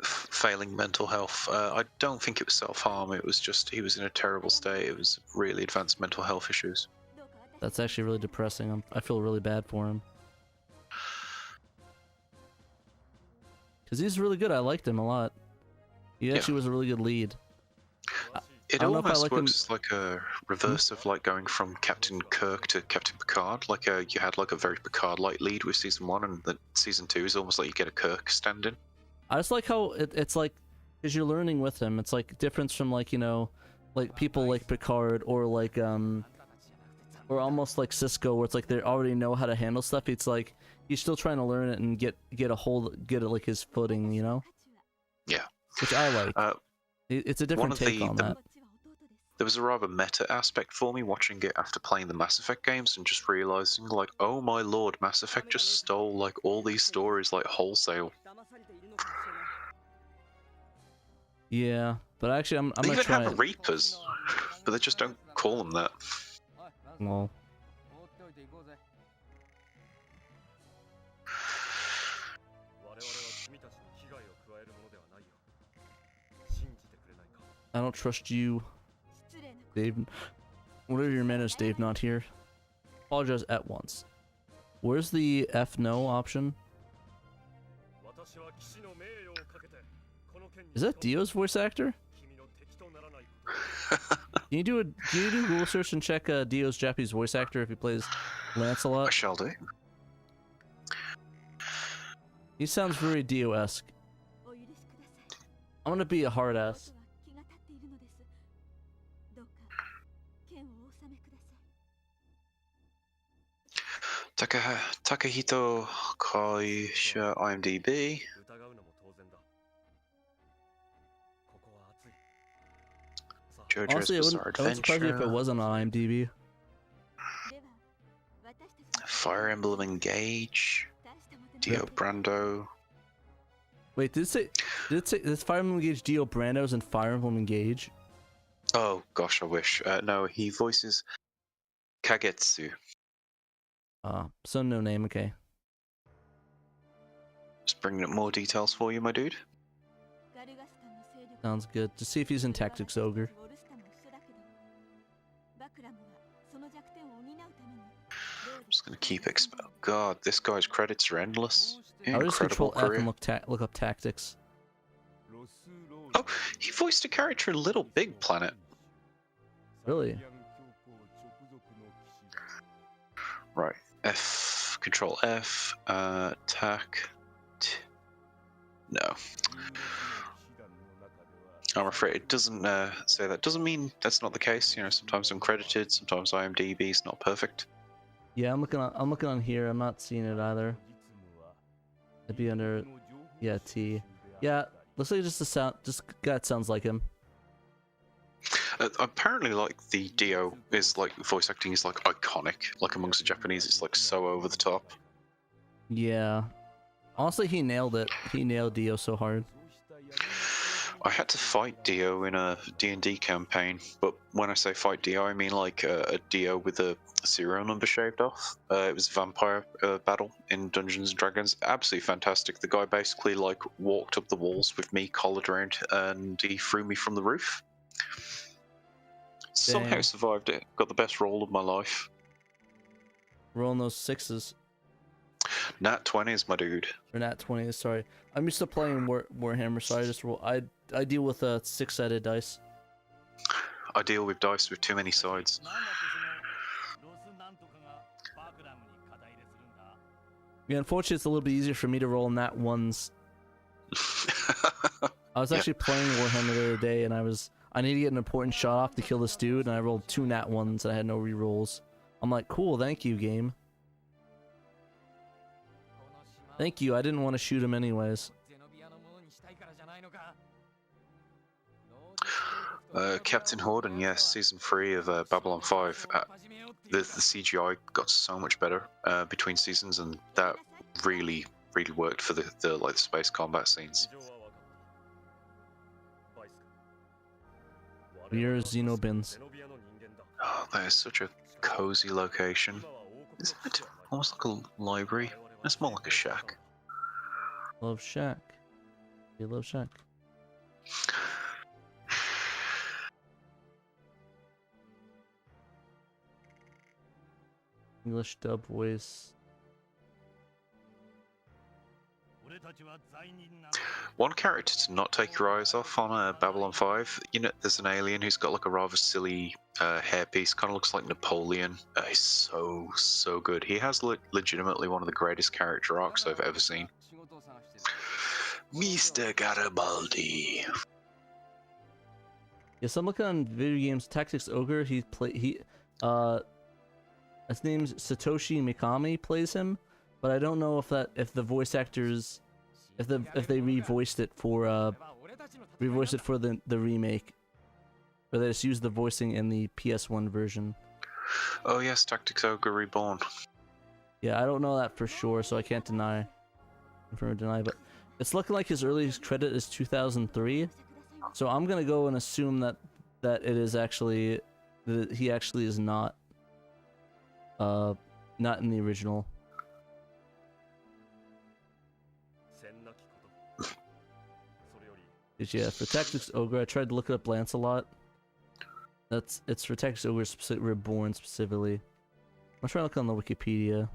[SPEAKER 4] failing mental health. I don't think it was self-harm. It was just he was in a terrible state. It was really advanced mental health issues.
[SPEAKER 2] That's actually really depressing. I feel really bad for him. Because he's really good. I liked him a lot. He actually was a really good lead.
[SPEAKER 4] It almost works like a reverse of like going from Captain Kirk to Captain Picard. Like you had like a very Picard-like lead with season 1, and then season 2 is almost like you get a Kirk stand-in.
[SPEAKER 2] I just like how it's like, because you're learning with him. It's like difference from like like people like Picard or like or almost like Cisco, where it's like they already know how to handle stuff. It's like he's still trying to learn it and get it like his footing,
[SPEAKER 4] Yeah.
[SPEAKER 2] Which I like. It's a different take on that.
[SPEAKER 4] There was a rather meta aspect for me watching it after playing the Mass Effect games and just realizing, like, oh my lord, Mass Effect just stole like all these stories like wholesale.
[SPEAKER 2] Yeah, but actually, I'm
[SPEAKER 4] they
[SPEAKER 2] gonna
[SPEAKER 4] even
[SPEAKER 2] try
[SPEAKER 4] have
[SPEAKER 2] it.
[SPEAKER 4] Reapers, but they just don't call them that.
[SPEAKER 2] Well, I don't trust you, Dave. Whatever your manners, Dave. Not here. Apologize at once. Where's the F no option? Is that Dio's voice actor? Can you do Google search and check Dio's Japanese voice actor if he plays Lancelot?
[SPEAKER 4] I shall do.
[SPEAKER 2] He sounds very Dio-esque. I'm gonna be a hard ass.
[SPEAKER 4] Takahito Kaisha IMDb. JoJo's
[SPEAKER 2] Honestly, I
[SPEAKER 4] Bizarre
[SPEAKER 2] wouldn't surprise me if it
[SPEAKER 4] Adventure.
[SPEAKER 2] wasn't on IMDb.
[SPEAKER 4] Fire Emblem Engage. Dio Brando.
[SPEAKER 2] Wait, did it say this Fire Emblem Engage Dio Brando's and Fire Emblem Engage?
[SPEAKER 4] Oh gosh, I wish. No, he voices Kagetsu.
[SPEAKER 2] So no name, okay.
[SPEAKER 4] Just bringing up more details for you, my dude.
[SPEAKER 2] Sounds good. To see if he's in Tactics Ogre.
[SPEAKER 4] I'm just gonna keep God, this guy's credits are endless.
[SPEAKER 2] I'll just
[SPEAKER 4] Incredible
[SPEAKER 2] control F
[SPEAKER 4] career.
[SPEAKER 2] and look up Tactics.
[SPEAKER 4] Oh, he voiced a character in Little Big Planet.
[SPEAKER 2] Really?
[SPEAKER 4] Right. F. Control F. Attack. No. I'm afraid it doesn't say that. Doesn't mean that's not the case. You know, sometimes I'm credited, sometimes IMDb is not perfect.
[SPEAKER 2] Yeah, I'm looking on here. I'm not seeing it either. It'd be under, yeah, T. Yeah, looks like just the sound. Just that sounds like him.
[SPEAKER 4] Apparently, like the Dio is like voice acting is like iconic. Like amongst the Japanese, it's like so over the top.
[SPEAKER 2] Yeah. Honestly, he nailed it. He nailed Dio so hard.
[SPEAKER 4] I had to fight Dio in a D&D campaign, but when I say fight Dio, I mean like a Dio with a serial number shaved off. It was a vampire battle in Dungeons & Dragons. Absolutely fantastic. The guy basically like walked up the walls with me collared around, and he threw me from the roof. Somehow
[SPEAKER 2] Dang.
[SPEAKER 4] survived it. Got the best roll of my life.
[SPEAKER 2] Rolling those 6s.
[SPEAKER 4] Nat 20s, my dude.
[SPEAKER 2] Or nat 20s, sorry. I'm used to playing Warhammer, so I just roll. I deal with 6-sided dice.
[SPEAKER 4] I deal with dice with too many sides.
[SPEAKER 2] Yeah, unfortunately, it's a little bit easier for me to roll nat 1s. I was actually playing Warhammer the other day, and I need to get an important shot off to kill this dude, and I rolled 2 nat 1s, and I had no rerolls. I'm like, cool, thank you, game. Thank you, I didn't want to shoot him anyways.
[SPEAKER 4] Captain Horden, yes, season 3 of Babylon 5. The CGI got so much better between seasons, and that really worked for the like the space combat scenes.
[SPEAKER 2] We're Xenobins.
[SPEAKER 4] Oh, that is such a cozy location. Isn't it almost like a library? It's more like a shack.
[SPEAKER 2] Love Shack. You love Shack. English dub voice.
[SPEAKER 4] One character to not take your eyes off on Babylon 5, you know, there's an alien who's got like a rather silly hairpiece, kind of looks like Napoleon. He's so good. He has legitimately one of the greatest character arcs I've ever seen. Mr. Garibaldi.
[SPEAKER 2] Yes, I'm looking on video games. Tactics Ogre. His name's Satoshi Mikami plays him, but I don't know if the voice actors, if they revoiced it for the remake, or they just used the voicing in the PS1 version.
[SPEAKER 4] Oh yes, Tactics Ogre Reborn.
[SPEAKER 2] Yeah, I don't know that for sure, so I can't confirm or deny, but it's looking like his earliest credit is 2003. So I'm gonna go and assume that it is actually that he actually is not in the original. Yeah, for Tactics Ogre, I tried to look it up Lancelot. It's for Tactics Ogre Reborn specifically. I'm trying to look on the Wikipedia.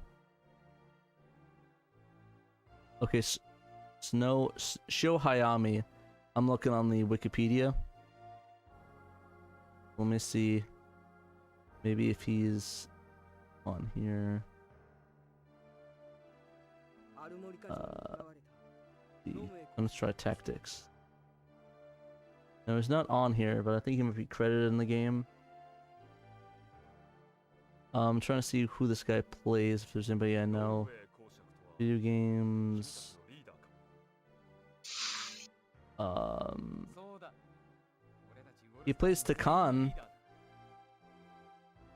[SPEAKER 2] Okay, Sho Hayami. I'm looking on the Wikipedia. Let me see. Maybe if he's on here. Let's try Tactics. No, he's not on here, but I think he might be credited in the game. I'm trying to see who this guy plays, if there's anybody I know. Video games. He plays Takan.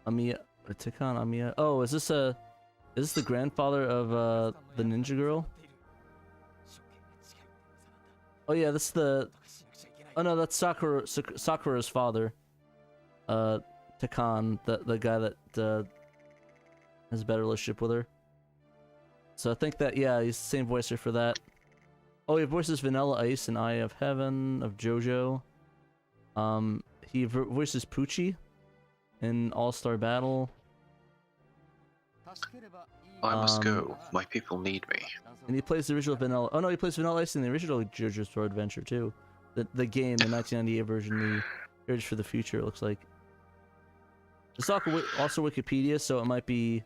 [SPEAKER 2] Takan Amiya. Oh, is this the grandfather of the ninja girl? Oh yeah, that's the. Oh no, that's Sakura's father. Takan, the guy that has a better relationship with her. So I think that, yeah, he's the same voicer for that. Oh, he voices Vanilla Ice in Eye of Heaven of JoJo. He voices Poochie in All-Star Battle.
[SPEAKER 4] I must go. My people need me.
[SPEAKER 2] And he plays the original Vanilla. Oh no, he plays Vanilla Ice in the original JoJo's Bizarre Adventure too. The game, the 1998 version, the Urge for the Future. It looks like. It's also Wikipedia, so it might be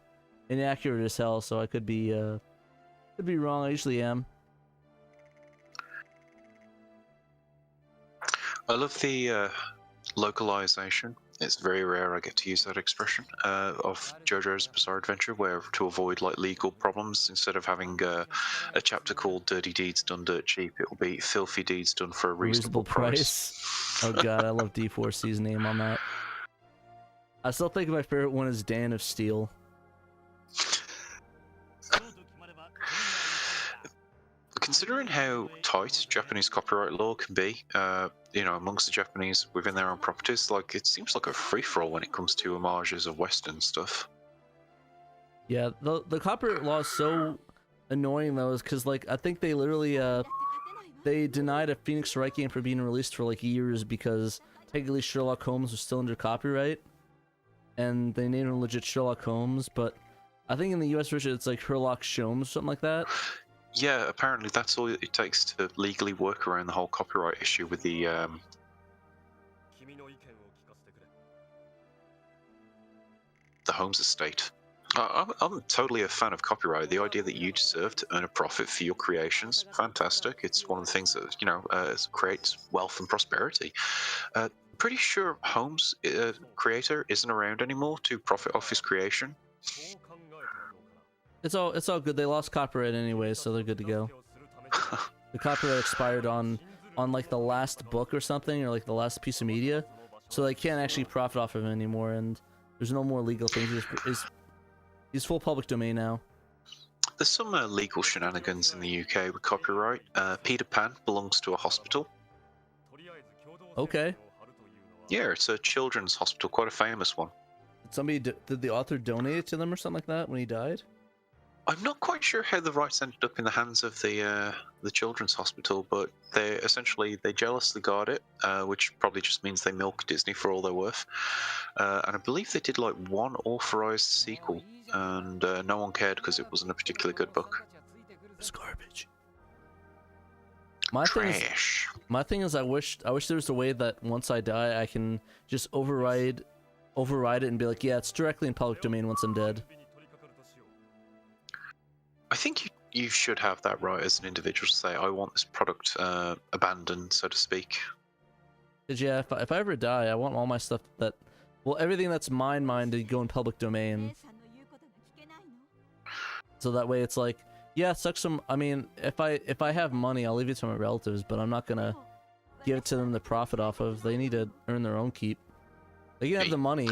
[SPEAKER 2] inaccurate as hell. So I could be wrong. I usually am.
[SPEAKER 4] I love the localization. It's very rare I get to use that expression of JoJo's Bizarre Adventure, where to avoid like legal problems, instead of having a chapter called Dirty Deeds Done Dirt Cheap, it'll be Filthy Deeds Done for a reasonable price.
[SPEAKER 2] Oh god, I love D4C's name on that. I still think my favorite one is Dan of Steel.
[SPEAKER 4] considering how tight Japanese copyright law can be, you know, amongst the Japanese within their own properties, like it seems like a free-for-all when it comes to homages of Western stuff.
[SPEAKER 2] Yeah, the copyright law is so annoying though, is because like I think they literally they denied a Phoenix Wright game for being released for like years because technically Sherlock Holmes was still under copyright, and they named him legit Sherlock Holmes, but I think in the US version it's like Sherlock Sholmes, something like that.
[SPEAKER 4] Yeah, apparently that's all it takes to legally work around the whole copyright issue with the Holmes estate. I'm totally a fan of copyright. The idea that you deserve to earn a profit for your creations, fantastic. It's one of the things that, you know, creates wealth and prosperity. Pretty sure Holmes, creator, isn't around anymore to profit off his creation.
[SPEAKER 2] It's all good. They lost copyright anyway, so they're good to go. The copyright expired on like the last book or something, or like the last piece of media, so they can't actually profit off of it anymore, and there's no more legal things. He's full public domain now.
[SPEAKER 4] There's some legal shenanigans in the UK with copyright. Peter Pan belongs to a hospital.
[SPEAKER 2] Okay.
[SPEAKER 4] Yeah, it's a children's hospital, quite a famous one.
[SPEAKER 2] Did the author donate it to them or something like that when he died?
[SPEAKER 4] I'm not quite sure how the rights ended up in the hands of the children's hospital, but they jealously guard it, which probably just means they milk Disney for all they're worth. And I believe they did like one authorized sequel, and no one cared because it wasn't a particularly good book.
[SPEAKER 2] It's garbage.
[SPEAKER 4] Trash.
[SPEAKER 2] My thing is, I wish there was a way that once I die, I can just override it and be like, yeah, it's directly in public domain once I'm dead.
[SPEAKER 4] I think you should have that right as an individual to say, I want this product abandoned, so to speak.
[SPEAKER 2] Cause yeah, if I ever die, I want all my stuff everything that's mine to go in public domain. So that way it's like, yeah, I mean, if I have money, I'll leave it to my relatives, but I'm not gonna give it to them to profit off of. They need to earn their own keep. They can have the money.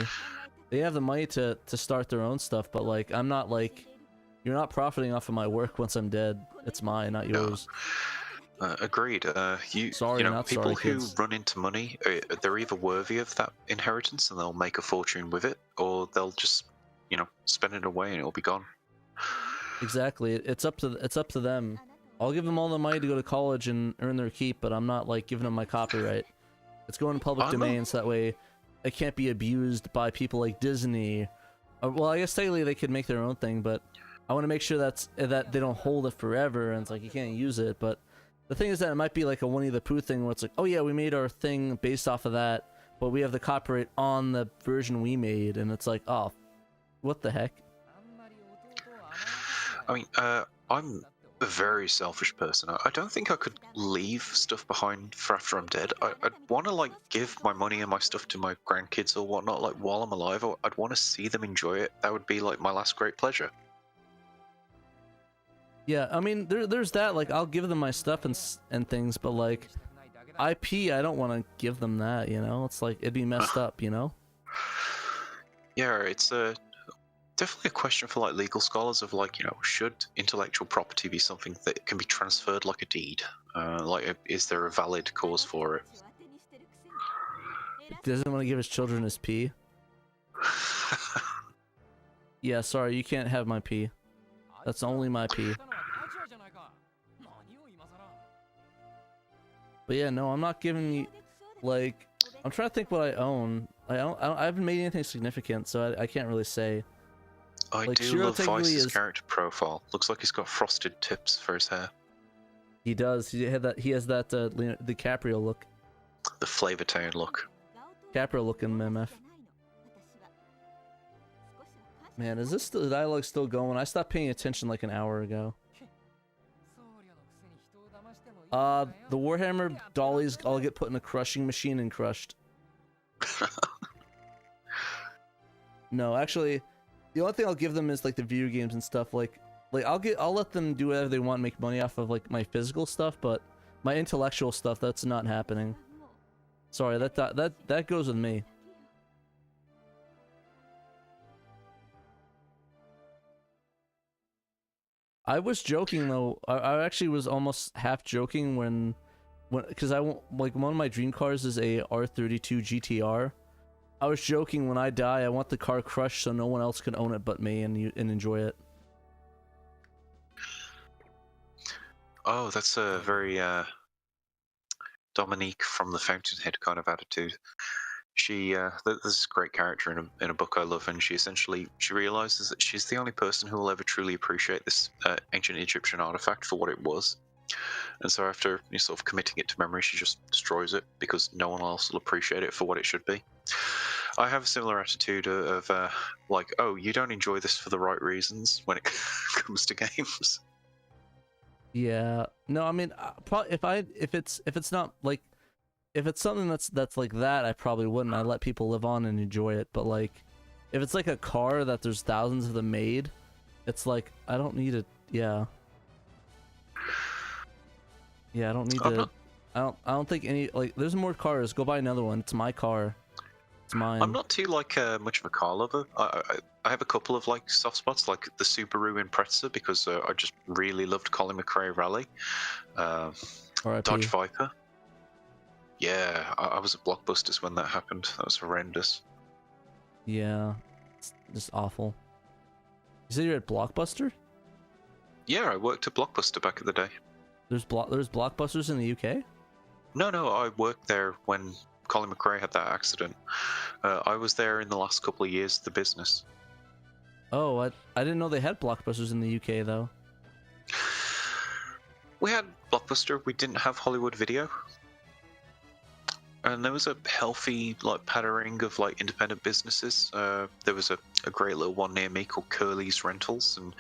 [SPEAKER 2] They have the money to start their own stuff, but like, I'm not like, you're not profiting off of my work once I'm dead. It's mine, not yours.
[SPEAKER 4] Agreed.
[SPEAKER 2] Sorry,
[SPEAKER 4] you know,
[SPEAKER 2] not
[SPEAKER 4] people
[SPEAKER 2] sorry,
[SPEAKER 4] who
[SPEAKER 2] kids.
[SPEAKER 4] run into money, they're either worthy of that inheritance and they'll make a fortune with it, or they'll just, you know, spend it away and it'll be gone.
[SPEAKER 2] Exactly. It's up to them. I'll give them all the money to go to college and earn their keep, but I'm not like giving them my copyright. It's going to public domain, so that way it can't be abused by people like Disney. Well, I guess technically they could make their own thing, but I want to make sure that they don't hold it forever, and it's like you can't use it. But the thing is that it might be like a Winnie the Pooh thing where it's like, oh yeah, we made our thing based off of that, but we have the copyright on the version we made, and it's like, oh, what the heck?
[SPEAKER 4] I mean, I'm a very selfish person. I don't think I could leave stuff behind for after I'm dead. I'd want to like give my money and my stuff to my grandkids or whatnot, like while I'm alive. I'd want to see them enjoy it. That would be like my last great pleasure.
[SPEAKER 2] Yeah, I mean, there's that. Like, I'll give them my stuff and things, but like, IP, I don't want to give them that. You know, it's like it'd be messed up. You know.
[SPEAKER 4] Yeah, it's definitely a question for like legal scholars of like, you know, should intellectual property be something that can be transferred like a deed? Like, is there a valid cause for it?
[SPEAKER 2] He doesn't want to give his children his pee. Yeah, sorry, you can't have my pee. That's only my pee. But yeah, no, I'm not giving you, like, I'm trying to think what I own. I haven't made anything significant, so I can't really say.
[SPEAKER 4] I
[SPEAKER 2] Like,
[SPEAKER 4] do
[SPEAKER 2] SHIRO
[SPEAKER 4] love
[SPEAKER 2] technically
[SPEAKER 4] Vice's
[SPEAKER 2] is-
[SPEAKER 4] character profile. Looks like he's got frosted tips for his hair.
[SPEAKER 2] He does. He has that DiCaprio look.
[SPEAKER 4] The Flavor Town look.
[SPEAKER 2] DiCaprio looking MF. Man, is the dialogue still going? I stopped paying attention like an hour ago. The Warhammer dollies all get put in a crushing machine and crushed. No, actually, the only thing I'll give them is like the video games and stuff. Like I'll let them do whatever they want, and make money off of like my physical stuff, but my intellectual stuff, that's not happening. Sorry, that goes with me. I was joking though. I actually was almost half joking when because I want, like, one of my dream cars is a R32 GTR. I was joking, when I die, I want the car crushed so no one else can own it but me and enjoy it.
[SPEAKER 4] Oh, that's a very Dominique from the Fountainhead kind of attitude. She, this is a great character in a book I love, and she realizes that she's the only person who will ever truly appreciate this ancient Egyptian artifact for what it was. And so after sort of committing it to memory, she just destroys it because no one else will appreciate it for what it should be. I have a similar attitude of like, oh, you don't enjoy this for the right reasons when it comes to games.
[SPEAKER 2] Yeah. No, I mean, if it's not like, if it's something that's like that, I probably wouldn't. I let people live on and enjoy it. But like, if it's like a car that there's thousands of them made, it's like, I don't need it. Yeah. Yeah, I don't need to. I don't think any, like, there's more cars. Go buy another one. It's my car. It's mine.
[SPEAKER 4] I'm not too like much of a car lover. I have a couple of like soft spots, like the Subaru Impreza, because I just really loved Colin McRae Rally. Dodge Viper. Yeah, I was at Blockbusters when that happened. That was horrendous.
[SPEAKER 2] Yeah, it's just awful. You said you're at Blockbuster?
[SPEAKER 4] Yeah, I worked at Blockbuster back in the day.
[SPEAKER 2] There's Blockbusters in the UK?
[SPEAKER 4] No, I worked there when Colin McRae had that accident. I was there in the last couple of years of the business.
[SPEAKER 2] Oh, I didn't know they had Blockbusters in the UK though.
[SPEAKER 4] We had Blockbuster. We didn't have Hollywood Video. And there was a healthy like pattering of like independent businesses. There was a great little one near me called Curly's Rentals, and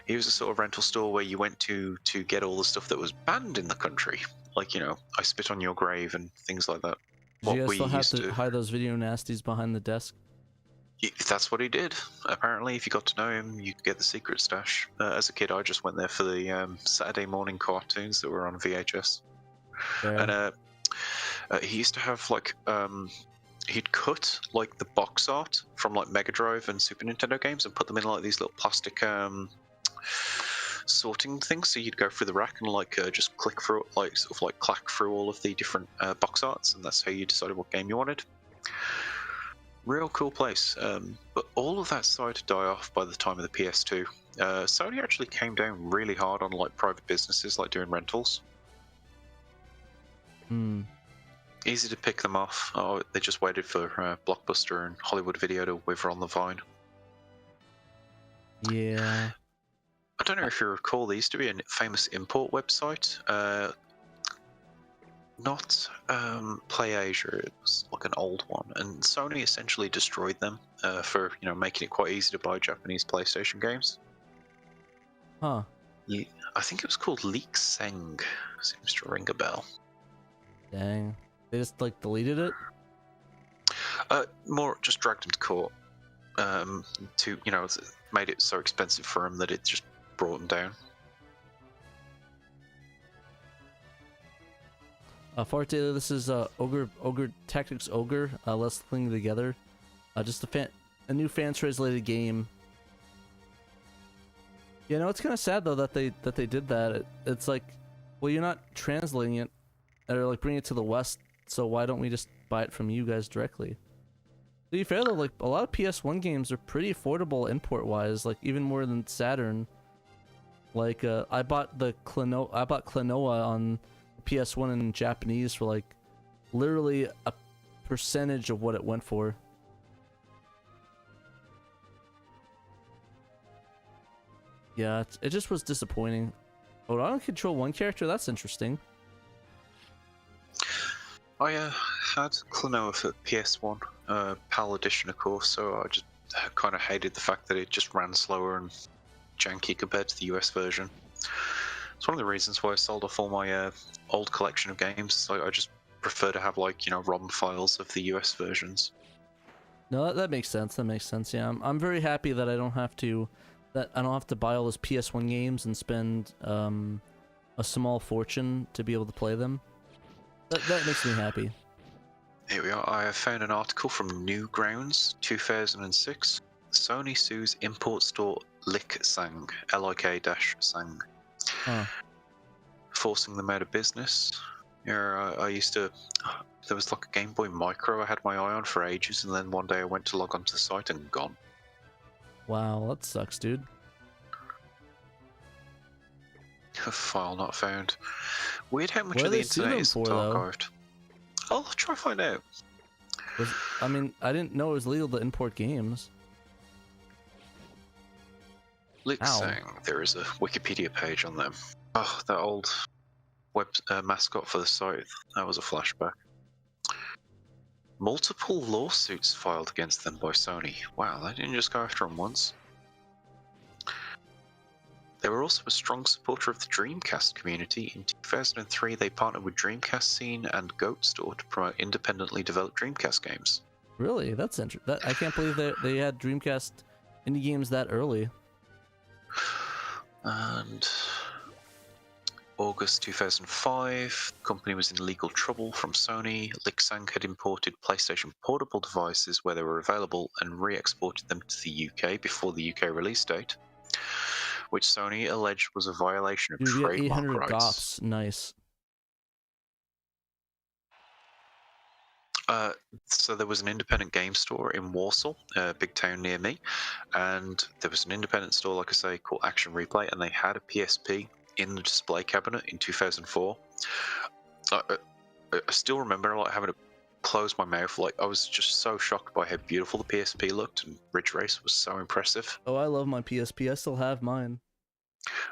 [SPEAKER 4] it was a sort of rental store where you went to get all the stuff that was banned in the country, like, you know, I Spit on Your Grave and things like that.
[SPEAKER 2] Did you guys still have to hide those video nasties behind the desk?
[SPEAKER 4] That's what he did. Apparently, if you got to know him, you could get the secret stash. As a kid, I just went there for the Saturday morning cartoons that were on VHS.
[SPEAKER 2] Fair.
[SPEAKER 4] And he used to have like he'd cut like the box art from like Mega Drive and Super Nintendo games and put them in like these little plastic sorting things. So you'd go through the rack and like just click through, like sort of like clack through all of the different box arts, and that's how you decided what game you wanted. Real cool place. But all of that started to die off by the time of the PS2. Sony actually came down really hard on like private businesses like doing rentals. Easy to pick them off. Oh, they just waited for Blockbuster and Hollywood Video to wither on the vine.
[SPEAKER 2] Yeah.
[SPEAKER 4] I don't know if you recall, there used to be a famous import website. Not PlayAsia, it was like an old one, and Sony essentially destroyed them for, you know, making it quite easy to buy Japanese PlayStation games.
[SPEAKER 2] Huh.
[SPEAKER 4] Yeah, I think it was called Leak Seng. Seems to ring a bell.
[SPEAKER 2] Dang. They just like deleted it?
[SPEAKER 4] More just dragged him to court. To, you know, made it so expensive for him that it just brought him down.
[SPEAKER 2] Fart Data, this is Ogre Tactics Ogre. Let's cling together. Just a new fan translated game. You know, it's kind of sad though that they did that. It's like, well, you're not translating it, or like bringing it to the West. So why don't we just buy it from you guys directly? To be fair though, like a lot of PS1 games are pretty affordable import-wise, like even more than Saturn. Like I bought Klonoa on PS1 in Japanese for like literally a percentage of what it went for. Yeah, it just was disappointing. Oh, I don't control one character? That's interesting.
[SPEAKER 4] I had Klonoa for PS1, PAL edition of course, so I just kind of hated the fact that it just ran slower and janky compared to the US version. It's one of the reasons why I sold off all my old collection of games. I just prefer to have, like, you know, ROM files of the US versions.
[SPEAKER 2] No, that makes sense. That makes sense. Yeah, I'm very happy that I don't have to buy all those PS1 games and spend a small fortune to be able to play them. That makes me happy.
[SPEAKER 4] Here we are. I have found an article from Newgrounds 2006. Sony sues import store Lick-Sang, Lik-Sang,
[SPEAKER 2] Huh.
[SPEAKER 4] forcing them out of business. Yeah, I used to. There was like a Game Boy Micro I had my eye on for ages, and then one day I went to log onto the site and gone.
[SPEAKER 2] Wow, that sucks, dude.
[SPEAKER 4] File not found. Weird how much
[SPEAKER 2] What
[SPEAKER 4] of
[SPEAKER 2] do
[SPEAKER 4] the
[SPEAKER 2] they sue
[SPEAKER 4] internet
[SPEAKER 2] them
[SPEAKER 4] is
[SPEAKER 2] for, though?
[SPEAKER 4] archived. I'll try to find out.
[SPEAKER 2] I mean, I didn't know it was legal to import games.
[SPEAKER 4] Lick-Sang, there is a Wikipedia page on them. Oh, that old web mascot for the site. That was a flashback. Multiple lawsuits filed against them by Sony. Wow, they didn't just go after them once. They were also a strong supporter of the Dreamcast community. In 2003, they partnered with Dreamcast Scene and Goat Store to promote independently developed Dreamcast games.
[SPEAKER 2] Really? That's interesting. I can't believe that they had Dreamcast indie games that early.
[SPEAKER 4] And August 2005, the company was in legal trouble from Sony. Lick-Sang had imported PlayStation portable devices where they were available and re-exported them to the UK before the UK release date, which Sony alleged was a violation of
[SPEAKER 2] Dude, we got
[SPEAKER 4] trademark
[SPEAKER 2] 800
[SPEAKER 4] rights.
[SPEAKER 2] GOPS. Nice.
[SPEAKER 4] So there was an independent game store in Warsaw, a big town near me, and there was an independent store, like I say, called Action Replay, and they had a PSP in the display cabinet in 2004. I still remember like having to close my mouth. Like I was just so shocked by how beautiful the PSP looked, and Ridge Race was so impressive.
[SPEAKER 2] Oh, I love my PSP. I still have mine.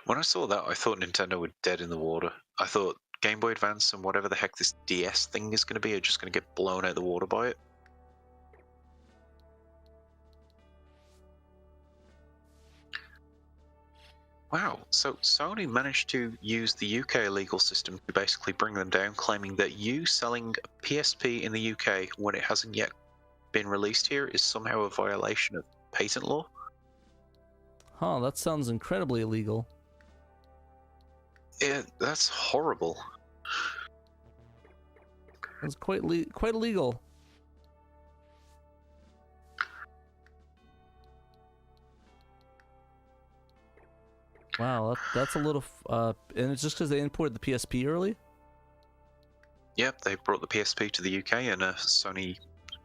[SPEAKER 4] When I saw that, I thought Nintendo were dead in the water. I thought Game Boy Advance and whatever the heck this DS thing is going to be are just going to get blown out of the water by it. Wow, so Sony managed to use the UK legal system to basically bring them down, claiming that you selling a PSP in the UK when it hasn't yet been released here is somehow a violation of patent law.
[SPEAKER 2] Huh, that sounds incredibly illegal.
[SPEAKER 4] Yeah, that's horrible.
[SPEAKER 2] That's quite illegal. Wow, that's a little. And it's just because they imported the PSP early.
[SPEAKER 4] Yep, they brought the PSP to the UK, and Sony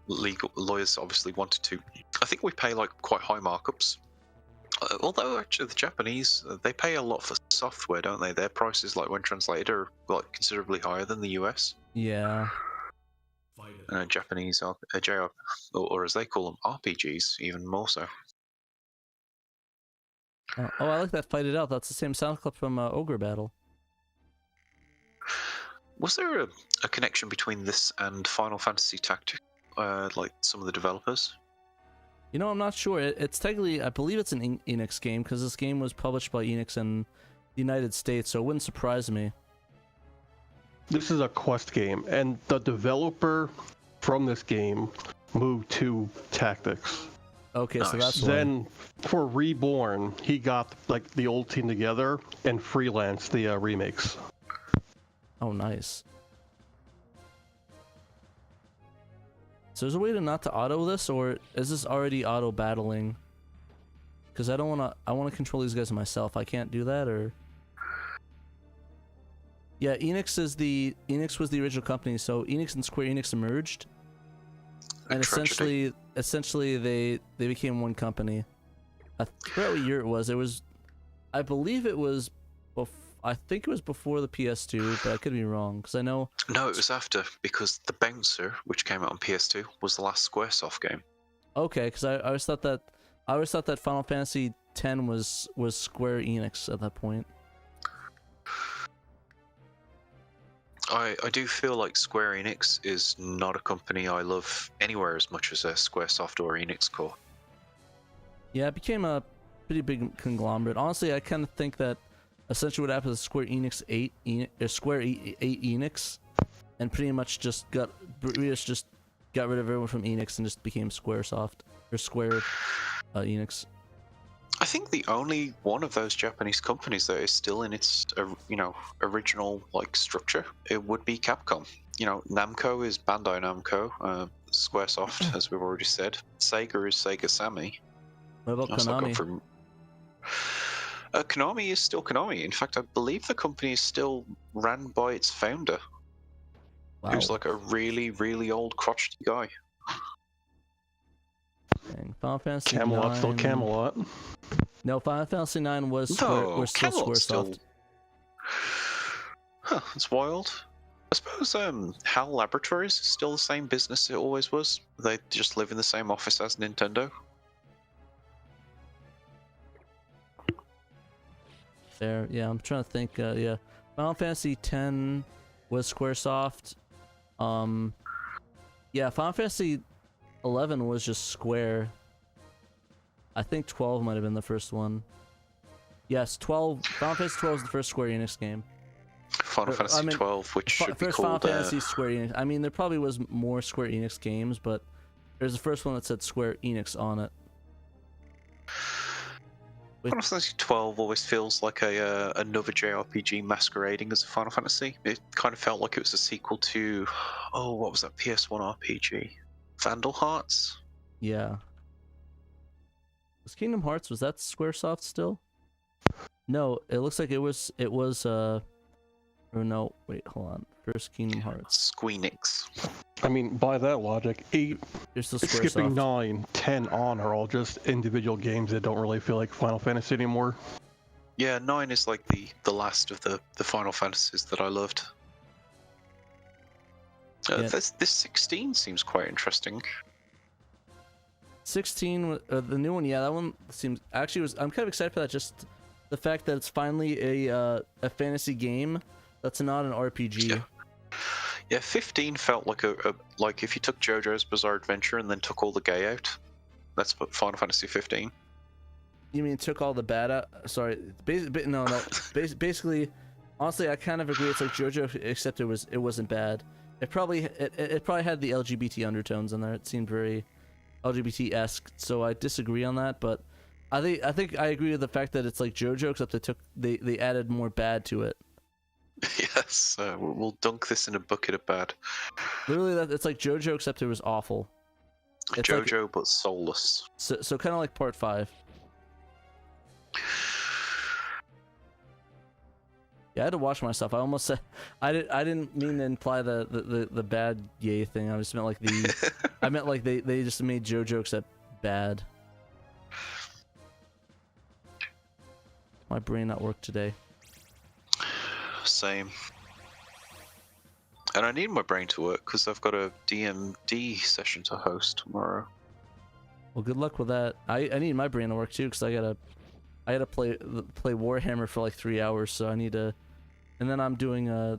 [SPEAKER 4] legal lawyers obviously wanted to. I think we pay like quite high markups. Although actually the Japanese, they pay a lot for software, don't they? Their prices, like when translated, are like considerably higher than the US.
[SPEAKER 2] Yeah.
[SPEAKER 4] Japanese JR, or as they call them, RPGs, even more so.
[SPEAKER 2] Oh, I like that Fight It Out. That's the same sound clip from Ogre Battle.
[SPEAKER 4] Was there a connection between this and Final Fantasy Tactics, like some of the developers?
[SPEAKER 2] You know, I'm not sure. It's technically, I believe it's an Enix game, because this game was published by Enix in the United States, so it wouldn't surprise me.
[SPEAKER 1] This is a Quest game, and the developer from this game moved to Tactics.
[SPEAKER 2] Okay, so
[SPEAKER 4] Nice.
[SPEAKER 2] that's why.
[SPEAKER 1] Then, for Reborn, he got like the old team together and freelanced the remakes.
[SPEAKER 2] Oh, nice. So there's a way to not to auto this, or is this already auto battling? Because I don't want to. I want to control these guys myself. I can't do that, or. Yeah, Enix was the original company, so Enix and Square Enix merged, and essentially they became one company. I forgot what year it was. It was, I believe it was, I think it was before the PS2, but I could be wrong because I know.
[SPEAKER 4] No, it was after, because The Bouncer, which came out on PS2, was the last Squaresoft game.
[SPEAKER 2] Okay, because I always thought that Final Fantasy X was Square Enix at that point.
[SPEAKER 4] I do feel like Square Enix is not a company I love anywhere as much as Squaresoft or Enix Core.
[SPEAKER 2] Yeah, it became a pretty big conglomerate. Honestly, I kind of think that essentially what happened is Square Enix ate Enix, and pretty much just got rid of everyone from Enix and just became Squaresoft or Square Enix.
[SPEAKER 4] I think the only one of those Japanese companies that is still in its original like structure, it would be Capcom. Namco is Bandai Namco. Squaresoft, as we've already said. Sega is Sega Sammy.
[SPEAKER 2] What about
[SPEAKER 4] That's not
[SPEAKER 2] Konami?
[SPEAKER 4] good Konami is still Konami. In fact, I believe the company is still ran by its founder,
[SPEAKER 2] Wow.
[SPEAKER 4] who's like a really, really old crotchety guy.
[SPEAKER 2] Dang. Final Fantasy
[SPEAKER 1] Camelot, still
[SPEAKER 2] 9.
[SPEAKER 1] Camelot.
[SPEAKER 2] No, Final Fantasy 9 was
[SPEAKER 4] No,
[SPEAKER 2] was still
[SPEAKER 4] Camelot's
[SPEAKER 2] Squaresoft.
[SPEAKER 4] Huh, that's wild. I suppose HAL Laboratories is still the same business it always was. They just live in the same office as Nintendo.
[SPEAKER 2] There, yeah, I'm trying to think. Yeah, Final Fantasy 10 was Squaresoft. Yeah, Final Fantasy 11 was just Square. I think 12 might have been the first one. Yes, 12. Final Fantasy 12 was the first Square Enix game.
[SPEAKER 4] Final Fantasy 12, which should be
[SPEAKER 2] First
[SPEAKER 4] called.
[SPEAKER 2] Final Fantasy Square Enix. I mean, there probably was more Square Enix games, but there's the first one that said Square Enix on it.
[SPEAKER 4] Final Fantasy 12 always feels like another JRPG masquerading as a Final Fantasy. It kind of felt like it was a sequel to, oh, what was that PS1 RPG? Vandal Hearts?
[SPEAKER 2] Yeah. Was Kingdom Hearts, was that Squaresoft still? No, it looks like it was or no, wait, hold on. First Kingdom Hearts.
[SPEAKER 4] Squeenix.
[SPEAKER 1] I mean, by that logic, 8,
[SPEAKER 2] You're still
[SPEAKER 1] skipping
[SPEAKER 2] Squaresoft.
[SPEAKER 1] 9, 10 on are all just individual games that don't really feel like Final Fantasy anymore.
[SPEAKER 4] Yeah, 9 is like the last of the Final Fantasies that I loved.
[SPEAKER 2] Yeah.
[SPEAKER 4] This 16 seems quite interesting.
[SPEAKER 2] 16, the new one, yeah, that one seems actually I'm kind of excited for that. Just the fact that it's finally a fantasy game that's not an RPG.
[SPEAKER 4] Yeah, 15 felt like like if you took JoJo's Bizarre Adventure and then took all the gay out. That's what Final Fantasy 15.
[SPEAKER 2] You mean took all the bad out? Sorry, no. Basically, honestly, I kind of agree. It's like JoJo, except it wasn't bad. It probably had the LGBT undertones in there. It seemed very LGBT-esque, so I disagree on that. But I think I agree with the fact that it's like JoJo, except they added more bad to it.
[SPEAKER 4] Yes, we'll dunk this in a bucket of bad.
[SPEAKER 2] Literally, it's like JoJo, except it was awful. It's
[SPEAKER 4] JoJo,
[SPEAKER 2] like,
[SPEAKER 4] but soulless.
[SPEAKER 2] So kind of like Part 5. Yeah, I had to watch myself. I almost said I didn't mean to imply the bad gay thing. I just meant like I meant like they just made JoJo except bad. My brain not work today.
[SPEAKER 4] Same. And I need my brain to work because I've got a DMD session to host tomorrow.
[SPEAKER 2] Well, good luck with that. I need my brain to work too because I gotta play Warhammer for like 3 hours, so I need to. And then I'm doing a.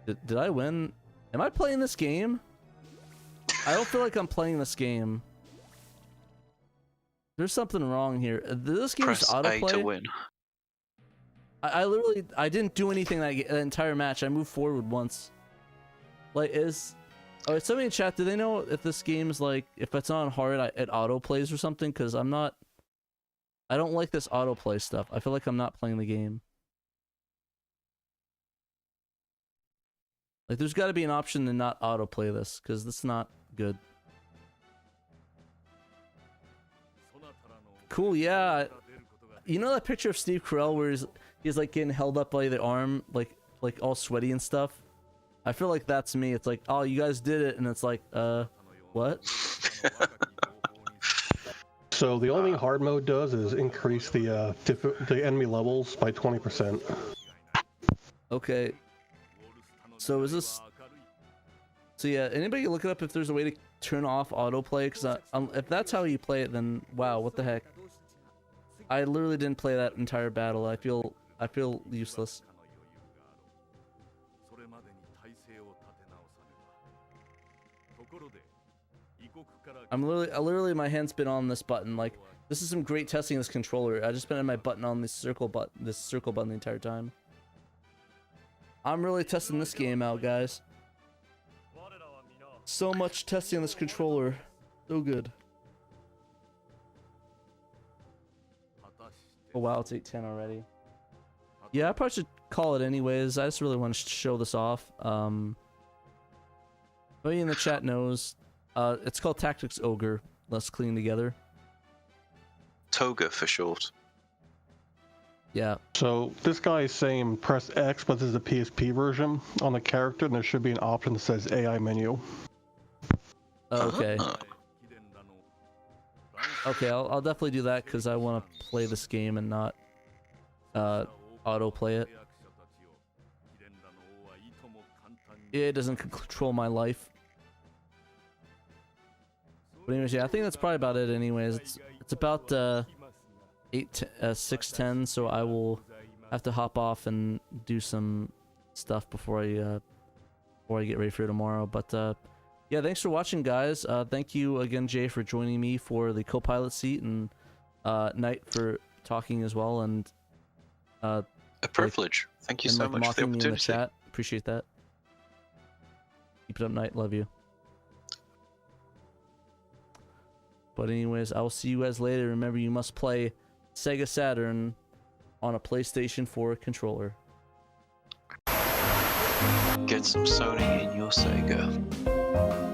[SPEAKER 2] Did I win? Am I playing this game? I don't feel like I'm playing this game. There's something wrong here. This game is
[SPEAKER 4] Press A
[SPEAKER 2] autoplay.
[SPEAKER 4] to win.
[SPEAKER 2] I literally didn't do anything that entire match. I moved forward once. Like somebody in chat, do they know if this game is like if it's on hard it auto plays or something? Because I don't like this autoplay stuff. I feel like I'm not playing the game. Like there's got to be an option to not autoplay this because this is not good. Cool, yeah. You know that picture of Steve Carell where he's like getting held up by the arm, like all sweaty and stuff? I feel like that's me. It's like, oh, you guys did it, and it's like, what?
[SPEAKER 1] So the only thing hard mode does is increase the enemy levels by 20%.
[SPEAKER 2] Okay. So is this? So yeah, anybody look it up if there's a way to turn off autoplay? Because if that's how you play it, then wow, what the heck? I literally didn't play that entire battle. I feel useless. I'm literally my hand's been on this button. Like this is some great testing of this controller. I just been on my button on this circle button the entire time. I'm really testing this game out, guys. So much testing this controller. So good. Oh wow, it's 8:10 already. Yeah, I probably should call it anyways. I just really want to show this off. Nobody in the chat knows. It's called Tactics Ogre. Let's clean together.
[SPEAKER 4] Toga for short.
[SPEAKER 2] Yeah.
[SPEAKER 1] So this guy is saying press X, but this is a PSP version on the character, and there should be an option that says AI menu.
[SPEAKER 2] Okay.
[SPEAKER 4] Ah.
[SPEAKER 2] Okay, I'll definitely do that because I want to play this game and not auto play it. It doesn't control my life. But anyways, yeah, I think that's probably about it. Anyways, it's about 6:10, so I will have to hop off and do some stuff before I get ready for tomorrow. But yeah, thanks for watching, guys. Thank you again, Jay, for joining me for the co-pilot seat, and Knight for talking as well. And
[SPEAKER 4] A privilege. Thank you so much for the
[SPEAKER 2] mocking me in the
[SPEAKER 4] opportunity.
[SPEAKER 2] chat. Appreciate that. Keep it up, Knight. Love you. But anyways, I will see you guys later. Remember, you must play Sega Saturn on a PlayStation 4 controller.
[SPEAKER 4] Get some Sony in your Sega.